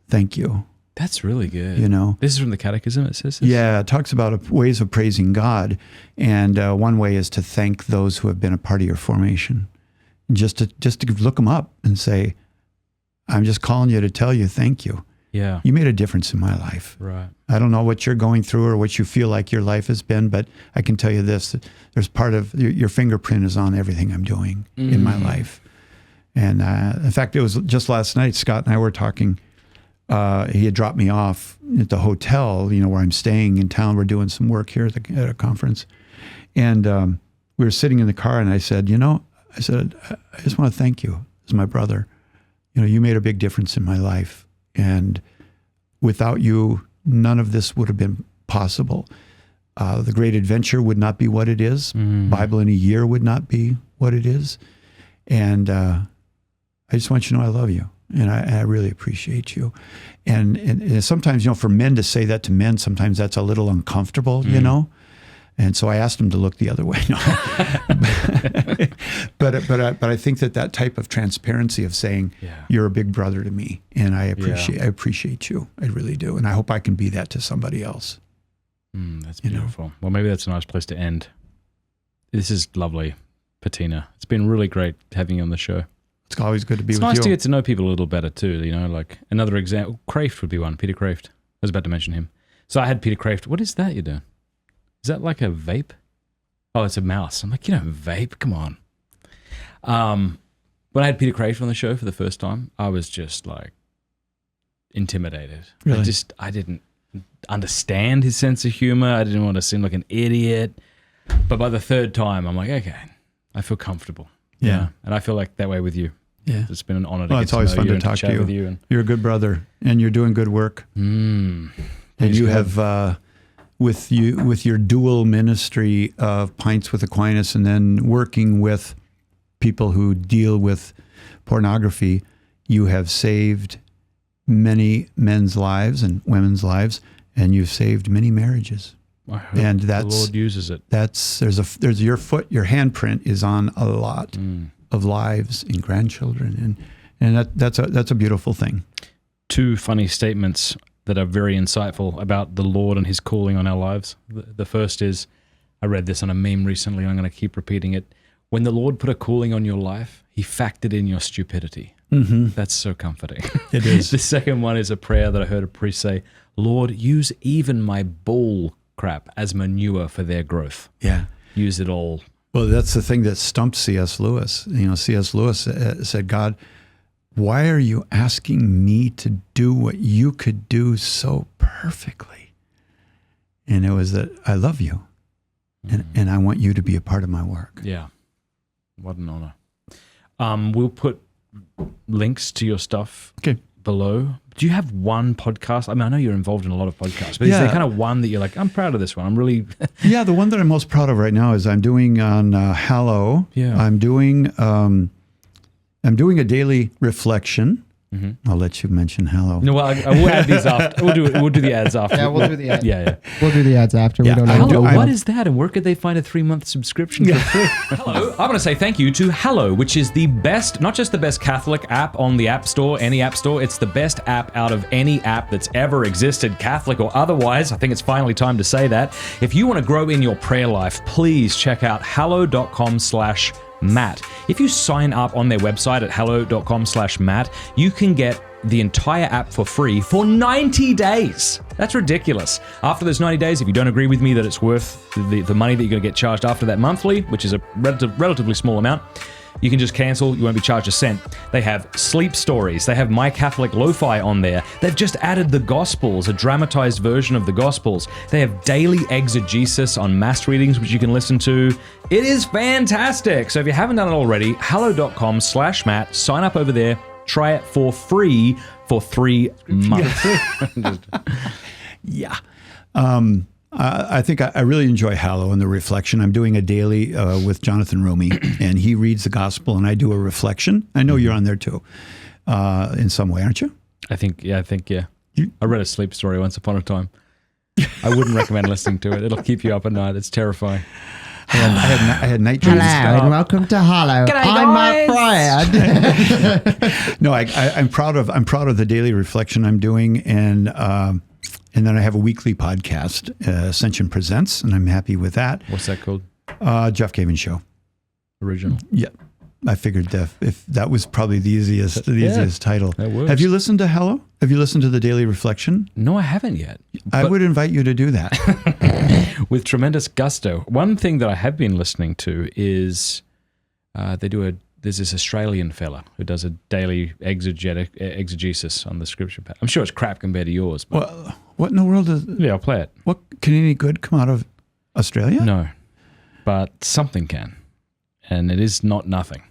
Thank you. That's really good. You know, this is from the Catechism, it says this? Yeah, it talks about ways of praising God. And one way is to thank those who have been a part of your formation. Just to look them up and say, I'm just calling you to tell you thank you. Yeah. You made a difference in my life. Right. I don't know what you're going through or what you feel like your life has been, but I can tell you this, there's part of your fingerprint is on everything I'm doing in my life. And in fact, it was just last night, Scott and I were talking. He had dropped me off at the hotel, you know, where I'm staying in town. We're doing some work here at a conference. And we were sitting in the car and I said, I just want to thank you as my brother. You know, you made a big difference in my life. And without you, none of this would have been possible. The Great Adventure would not be what it is. Bible in a Year would not be what it is. And I just want you to know I love you. And I really appreciate you. And sometimes, for men to say that to men, sometimes that's a little uncomfortable, you know? And so I asked him to look the other way. No. but I think that type of transparency of saying, you're a big brother to me, and I appreciate you. I really do. And I hope I can be that to somebody else. That's beautiful. Well, maybe that's a nice place to end. This is lovely, Patina. It's been really great having you on the show. It's always good to be with you. It's nice to get to know people a little better too, like another example, Kraft would be one, Peter Kraft. I was about to mention him. So I had Peter Kraft. What is that you're doing? Is that like a vape? Oh, it's a mouse. I'm like, vape, come on. When I had Peter Kraft on the show for the first time, I was just like intimidated. Really? I didn't understand his sense of humor. I didn't want to seem like an idiot. But by the third time, I'm like, okay, I feel comfortable. Yeah. And I feel like that way with you. Yeah. It's been an honor to get it's to always know fun you to and talk chat to you. with you. And you're a good brother, and you're doing good work. And you have, with your dual ministry of Pints with Aquinas, and then working with people who deal with pornography, you have saved many men's lives and women's lives, and you've saved many marriages. I hope And the Lord uses it. There's your handprint is on a lot of lives and grandchildren, and that's a beautiful thing. 2 funny statements that are very insightful about the Lord and his calling on our lives. The first is, I read this on a meme recently, and I'm going to keep repeating it. When the Lord put a calling on your life, he factored in your stupidity. Mm-hmm. That's so comforting. It is. The second one is a prayer that I heard a priest say, Lord, use even my bull crap as manure for their growth. Yeah. Use it all. Well, that's the thing that stumped C.S. Lewis. C.S. Lewis said, God, why are you asking me to do what you could do so perfectly? And it was that I love you, and I want you to be a part of my work. Yeah. What an honor. We'll put links to your stuff below. Do you have one podcast? I mean, I know you're involved in a lot of podcasts, but is there kind of one that you're like, I'm proud of this one? I'm really... Yeah, the one that I'm most proud of right now is I'm doing on Hallow. Yeah. I'm doing a daily reflection. Mm-hmm. I'll let you mention Hallow. No, well, we'll add these after. We'll do the ads after. Yeah, we'll do the ads. Yeah. We'll do the ads after. Yeah. We don't know. Hallow, what is that, and where could they find a 3-month subscription for free? Hello, I want to say thank you to Hallow, which is the best, not just the best Catholic app on the App Store, any App Store, it's the best app out of any app that's ever existed, Catholic or otherwise. I think it's finally time to say that. If you want to grow in your prayer life, please check out hallow.com/Matt. If you sign up on their website at hallow.com/Matt, you can get the entire app for free for 90 days. That's ridiculous. After those 90 days, if you don't agree with me that it's worth the money that you're going to get charged after that monthly, which is a relatively small amount, you can just cancel. You won't be charged a cent. They have sleep stories. They have My Catholic Lo-Fi on there. They've just added the Gospels, a dramatized version of the Gospels. They have daily exegesis on mass readings, which you can listen to. It is fantastic. So if you haven't done it already, hallow.com/Matt, sign up over there. Try it for free for 3 months. Yeah. I think I really enjoy Hallow and the reflection. I'm doing a daily with Jonathan Rumi, and he reads the gospel, and I do a reflection. I know you're on there too, in some way, aren't you? I think. I read a sleep story once upon a time. I wouldn't recommend listening to it. It'll keep you up at night. It's terrifying. I had night dreams. Hello and welcome to Hallow. G'day, I'm Matt Fradd. No, I'm proud of the daily reflection I'm doing, and then I have a weekly podcast, Ascension Presents, and I'm happy with that. What's that called? Jeff Cavins Show. Original. Yeah, I figured if that was probably the easiest title. That works. Have you listened to Hallow? Have you listened to the daily reflection? No, I haven't yet. I would invite you to do that. With tremendous gusto. One thing that I have been listening to is there's this Australian fella who does a daily exegesis on the scripture. I'm sure it's crap compared to yours. But Well, what in the world is? yeah, I'll play it. What can any good come out of Australia? No, but something can, and it is not nothing.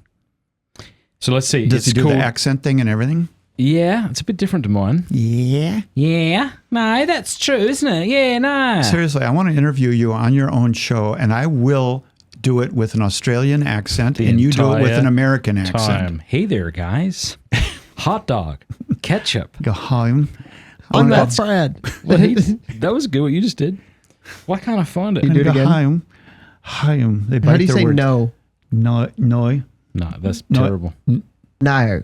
So let's see. Does he do the accent thing and everything? Yeah, it's a bit different to mine. Yeah. Yeah, no, that's true, isn't it? Yeah, no. Seriously, I want to interview you on your own show, and I will do it with an Australian accent, and you do it with an American accent. Hey there, guys. Hot dog, ketchup. Go home. I'm Matt Fradd. That was good what you just did. Why can't I find it? You do it again. Home. Home. They How bite do you their say words. no? No. No. No, that's terrible. No. No.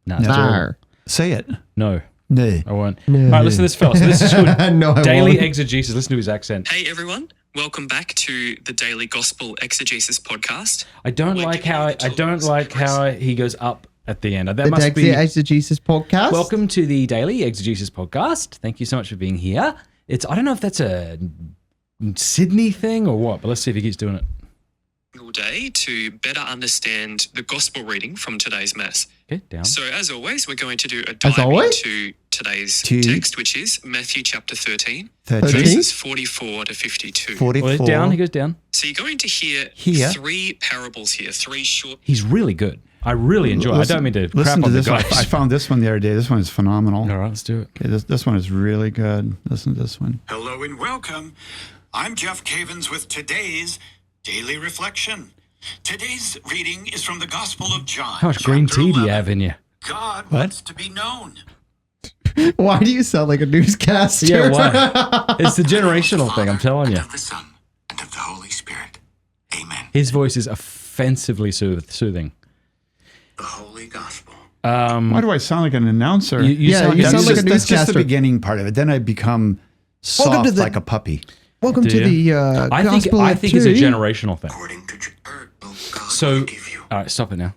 No, it's terrible. Say it. No, No. I won't. No. All right, listen to this fella. So this is called No, I Daily won't. Exegesis. Listen to his accent. Hey everyone, welcome back to the Daily Gospel Exegesis podcast. I don't We're like giving how you the he goes up at the end. That The must be. Exegesis podcast. Welcome to the Daily Exegesis podcast. Thank you so much for being here. I don't know if that's a Sydney thing or what, but let's see if he keeps doing it. All day to better understand the gospel reading from today's mass. Okay, down. So as always, we're going to do a As dive always? into today's Two. text, which is Matthew chapter 13, 13. verses 44 to 52. 44. Well, down. He goes down. So you're going to hear Here. 3 parables here, 3 short. He's really good. I really enjoy it. I don't mean to crap Listen to on the this one. guys. I found this one the other day. This one is phenomenal. All right, let's do it. Okay, this one is really good. Listen to this one. Hello and welcome. I'm Jeff Cavins with today's Daily Reflection. Today's reading is from the Gospel of John. How much green chapter tea do you 11. have in you? God wants to be known. Why do you sound like a newscaster? Yeah, why? It's the generational thing, I'm telling you. And of the Son and of the Holy Spirit. Amen. His voice is offensively soothing. The Holy Gospel. Why do I sound like an announcer? Yeah, sound you like sound like a That's just the newscaster. beginning part of it. Then I become Welcome to soft the- like a puppy. Welcome Do to you? the I Gospel think it's a Activity. generational thing. According to God So, will give you. all right, stop it now.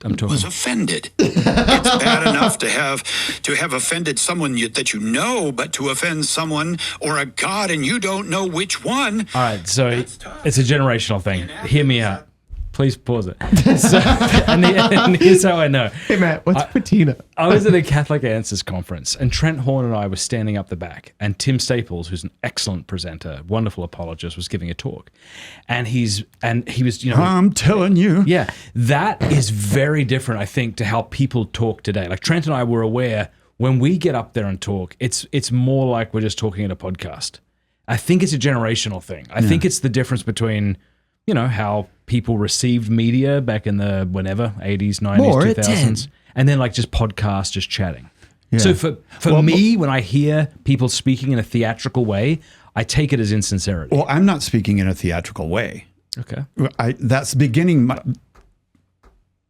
I'm talking. Was offended. It's bad enough to have offended someone that you know, but to offend someone or a God and you don't know which one. All right, so it's a generational thing. Hear me out. Please pause it. So, and here's how I know. Hey, Matt, what's patina? I was at a Catholic Answers conference, and Trent Horn and I were standing up the back, and Tim Staples, who's an excellent presenter, wonderful apologist, was giving a talk, and he was, I'm telling you. yeah, that is very different, I think, to how people talk today. Like Trent and I were aware when we get up there and talk, it's more like we're just talking at a podcast. I think it's a generational thing. I think it's the difference between, how people received media back in the 80s, 90s, More at 2000s, and then like just podcasts, just chatting. Yeah. So for me, when I hear people speaking in a theatrical way, I take it as insincerity. Well, I'm not speaking in a theatrical way. Okay. That's beginning. A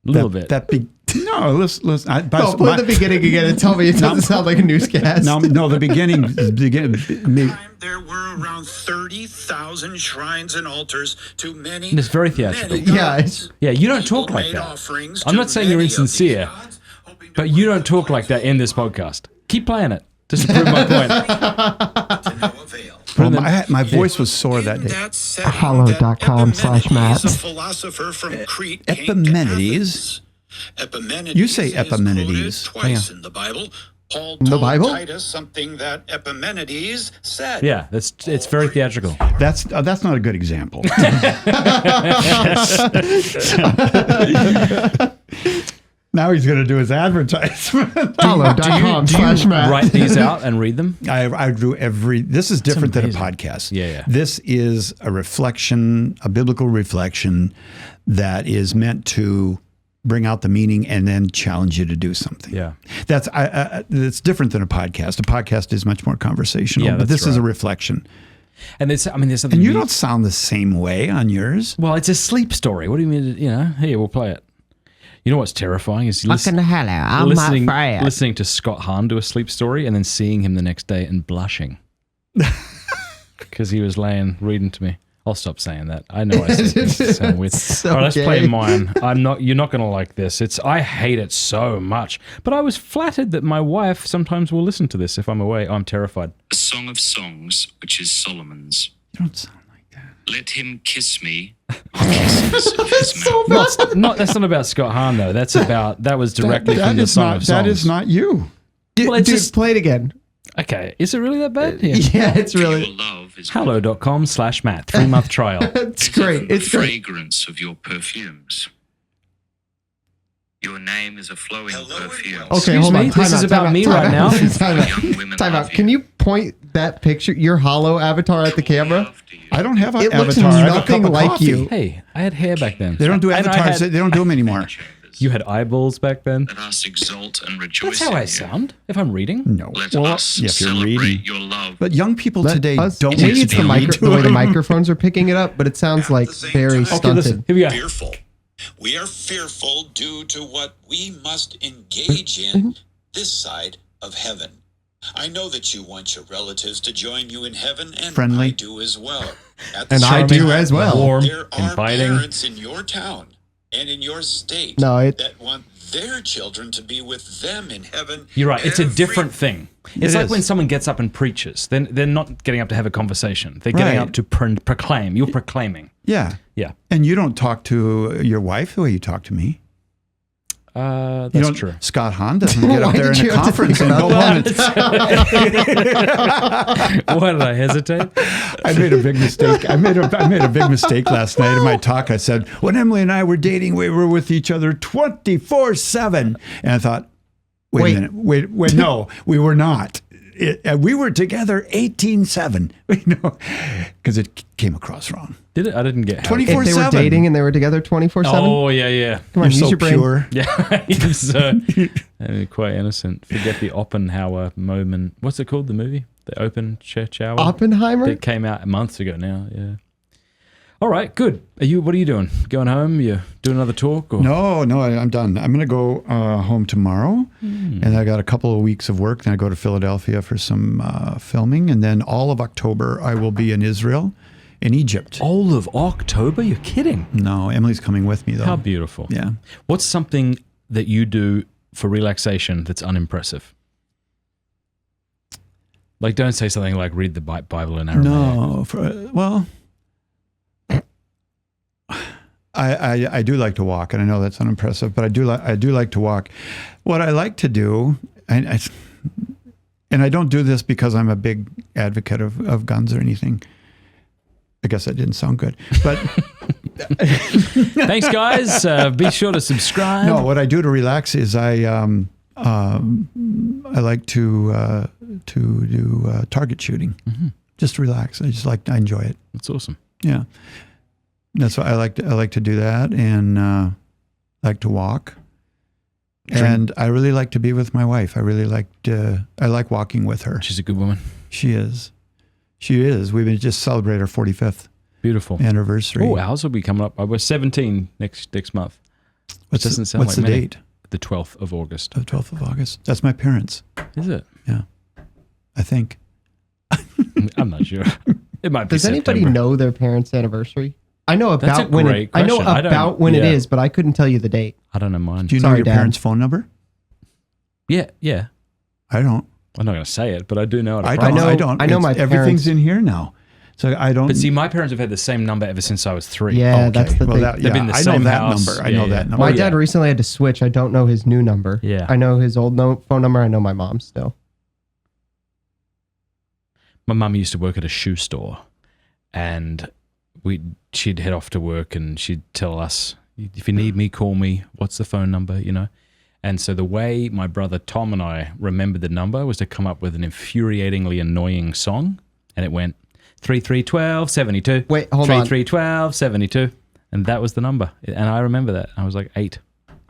little bit. No, listen. Oh, play the beginning again and tell me it doesn't sound like a newscast. No, the beginning. There were around 30,000 shrines and altars to many. It's very theatrical. many Yeah, gods. Yeah, you don't People talk like made that. offerings I'm to not saying you're many of these insincere, gods, hoping to but you win don't talk like that in this podcast. Keep playing it just to prove my point. to no avail. Well, my voice was sore that In day. that setting, Hollow.com/Matt. Epimenides, a philosopher from Crete, came to Epimenides? Athens. Epimenides You say is Epimenides. quoted twice in the Bible. Paul The told Bible? Titus something that Epimenides said. Yeah, it's very theatrical. That's not a good example. Now he's going to do his advertisement. Hollow.com/Matt. Write these out and read them. I drew this is different than a amazing. podcast. Yeah. This is a reflection, a biblical reflection that is meant to bring out the meaning and then challenge you to do something. Yeah. That's different than a podcast. A podcast is much more conversational, Yeah, but that's this is a right. reflection. And there's something. And you don't sound the same way on yours. Well, it's a sleep story. What do you mean? Here, we'll play it. You know what's terrifying is Fucking hello, I'm listening, not Fradd. listening to Scott Hahn do a sleep story and then seeing him the next day and blushing because he was reading to me. I'll stop saying that. I know I say things that sound weird. So All right, let's play gay. mine. You're not going to like this. I hate it so much. But I was flattered that my wife sometimes will listen to this if I'm away. I'm terrified. A Song of Songs, which is Solomon's. You don't sound like that. Let him kiss me on kisses of his mouth. That's not about Scott Hahn though. That was directly from the Song of Songs. That is not you. Well, it's Dude, just- play it again. Okay, is it really that bad? Yeah. Yeah, it's Your really. love is Hello.com/Matt 3-month trial. It's great. It's great. fragrance of your perfumes. Your name is a flowing perfume. Okay, Excuse hold me, on. this Time is out, about time out, me time right out. now. Time out. Young women Time love out. Can you point that picture, your hollow avatar, at the camera? After you. I don't have an It looks avatar. I have a nothing cup of like coffee. you. Hey, I had hair back then. They don't do And I avatars. had- They don't do them anymore. You had eyeballs back then. Let us exult and rejoice That's how in I you. sound if I'm reading. No. Let Well, us if you're celebrate reading. your love. But young people Let today us- don't Maybe need it's to the, read the way the to them. microphones are picking it up, but it sounds like the same very time- stunted. Okay, listen. Here we go. Fearful. We are fearful due to what we must engage in this side of heaven. I know that you want your relatives to join you in heaven, and Friendly. I do as well. At the And I same do time, as well. Warm, There are inviting. parents in your town and in your state No, that want their children to be with them in heaven. You're right. It's a every different thing. It's It like is. when someone gets up and preaches. Then they're not getting up to have a conversation. They're getting Right. up to proclaim. You're proclaiming. Yeah. Yeah. And you don't talk to your wife the way you talk to me. You That's don't, true. Scott Hahn doesn't get Why up there did in you a have to conference think and go about on and Why did I hesitate? I made a big mistake. I made a big mistake last night in my talk. I said, when Emily and I were dating, we were with each other 24/7. And I thought, wait a minute. Wait, no, we were not. we were together 18/7, because it came across wrong. Did it? I didn't get how it 24/7. If they were dating and they were together 24/7. Oh, yeah. Come on, You're use so your brain. pure. Yeah, he's quite innocent. Forget the Oppenheimer moment. What's it called, the movie? The Open Church Hour? Oppenheimer? That came out months ago now, yeah. All right, good. What are you doing? Going home? You doing another talk? Or? No, I'm done. I'm going to go home tomorrow, and I got a couple of weeks of work. Then I go to Philadelphia for some filming, and then all of October I will be in Israel, in Egypt. All of October? You're kidding. No, Emily's coming with me, though. How beautiful. Yeah. What's something that you do for relaxation that's unimpressive? Like, don't say something like read the Bible in Aramaic. No, well, I do like to walk, and I know that's unimpressive, but I do like to walk. What I like to do, and I don't do this because I'm a big advocate of guns or anything. I guess that didn't sound good, but Thanks, guys. Be sure to subscribe. no. What I do to relax is I like to do target shooting. Mm-hmm. Just relax. I enjoy it. That's awesome. Yeah. That's why I like to do that, and like to walk. And I really like to be with my wife. I like walking with her. She's a good woman. She is. We've been just celebrate our 45th Beautiful. anniversary. Oh, ours will be coming up. We're 17 next month. What's doesn't sound what's like the many. date? The 12th of August. The 12th of August. That's my parents. Is it? Yeah, I think. I'm not sure. It might be Does anybody September. know their parents' anniversary? I know That's a about when great it, I know question. I don't- about when it yeah. is, but I couldn't tell you the date. I don't know mine. Do you know Sorry, your Dad. parents' phone number? Yeah. I don't. I'm not going to say it, but I do know it. I approximately. don't. I know my everything's parents- in here now, so I don't. But see, my parents have had the same number ever since I was 3. Yeah, that's the well, thing. that, They've yeah, been the I know same that house. number. I Yeah, know yeah. that number. My Oh, dad yeah. recently had to switch. I don't know his new number. Yeah. I know his old phone number. I know my mom's still. My mum used to work at a shoe store, and she'd head off to work, and she'd tell us, if you need me, call me. What's the phone number, And so the way my brother Tom and I remembered the number was to come up with an infuriatingly annoying song, and it went 331272. Wait, hold on. 331272. And that was the number. And I remember that. I was like 8.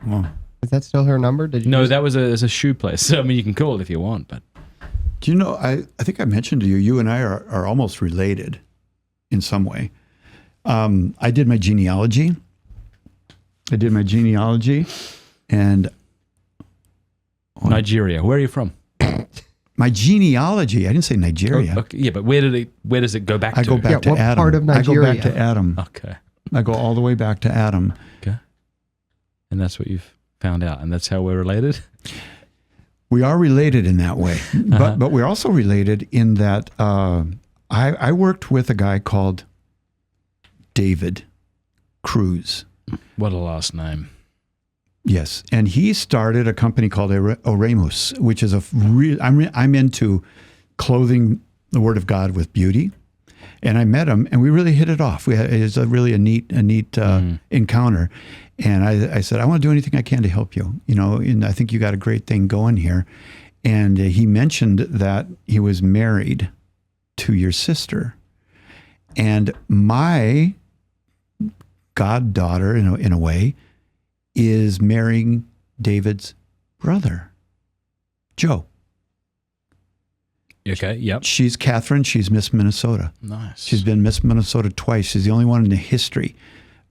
Well, Is that still her number? Did you No, just- that was a shoe place. So, I mean, you can call it if you want, but do you know? I think I mentioned to you. You and I are almost related, in some way. I did my genealogy. And Nigeria. Where are you from? my genealogy. I didn't say Nigeria. Okay, yeah, but where does it go back I to? go back Yeah, to what Adam. part of I go back Nigeria? to Adam. Okay. I go all the way back to Adam. Okay. And that's what you've found out, and that's how we're related? We are related in that way, Uh-huh. but we're also related in that I worked with a guy called David Cruz. What a last name. Yes, and he started a company called Oremus, which is I'm into clothing the Word of God with beauty, and I met him, and we really hit it off. It was a neat encounter, and I said, I want to do anything I can to help you, and I think you got a great thing going here. And he mentioned that he was married to your sister, and my goddaughter, in a way, is marrying David's brother, Joe. Okay, yep. She's Catherine. She's Miss Minnesota. Nice. She's been Miss Minnesota twice. She's the only one in the history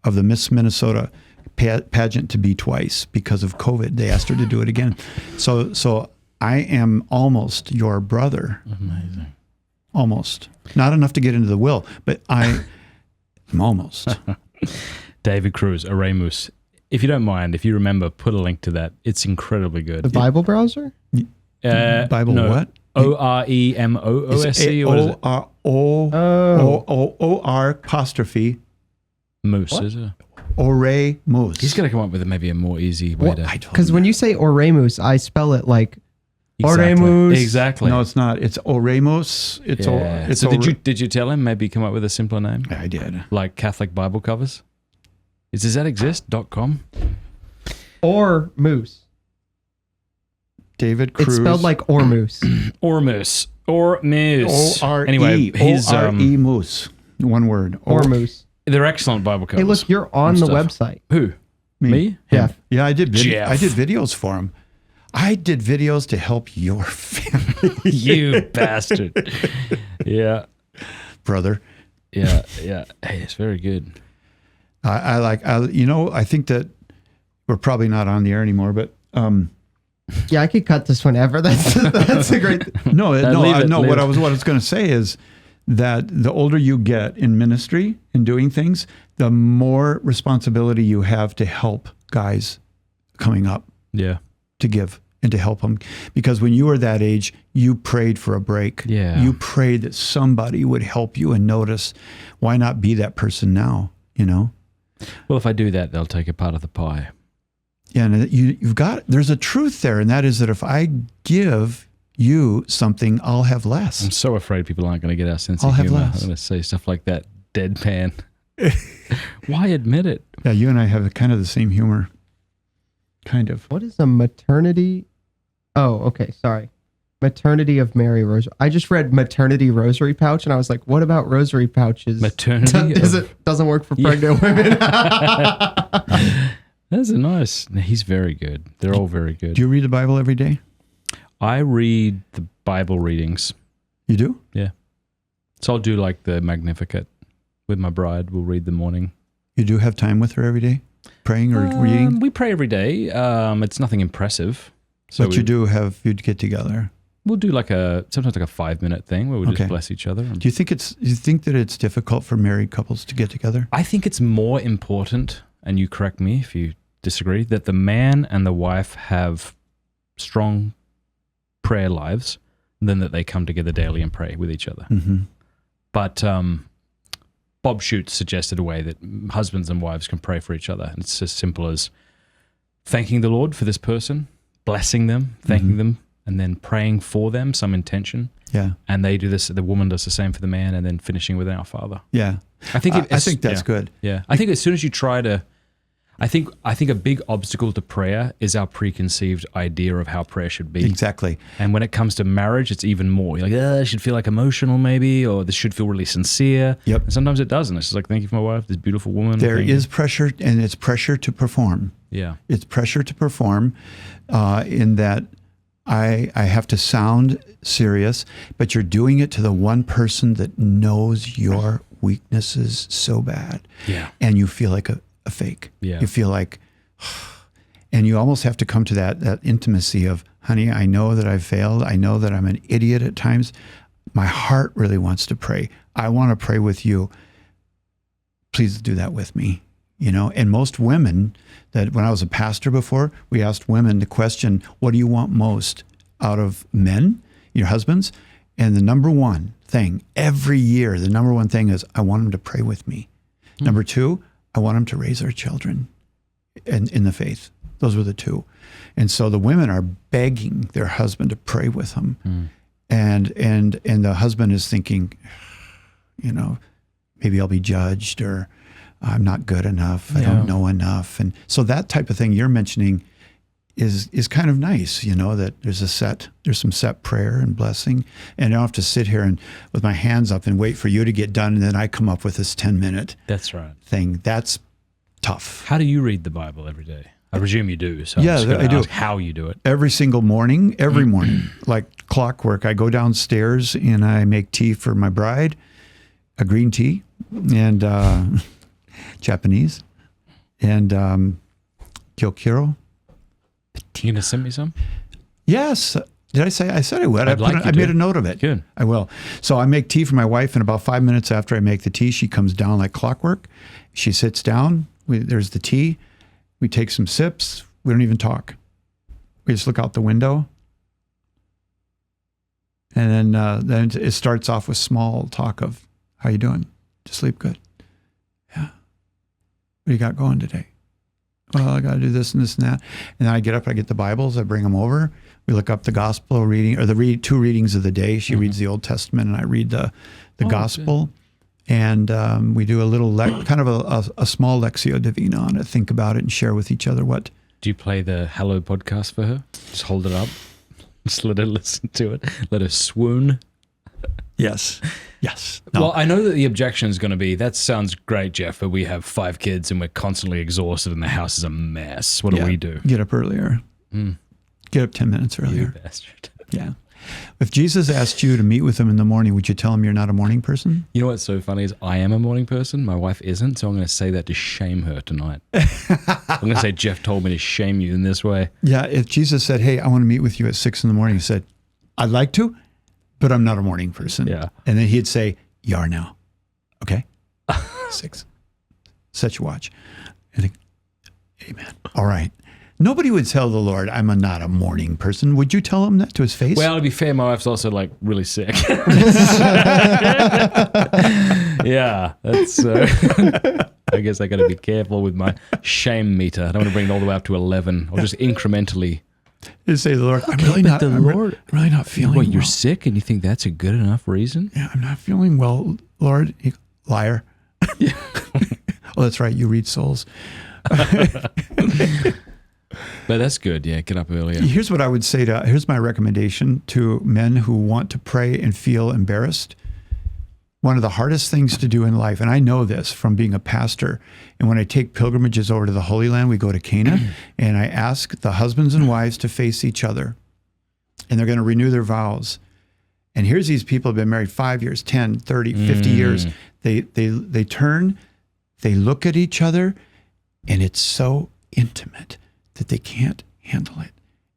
of the Miss Minnesota pageant to be twice because of COVID. They asked her to do it again. So I am almost your brother. Amazing. Almost. Not enough to get into the will, but I am almost. David Cruz, Oremus. If you don't mind, if you remember, put a link to that. It's incredibly good. the Bible browser? Bible no. what? OREMOOSE. What is it? O-R apostrophe Moose, What? is it? Oremus. He's got to come up with maybe a more easy way Well, to... I don't Because when you say Oremus, I spell it like Exactly. Oremus. Exactly. No, it's not. It's Oremus. It's Yeah. it's So did you tell him maybe come up with a simpler name? I did. Like Catholic Bible covers? Does that exist? .com? or moose. David Cruz. It's spelled like Ormus. Ormus. O-R-E. Anyway, he's O-R-E Moose. One word. Ormus. they're excellent Bible covers. Hey, look, you're on the stuff. website. Who? Me? Jeff. Yeah, I did. Jeff. I did videos for him. I did videos to help your family, You bastard. Yeah. brother. Yeah. Yeah. Hey, it's very good. I think that we're probably not on the air anymore, but Yeah, I could cut this whenever. That's a great. no. leave it. What I was going to say is that the older you get in ministry and doing things, the more responsibility you have to help guys coming up. Yeah. To give and to help them. Because when you were that age, you prayed for a break. Yeah. You prayed that somebody would help you and notice. Why not be that person now, you know? Well, if I do that, they'll take a part of the pie. Yeah, and there's a truth there, and that is that if I give you something, I'll have less. I'm so afraid people aren't going to get our sense I'll of have humor. less. I'm going to say stuff like that deadpan. Why admit it? Yeah, you and I have kind of the same humor. Kind of. What is a maternity? Oh, okay. Sorry. Maternity of Mary Rosary. I just read maternity rosary pouch, and I was like, what about rosary pouches? Maternity? Doesn't work for pregnant women. That's a nice. He's very good. They're all very good. Do you read the Bible every day? I read the Bible readings. You do? Yeah. So I'll do like the Magnificat with my bride. We'll read the morning. You do have time with her every day? Praying or reading? We pray every day. It's nothing impressive. So But you'd get together. We'll do sometimes like a 5-minute thing where we Okay. just bless each other. Do you think that it's difficult for married couples to get together? I think it's more important, and you correct me if you disagree, that the man and the wife have strong prayer lives than that they come together daily and pray with each other. Mm-hmm. But Bob Schutz suggested a way that husbands and wives can pray for each other. And it's as simple as thanking the Lord for this person, blessing them, thanking them, and then praying for them, some intention. Yeah. And they do this, the woman does the same for the man, and then finishing with our Father. Yeah. I think that's good. Yeah. I think as soon as you try to, I think a big obstacle to prayer is our preconceived idea of how prayer should be. Exactly. And when it comes to marriage, it's even more. You're like, it should feel like emotional maybe, or this should feel really sincere. Yep. And sometimes it doesn't. It's just like, thank you for my wife, this beautiful woman. There Thank you. is pressure, and it's pressure to perform. Yeah. It's pressure to perform in that I have to sound serious, but you're doing it to the one person that knows your weaknesses so bad. Yeah. And you feel like a fake. Yeah. You feel like, and you almost have to come to that intimacy of, honey, I know that I've failed. I know that I'm an idiot at times. My heart really wants to pray. I want to pray with you. Please do that with me. You know, and most women, that when I was a pastor before, we asked women the question, what do you want most out of men, your husbands? And the number one thing every year, the number one thing is, I want them to pray with me. Number two, I want them to raise our children in the faith. Those were the two. And so the women are begging their husband to pray with them. And the husband is thinking, you know, maybe I'll be judged, or I'm not good enough. I don't know enough. And so that type of thing you're mentioning is kind of nice, you know, that there's some set prayer and blessing. And I don't have to sit here and with my hands up and wait for you to get done, and then I come up with this 10-minute That's right. thing. That's tough. How do you read the Bible every day? I presume you do. So Yeah, I'm just gonna I do. ask how you do it. Every single morning, every morning, like clockwork, I go downstairs and I make tea for my bride, a green tea, and Japanese, and Kyokiro. You gonna send me some? Yes. Did I say? I said I would. I made a note of it. Good. I will. So I make tea for my wife, and about 5 minutes after I make the tea, she comes down like clockwork. She sits down. There's the tea. We take some sips. We don't even talk. We just look out the window. And then it starts off with small talk of, how you doing? Did you sleep good? Yeah. What do you got going today? Well, I got to do this and this and that. And then I get up, I get the Bibles, I bring them over. We look up the gospel reading, or the two readings of the day. She reads the Old Testament, and I read the gospel. Good. And we do a little, kind of a small Lectio Divina on it, think about it and share with each other what. Do you play the Hello podcast for her? Just hold it up. Just let her listen to it. Let her swoon. Yes. Yes. No. Well, I know that the objection is going to be, that sounds great, Jeff, but we have 5 kids and we're constantly exhausted and the house is a mess. What do we do? Get up earlier. Get up 10 minutes You earlier. bastard. Yeah. If Jesus asked you to meet with him in the morning, would you tell him you're not a morning person? You know what's so funny is I am a morning person. My wife isn't, so I'm going to say that to shame her tonight. I'm going to say, Jeff told me to shame you in this way. Yeah. If Jesus said, hey, I want to meet with you at 6 in the morning, he said, I'd like to, but I'm not a morning person. Yeah. And then he'd say, you are now. Okay. 6. Set your watch. And amen. All right. Nobody would tell the Lord, I'm not a morning person. Would you tell him that to his face? Well, to be fair, my wife's also like really sick. Yeah, that's. I guess I got to be careful with my shame meter. I don't want to bring it all the way up to 11, or just incrementally. You say to the Lord, I'm really but not. I'm really not feeling What, well. you're sick, and you think that's a good enough reason? Yeah, I'm not feeling well, Lord. Liar. Yeah. Oh, that's right. You read souls. But that's good. Yeah, get up earlier. Here's what I would say here's my recommendation to men who want to pray and feel embarrassed. One of the hardest things to do in life, and I know this from being a pastor, and when I take pilgrimages over to the Holy Land, we go to Cana, and I ask the husbands and wives to face each other, and they're going to renew their vows. And here's these people who have been married 5 years, 10, 30, 50 years. They turn, they look at each other, and it's so intimate that they can't handle it.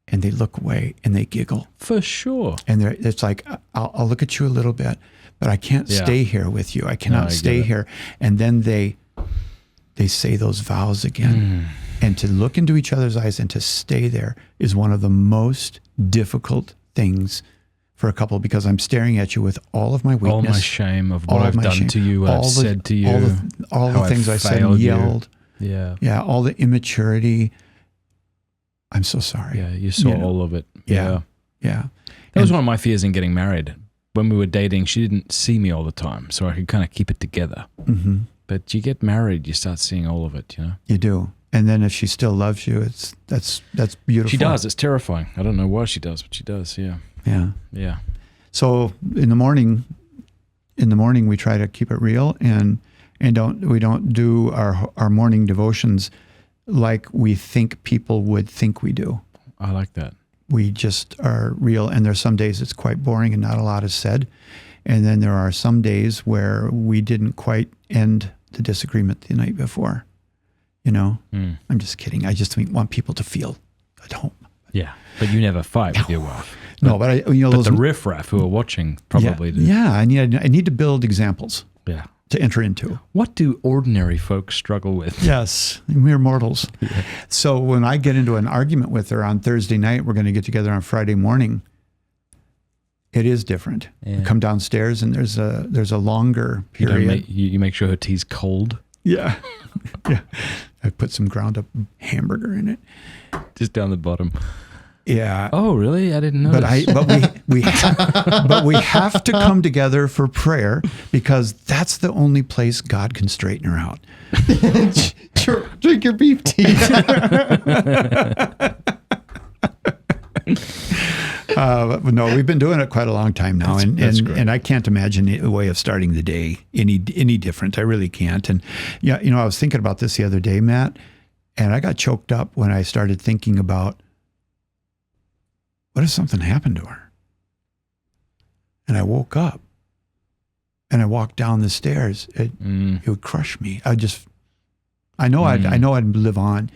And they look away and they giggle. For sure. And it's like, I'll look at you a little bit, but I can't stay here with you. I cannot stay here. And then they say those vows again. And to look into each other's eyes and to stay there is one of the most difficult things for a couple, because I'm staring at you with all of my weakness. All my shame of what I've done to you, what I've said to you. All the things I said and yelled. Yeah. Yeah, all the immaturity. I'm so sorry. Yeah, you saw all of it. Yeah. Yeah. That was one of my fears in getting married. When we were dating, she didn't see me all the time, so I could kind of keep it together. Mm-hmm. But you get married, you start seeing all of it, you know? You do. And then if she still loves you, that's beautiful. She does. It's terrifying. I don't know why she does, but she does, yeah. Yeah. Yeah. So in the morning we try to keep it real and we don't do our morning devotions like we think people would think we do. I like that. We just are real, and there's some days it's quite boring and not a lot is said. And then there are some days where we didn't quite end the disagreement the night before. You know, I'm just kidding. I just want people to feel at home. Yeah, but you never fight with your wife. No, but but the riffraff who are watching probably do. Yeah, I need to build examples. Yeah. To enter into. What do ordinary folks struggle with? Yes, mere mortals. Yeah. So when I get into an argument with her on Thursday night, we're going to get together on Friday morning. It is different. Yeah. We come downstairs and there's a longer period. You make sure her tea's cold. Yeah, yeah. I put some ground up hamburger in it, just down the bottom. Yeah. Oh, really? I didn't know. But we have to come together for prayer, because that's the only place God can straighten her out. Drink your beef tea. No, we've been doing it quite a long time now, and I can't imagine a way of starting the day any different. I really can't. And yeah, I was thinking about this the other day, Matt, and I got choked up when I started thinking about, what if something happened to her? And I woke up and I walked down the stairs. It would crush me. I know I'd live on.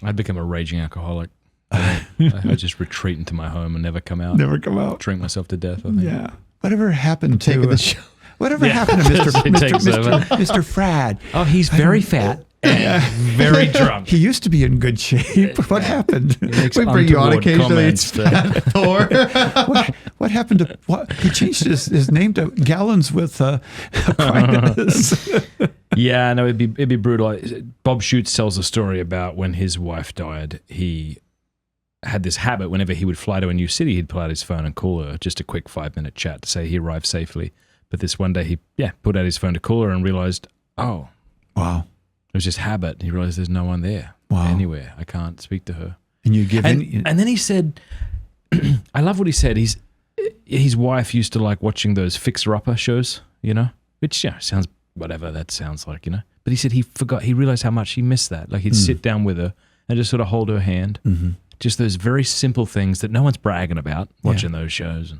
I'd become a raging alcoholic. I'd just retreat into my home and never come out. Drink myself to death, I think. Yeah. Whatever happened to the show? Whatever happened to Mr. Fradd? Oh, he's very fat. Very drunk. He used to be in good shape. What happened? We bring you on occasionally. It's Thor. What happened to what? He changed his name to Gallons with Aquinas. Yeah, no, it'd be brutal. Bob Schutz tells a story about when his wife died. He had this habit whenever he would fly to a new city, he'd pull out his phone and call her, just a quick 5-minute chat to say he arrived safely. But this one day he put out his phone to call her and realized, oh, wow. It was just habit. He realized there's no one there anywhere. I can't speak to her. And you give and then he said, I love what he said. His wife used to like watching those fixer-upper shows, which sounds whatever that sounds like, But he said he realized how much he missed that. Like he'd sit down with her and just sort of hold her hand. Mm-hmm. Just those very simple things that no one's bragging about watching those shows.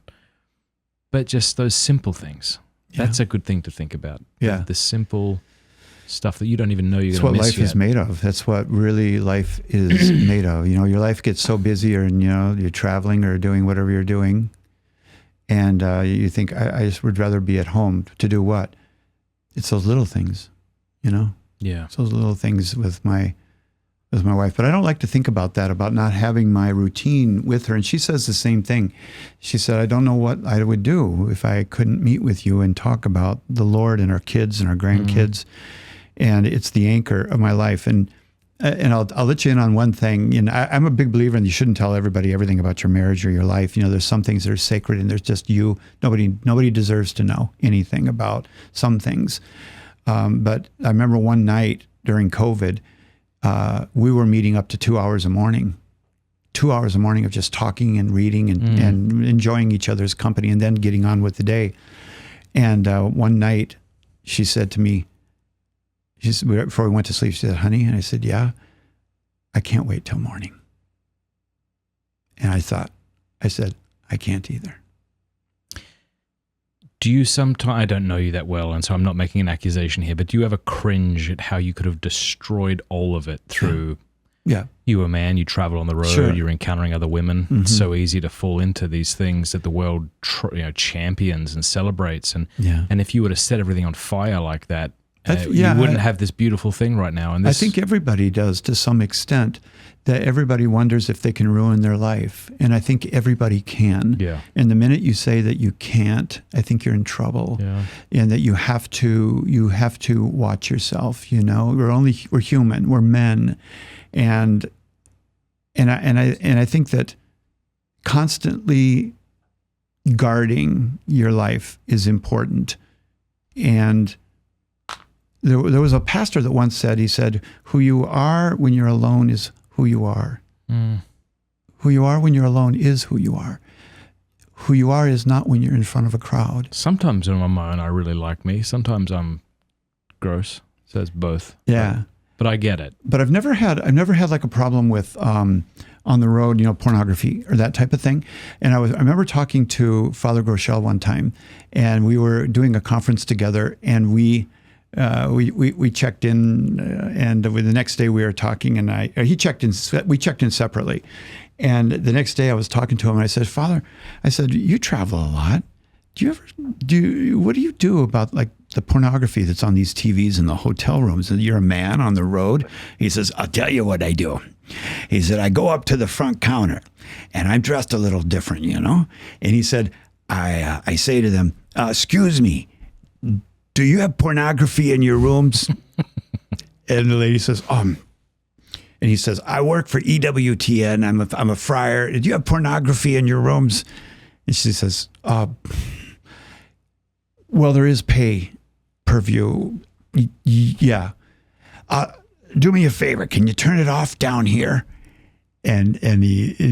But just those simple things. Yeah. That's a good thing to think about. Yeah. The simple stuff that you don't even know you're That's going to what miss life is made of. That's what really life is made of. Your life gets so busy, or you're traveling or doing whatever you're doing, and you think, I just would rather be at home to do what? It's those little things, Yeah. It's those little things with my wife. But I don't like to think about that, about not having my routine with her. And she says the same thing. She said, I don't know what I would do if I couldn't meet with you and talk about the Lord and our kids and our grandkids. And it's the anchor of my life. And I'll let you in on one thing. I'm a big believer in you shouldn't tell everybody everything about your marriage or your life. There's some things that are sacred, and there's just you. Nobody deserves to know anything about some things. But I remember one night during COVID, we were meeting up to 2 hours a morning. 2 hours a morning of just talking and reading and enjoying each other's company, and then getting on with the day. And one night, she said to me, before we went to sleep, she said, honey, and I said, yeah, I can't wait till morning. And I said, I can't either. Do you sometimes, I don't know you that well, and so I'm not making an accusation here, but do you ever cringe at how you could have destroyed all of it through, you were a man, you travel on the road, Sure. You're encountering other women. Mm-hmm. It's so easy to fall into these things that the world champions and celebrates. And if you were to set everything on fire like that, you wouldn't have this beautiful thing right now. And I think everybody does to some extent, that everybody wonders if they can ruin their life. And I think everybody can. Yeah. And the minute you say that you can't, I think you're in trouble. Yeah. And that you have to watch yourself, we're human, we're men. And I think that constantly guarding your life is important. And there was a pastor that once said, he said, who you are when you're alone is who you are. Who you are when you're alone is who you are. Who you are is not when you're in front of a crowd. Sometimes when I'm on my own, I really like me. Sometimes I'm gross. So it's both. Yeah. But I get it. But I've never had like a problem with on the road, pornography or that type of thing. And I remember talking to Father Groeschel one time, and we were doing a conference together, and we checked in, and the next day we were talking, and we checked in separately. And the next day I was talking to him, and I said, Father, you travel a lot. What do you do about like the pornography that's on these TVs in the hotel rooms? And you're a man on the road. He says, I'll tell you what I do. He said, I go up to the front counter, and I'm dressed a little different, And he said, I say to them, excuse me, do you have pornography in your rooms? And the lady says, and he says, I work for EWTN. I'm a friar. Do you have pornography in your rooms? And she says, well, there is pay per view. Yeah. Do me a favor. Can you turn it off down here? And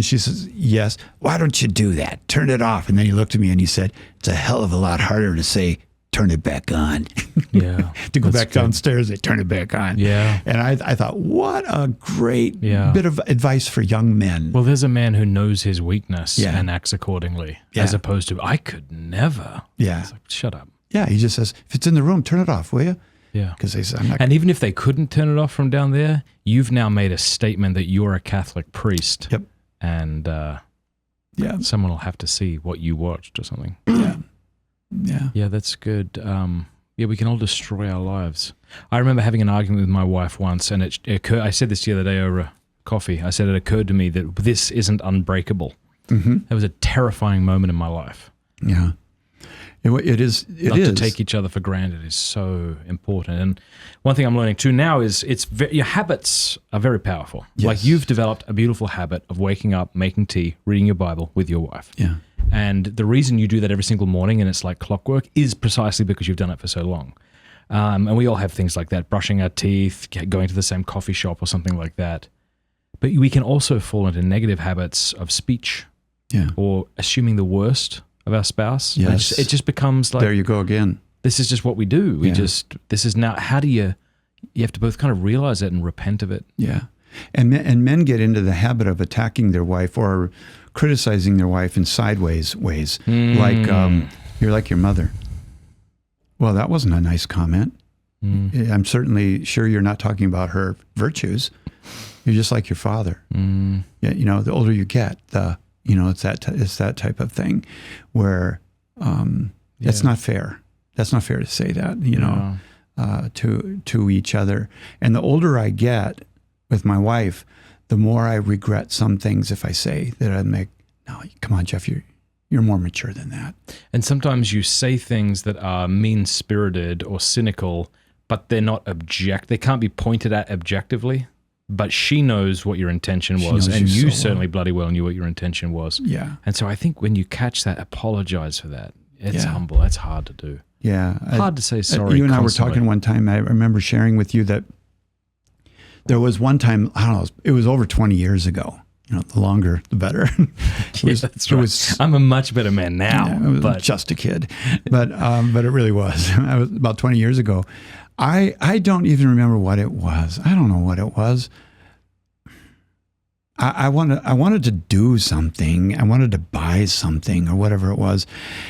she says, yes. Why don't you do that? Turn it off. And then he looked at me and he said, it's a hell of a lot harder to say, turn it back on. Yeah. To go back downstairs, they turn it back on. Yeah. And I thought, what a great bit of advice for young men. Well, there's a man who knows his weakness and acts accordingly, as opposed to, I could never. Yeah. It's like, shut up. Yeah. He just says, if it's in the room, turn it off, will you? Yeah. Because they say, I'm not. And even if they couldn't turn it off from down there, you've now made a statement that you're a Catholic priest. Yep. And someone will have to see what you watched or something. Yeah. Yeah. Yeah, that's good. We can all destroy our lives. I remember having an argument with my wife once, and it occurred. I said this the other day over coffee. I said it occurred to me that this isn't unbreakable. Mm-hmm. That was a terrifying moment in my life. Yeah. It is. Not to take each other for granted is so important. And one thing I'm learning too now is your habits are very powerful. Yes. Like you've developed a beautiful habit of waking up, making tea, reading your Bible with your wife. Yeah. And the reason you do that every single morning and it's like clockwork is precisely because you've done it for so long. And we all have things like that, brushing our teeth, going to the same coffee shop or something like that. But we can also fall into negative habits of speech Yeah. or assuming the worst of our spouse. Yes. It just becomes like, There you go again. this is just what we do. Yeah. This is now, how do you have to both kind of realize it and repent of it. Yeah. And men get into the habit of attacking their wife or criticizing their wife in sideways ways. Like, you're like your mother. Well, that wasn't a nice comment. I'm certainly sure you're not talking about her virtues. You're just like your father. Yeah, you know, the older you get, it's that type of thing where it's not fair. That's not fair to say that, to each other. And the older I get with my wife, the more I regret some things if I say that I make, no, come on, Jeff, you're more mature than that. And sometimes you say things that are mean-spirited or cynical, but they're not they can't be pointed at objectively, but she knows what your intention was, and you certainly bloody well knew what your intention was. Yeah. And so I think when you catch that, apologize for that. It's humble. That's hard to do. Yeah. Hard to say sorry. You and I were constantly. talking one time, I remember sharing with you that there was one time, I don't know, it was over 20 years ago. You know, the longer, the better. That's right. I'm a much better man now. Yeah, I was but just a kid, but it really was. I was about 20 years ago. I don't even remember what it was. I don't know what it was. I wanted to do something. I wanted to buy something or whatever it was,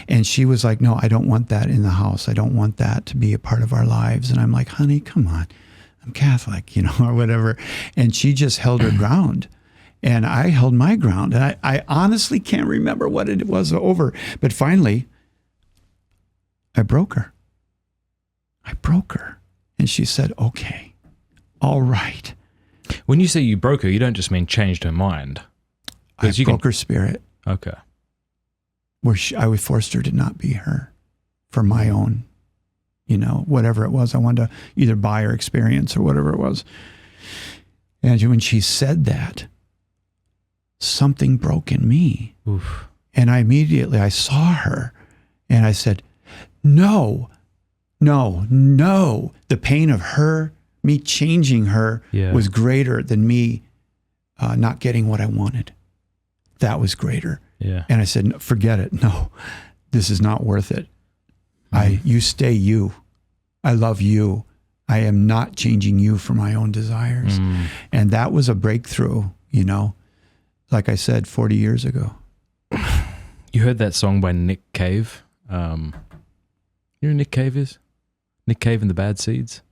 and she was like, "No, I don't want that in the house. I don't want that to be a part of our lives." And I'm like, "Honey, come on, I'm Catholic, or whatever." And she just held her ground. And I held my ground. And I honestly can't remember what it was over. But finally, I broke her. And she said, "Okay, all right." when you say you broke her, you don't just mean changed her mind. I broke her spirit. Okay. Where I forced her to not be her for my own, whatever it was I wanted to either buy or experience or whatever it was. And when she said that, something broke in me. Oof. And I saw her and I said, no. The pain of me changing her was greater than me not getting what I wanted. That was greater. Yeah. And I said, "No, forget it. No, this is not worth it. You stay you. I love you. I am not changing you for my own desires." And that was a breakthrough, like I said, 40 years ago. You heard that song by Nick Cave? You know who Nick Cave is? Nick Cave and the Bad Seeds?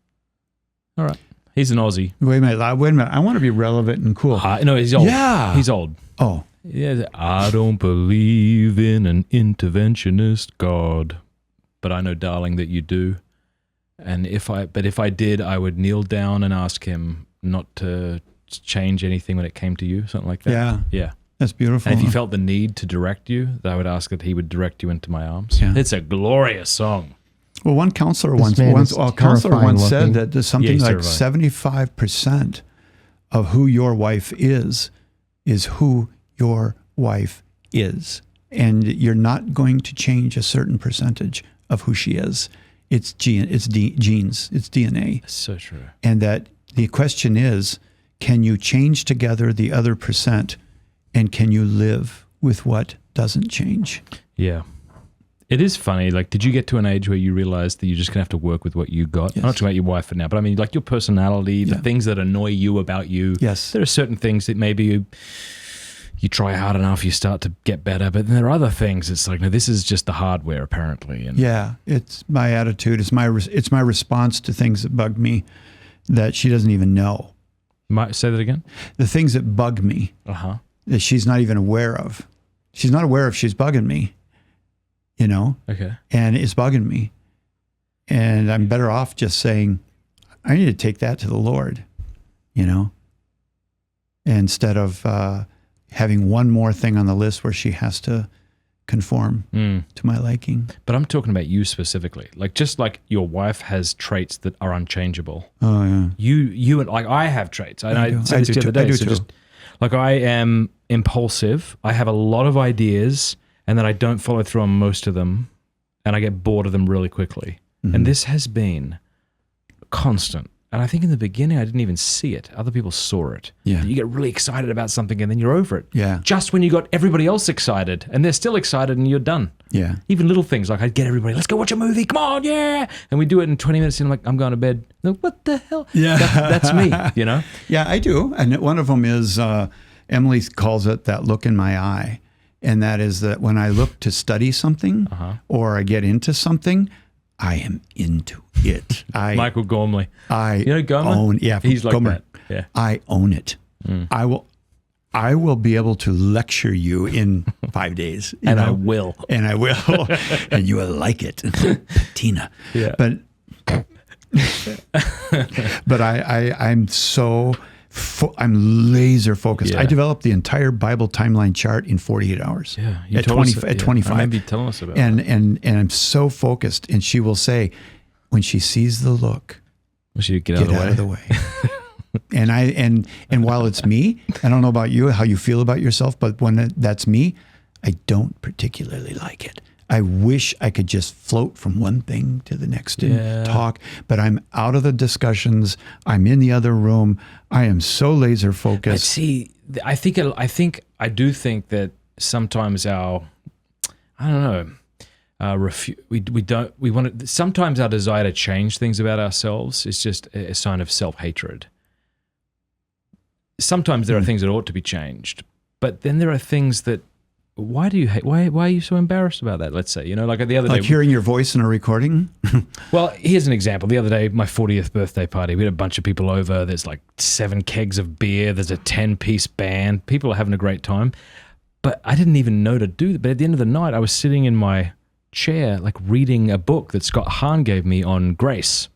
All right. He's an Aussie. Wait a minute. I want to be relevant and cool. No, he's old. Yeah. He's old. Oh. Yeah. I don't believe in an interventionist God, but I know, darling, that you do. And if I did, I would kneel down and ask him not to change anything when it came to you, something like that. Yeah. Yeah. That's beautiful. And if he felt the need to direct you, I would ask that he would direct you into my arms. Yeah. It's a glorious song. Well, one counselor This once man is terrifying said looking. that there's something Yeah, like he's 75% of who your wife is who your wife is. And you're not going to change a certain percentage of who she is. It's genes, it's DNA. That's so true. And that the question is, can you change together the other percent, and can you live with what doesn't change? Yeah. It is funny. Like, did you get to an age where you realized that you're just going to have to work with what you got? Yes. I'm not talking about your wife for now, but I mean, like your personality, the things that annoy you about you. Yes. There are certain things that maybe you try hard enough, you start to get better, but then there are other things. It's like, no, this is just the hardware, apparently. And yeah, it's my attitude. It's my response to things that bug me that she doesn't even know. Say that again? The things that bug me that she's not even aware of. She's not aware of she's bugging me, Okay. and it's bugging me. And I'm better off just saying, I need to take that to the Lord, instead of having one more thing on the list where she has to conform to my liking. But I'm talking about you specifically. Like, just like your wife has traits that are unchangeable. Oh, yeah. You and like I have traits. And I said this the other day. I do so too. just, like, I am impulsive. I have a lot of ideas, and then I don't follow through on most of them, and I get bored of them really quickly. And this has been constant And I think in the beginning, I didn't even see it. Other people saw it. Yeah. You get really excited about something and then you're over it. Yeah. Just when you got everybody else excited and they're still excited and you're done. Yeah. Even little things like I'd get everybody, let's go watch a movie. Come on, yeah. And we do it in 20 minutes and I'm like, I'm going to bed. They're like, what the hell? Yeah. That's me, you know? Yeah, I do. And one of them is, Emily calls it that look in my eye. And that is that when I look to study something or I get into something, I am into it. Michael Gormley. You know Gormley? own. Yeah, he's like Gomer. that. Yeah, I own it. I will be able to lecture you in 5 days, and I will, and you will like it, Patina. Yeah, but I'm so. I'm laser focused. Yeah. I developed the entire Bible timeline chart in 48 hours. Yeah, at 25. I remember you telling us about and I'm so focused. And she will say, when she sees the look, she get out of the way. and while it's me, I don't know about you, how you feel about yourself, but when that's me, I don't particularly like it. I wish I could just float from one thing to the next and talk, but I'm out of the discussions. I'm in the other room. I am so laser focused. I do think that sometimes sometimes our desire to change things about ourselves is just a sign of self-hatred. Sometimes there are things that ought to be changed, but then there are things that why do you hate? Why are you so embarrassed about that? Let's say, like the other day, like hearing your voice in a recording. Well, here's an example. The other day, my 40th birthday party, we had a bunch of people over. There's like 7 kegs of beer. There's a 10-piece band. People are having a great time. But I didn't even know to do that. But at the end of the night, I was sitting in my chair, like reading a book that Scott Hahn gave me on grace.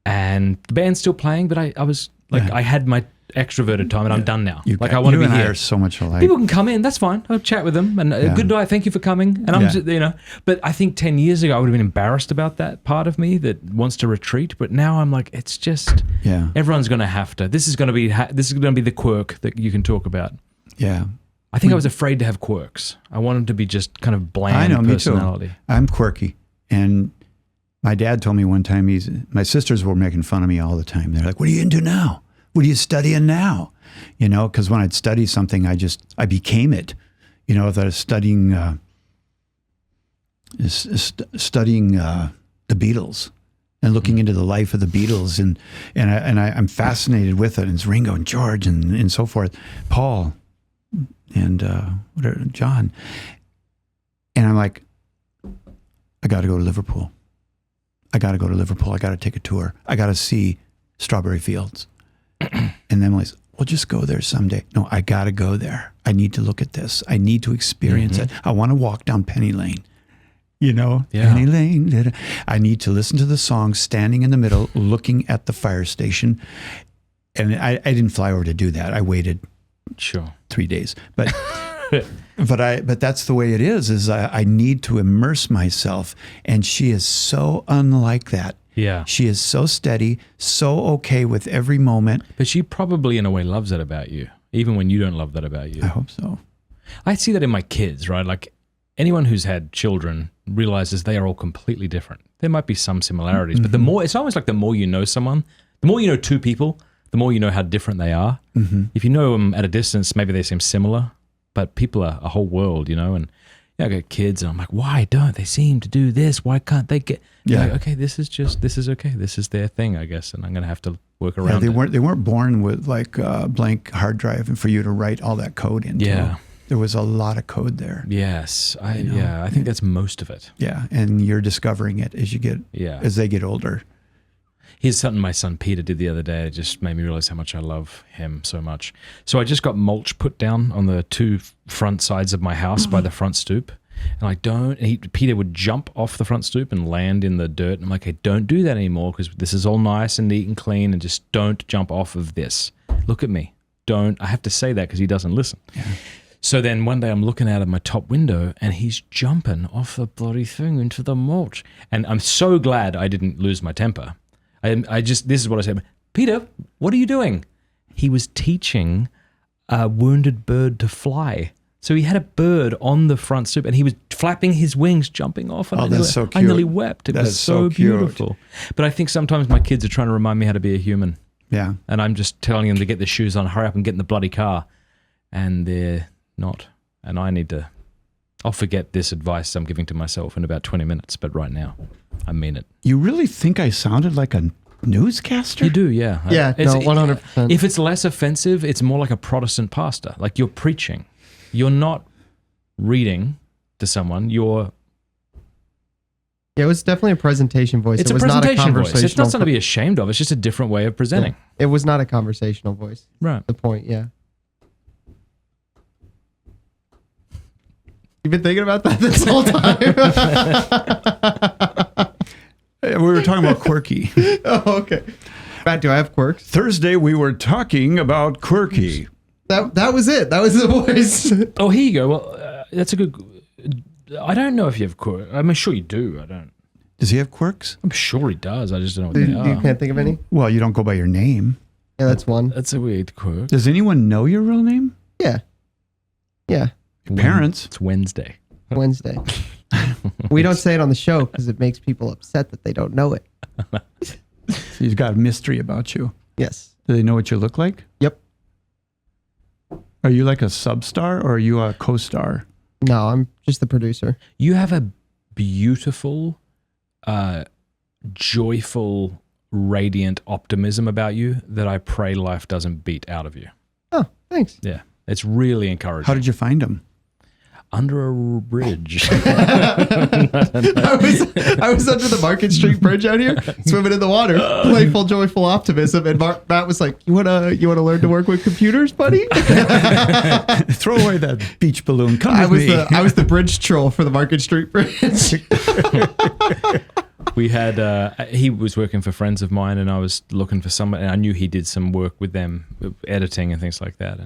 And the band's still playing, but I was like, I had my extroverted time and I'm done now. I want to be and here. I are so much alike. People can come in, that's fine. I'll chat with them and good night, thank you for coming. And I'm just, but I think 10 years ago I would have been embarrassed about that part of me that wants to retreat. But now I'm like, it's just, everyone's going to have to. This is going to be the quirk that you can talk about. Yeah. I think I was afraid to have quirks. I wanted to be just kind of bland personality. Me too. I'm quirky. And my dad told me one time, my sisters were making fun of me all the time. They're like, what are you into now? What are you studying now? Because when I'd study something, I became it. If I was studying the Beatles and looking into the life of the Beatles, and I'm fascinated with it. And it's Ringo and George and so forth, Paul and John, and I'm like, I got to go to Liverpool. I got to take a tour. I got to see Strawberry Fields. And then Emily's, well, just go there someday. No, I got to go there. I need to look at this. I need to experience it. I want to walk down Penny Lane. Penny Lane. I need to listen to the song standing in the middle, looking at the fire station. And I didn't fly over to do that. I waited 3 days. But but that's the way it is I need to immerse myself. And she is so unlike that. Yeah. She is so steady, so okay with every moment. But she probably in a way loves that about you, even when you don't love that about you. I hope so. I see that in my kids, right? Like anyone who's had children realizes they are all completely different. There might be some similarities, but it's almost like the more you know someone, the more you know two people, the more you know how different they are. Mm-hmm. If you know them at a distance, maybe they seem similar, but people are a whole world, and I got kids and I'm like, why don't they seem to do this? Why can't they get... Like, okay, this is okay. This is their thing, I guess, and I'm going to have to work around it. They weren't born with like a blank hard drive and for you to write all that code into. Yeah. There was a lot of code there. Yes. I think that's most of it. Yeah, and you're discovering it as they get older. Here's something my son Peter did the other day. It just made me realize how much I love him so much. So I just got mulch put down on the 2 front sides of my house by the front stoop. And Peter would jump off the front stoop and land in the dirt. And I'm like, hey, don't do that anymore because this is all nice and neat and clean, and just don't jump off of this. Look at me. I have to say that because he doesn't listen. Yeah. So then one day I'm looking out of my top window and he's jumping off the bloody thing into the mulch. And I'm so glad I didn't lose my temper. This is what I said, Peter, what are you doing? He was teaching a wounded bird to fly. So he had a bird on the front stoop, and he was flapping his wings, jumping off. And that's so I nearly cute. wept. It That was is so cute. beautiful. But I think sometimes my kids are trying to remind me how to be a human. Yeah. And I'm just telling them to get their shoes on, hurry up and get in the bloody car. And they're not. And I'll forget this advice I'm giving to myself in about 20 minutes, but right now, I mean it. You really think I sounded like a newscaster? You do, yeah. Yeah, no, 100%. If it's less offensive, it's more like a Protestant pastor. Like you're preaching. You're not reading to someone. Yeah, it was definitely a presentation voice. It's it a was not a presentation voice. conversational It's not something to be ashamed of. It's just a different way of presenting. It was not a conversational voice. Right. The point, yeah. You've been thinking about that this whole time? We were talking about quirky. Oh, okay. Matt, do I have quirks? Thursday, we were talking about quirky. That was it. That was the voice. Oh, here you go. Well, that's a good... I don't know if you have quirks. I'm sure you do. I don't... Does he have quirks? I'm sure he does. I just don't know what they You are. can't think of any? Well, you don't go by your name. Yeah, that's one. That's a weird quirk. Does anyone know your real name? Yeah. Yeah. Your parents. It's Wednesday. Wednesday. We don't say it on the show because it makes people upset that they don't know it. So you've got a mystery about you. Yes. Do they know what you look like? Yep. Are you like a sub-star or are you a co-star? No, I'm just the producer. You have a beautiful, joyful, radiant optimism about you that I pray life doesn't beat out of you. Oh, thanks. Yeah. It's really encouraging. How did you find him? Under a bridge. I was under the Market Street Bridge out here, swimming in the water, playful, joyful optimism. And Matt was like, "You wanna learn to work with computers, buddy?" Throw away that beach balloon. Come with me. I was the bridge troll for the Market Street Bridge. We had, he was working for friends of mine, and I was looking for someone, and I knew he did some work with them, editing and things like that.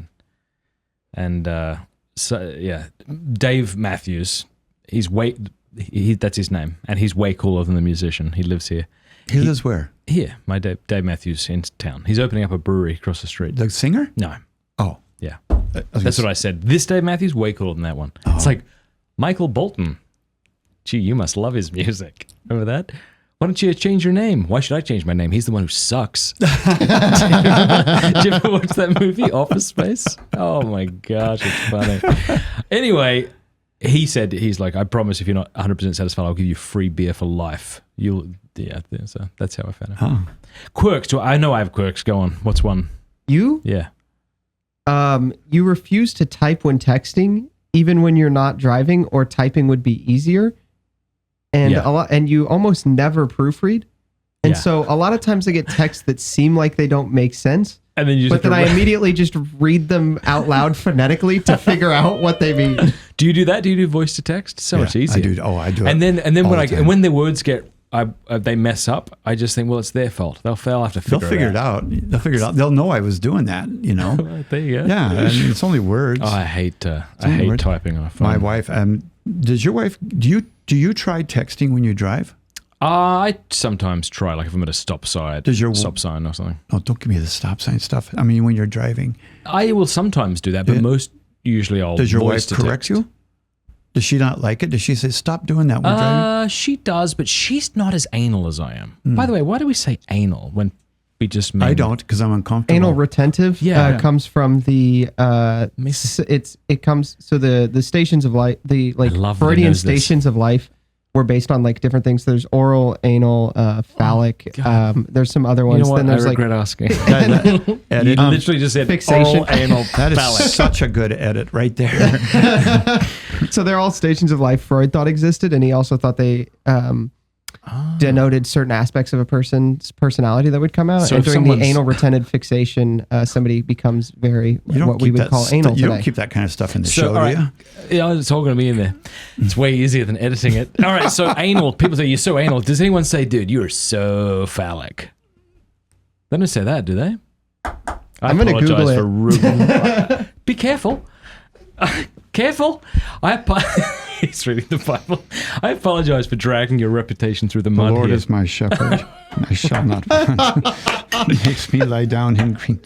So yeah, Dave Matthews, that's his name, and he's way cooler than the musician. He lives here. He lives where? Here, my Dave Matthews in town. He's opening up a brewery across the street. The singer? No, Oh. yeah, that's what I said. This Dave Matthews, way cooler than that one. Oh. It's like Michael Bolton. Gee, you must love his music. Remember that? Why don't you change your name? Why should I change my name? He's the one who sucks. Did you ever watch that movie, Office Space? Oh my gosh, it's funny. Anyway, he's like, I promise if you're not 100% satisfied, I'll give you free beer for life. So that's how I found it. Huh. Quirks. I know I have quirks. Go on. What's one? You? Yeah. You refuse to type when texting, even when you're not driving, or typing would be easier. And Yeah. and you almost never proofread. And Yeah. so a lot of times I get texts that seem like they don't make sense, And then you but then I immediately just read them out loud phonetically to figure out what they mean. Do you do that? Do you do voice to text? So much Yeah, easier. I do. Oh, I do. And then all the time. when the words get they mess up, I just think, well, it's their fault. They'll have to They'll figure it out. They'll figure it out. They'll know I was doing that, you know. There you go. Yeah, I mean, it's only words. Oh, I hate only words. typing on a phone. My wife. Does your wife? Do you try texting when you drive? I sometimes try, like if I'm at a stop sign or something. Oh, don't give me the stop sign stuff. I mean, when you're driving, I will sometimes do that, but usually I'll. does your voice wife to correct text. you? Does she not like it? Does she say stop doing that when driving? She does, but she's not as anal as I am. By the way, why do we say anal when we just mean? I don't because I'm uncomfortable. Anal retentive comes from the the stations of life, the like love that he Freudian knows this. stations of life were based on like different things. There's oral, anal, phallic. There's some other ones. You know what? Then I there's regret asking. Edit. You literally just said fixation. oral, anal, That is phallic. such a good edit right there. so they're all stations of life Freud thought existed, and he also thought they denoted certain aspects of a person's personality that would come out. So and if during the someone's- anal retentive fixation, somebody becomes very You don't what we keep would that call anal You today. don't keep that kind of stuff in the So, show, all do right. you? Yeah, it's all going to be in there. It's way easier than editing it. All right, so anal. People say, you're so anal. Does anyone say, dude, you're so phallic? They don't say that, do they? I'm gonna Google it. Be careful. Careful. He's reading the Bible. I apologize for dragging your reputation through the The mud Lord here. is my shepherd. I shall not want. He makes me lie down in green.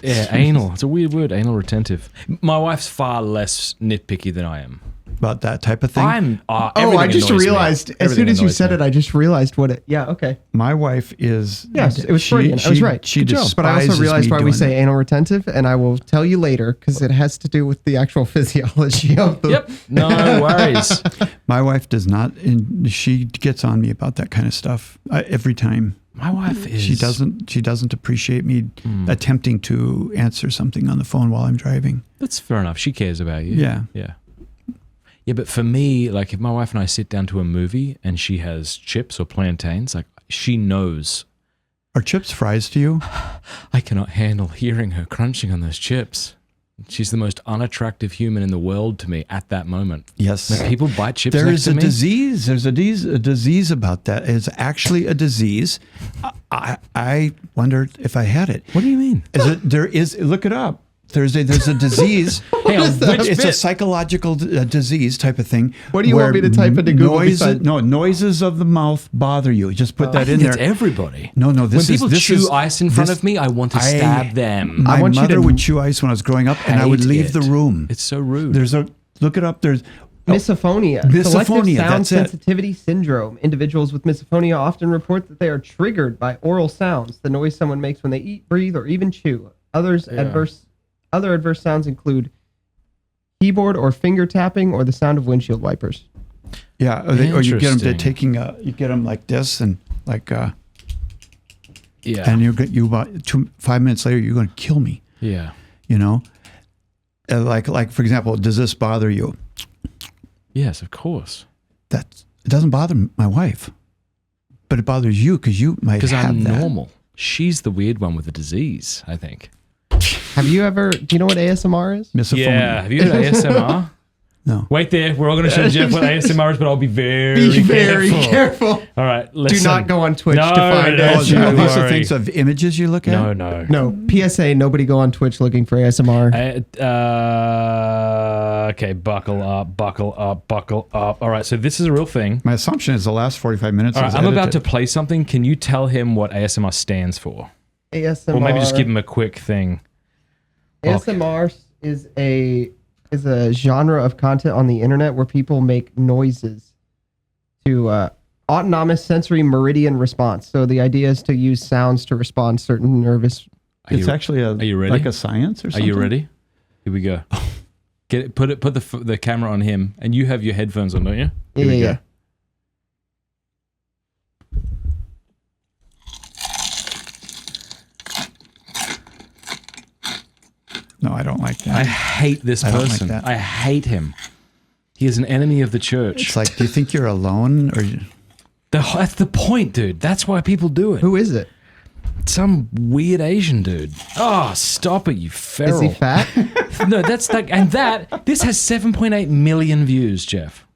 Yeah, anal. It's a weird word, anal retentive. My wife's far less nitpicky than I am. About that type of thing. I just realized as soon as you said it, I just realized what it. Yeah, okay. My wife is. Yes, it was Freudian. I was right. She Good job. despises But I also realized why we doing say that. anal retentive, and I will tell you later because it has to do with the actual physiology of the. Yep, no worries. My wife does not. And she gets on me about that kind of stuff every time. My wife is. She doesn't appreciate me attempting to answer something on the phone while I'm driving. That's fair enough. She cares about you. Yeah. Yeah. Yeah, but for me, like if my wife and I sit down to a movie and she has chips or plantains, like she knows. Are chips fries to you? I cannot handle hearing her crunching on those chips. She's the most unattractive human in the world to me at that moment. Yes. When people bite chips There next is to a me, disease. There's a disease about that. It's actually a disease. I wondered if I had it. What do you mean? Is it? There is. Look it up. There's a disease. Hang on, which It's bit? a psychological disease type of thing. What do you want where me to type into Google besides- noises of the mouth bother you. Just put that in there. It's everybody. No, this when people is chew ice in front this- of me, I want to stab them. My I want you mother to- would chew ice when I was growing up, and I would Hate leave it. the room. It's so rude. Look it up. There's Misophonia. Misophonia, Selective sound that's it. sensitivity syndrome. Individuals with misophonia often report that they are triggered by oral sounds, the noise someone makes when they eat, breathe, or even chew. Other adverse sounds include keyboard or finger tapping or the sound of windshield wipers. Yeah, or you get them to Interesting. you get them like this and like yeah. and you about 5 minutes later you're going to kill me. Yeah. You know, like for example, does this bother you? Yes, of course. It doesn't bother my wife, but it bothers you because you might Because have I'm that. normal. She's the weird one with the disease, I think. Have you ever, do you know what ASMR is? Misophonia. Yeah. Have you heard of ASMR? No. Wait there. We're all going to show Jeff what ASMR is, but I'll be very careful. All right. Do Listen. not go on Twitch No, to find no, out. These don't are worry. things of images you look at. No. No, PSA, nobody go on Twitch looking for ASMR. Okay, buckle up. All right, so this is a real thing. My assumption is the last 45 minutes. All right, is I'm about to edited. play something. Can you tell him what ASMR stands for? ASMR. Or maybe just give him a quick thing. ASMR is a genre of content on the internet where people make noises to autonomous sensory meridian response. So the idea is to use sounds to respond to certain nervous. It's actually you ready? like a science or Are something. you ready? Here we go. Put the camera on him, and you have your headphones on, don't you? Here we go. Yeah. No, I don't like that. I hate this I don't like person. that. I hate him. He is an enemy of the church. It's like, do you think you're alone or? That's the point, dude. That's why people do it. Who is it? Some weird Asian dude. Oh, stop it, you feral. Is he fat? No, that's like, and this has 7.8 million views, Jeff.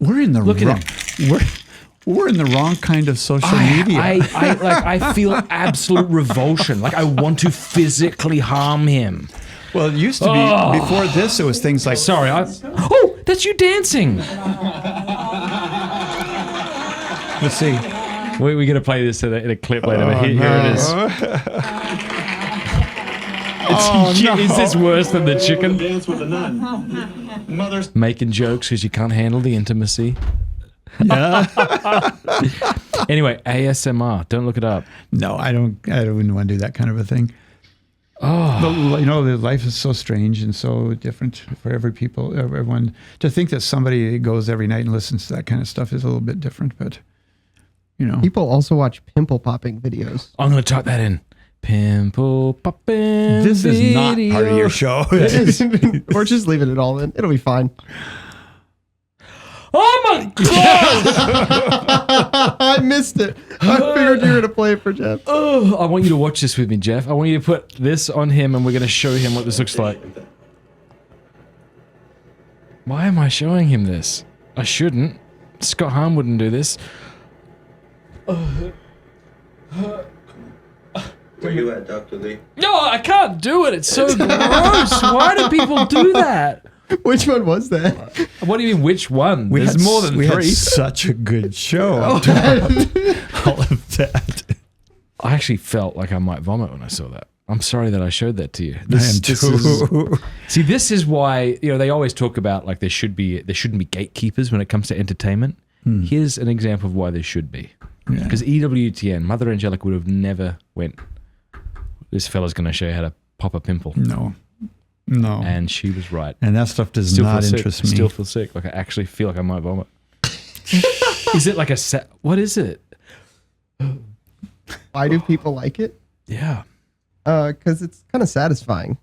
We're in the Look at wrong. We're in the wrong kind of social media. I feel absolute revulsion. Like I want to physically harm him. well, it used to be before this. It was things like Sorry, oh, that's you dancing. let's see. We're going to play this in a clip later, but here it is. Is this worse than the chicken? Dance with a nun. Mother's Making jokes because you can't handle the intimacy. Yeah. Anyway, ASMR. Don't look it up. No, I wouldn't want to do that kind of a thing. Oh, The life is so strange and so different for everyone. To think that somebody goes every night and listens to that kind of stuff is a little bit different, but People also watch pimple popping videos. I'm going to type that in. Pimple popping. this is not part of your show. Or just leaving it all in. It'll be fine. Oh my god! I missed it. I figured you were going to play it for Jeff. Oh, I want you to watch this with me, Jeff. I want you to put this on him, and we're going to show him what this looks like. Why am I showing him this? I shouldn't. Scott Hahn wouldn't do this. Where you at, Dr. Lee? No, I can't do it. It's so gross. Why do people do that? Which one was that? What do you mean, which one? We There's had more than we three. had such a good show. All of that. I actually felt like I might vomit when I saw that. I'm sorry that I showed that to you. See, this is why they always talk about like there shouldn't be gatekeepers when it comes to entertainment. Here's an example of why there should be. Because EWTN, Mother Angelica would have never went, this fella's going to show you how to pop a pimple. No. And she was right. And that stuff does not interest me. Still feel sick. Like I actually feel like I might vomit. Is it like what is it? Why do people like it? Yeah. Because it's kind of satisfying.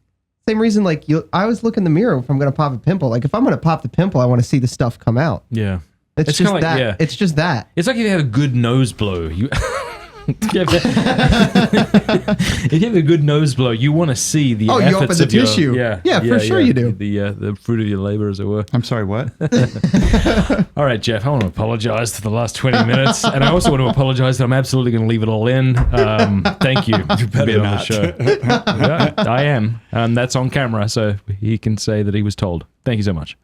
Same reason, like I always look in the mirror if I'm going to pop a pimple. Like if I'm going to pop the pimple, I want to see the stuff come out. Yeah. It's just like, that. Yeah. It's just that. It's like if you have a good nose blow. If you have a good nose blow, you want to see the efforts you open the of your tissue. Yeah, for sure you do. The fruit of your labor, as it were. I'm sorry, what? All right, Jeff, I want to apologize for the last 20 minutes, and I also want to apologize that I'm absolutely going to leave it all in. Thank you for being on the show. Yeah, I am, and that's on camera, so he can say that he was told. Thank you so much.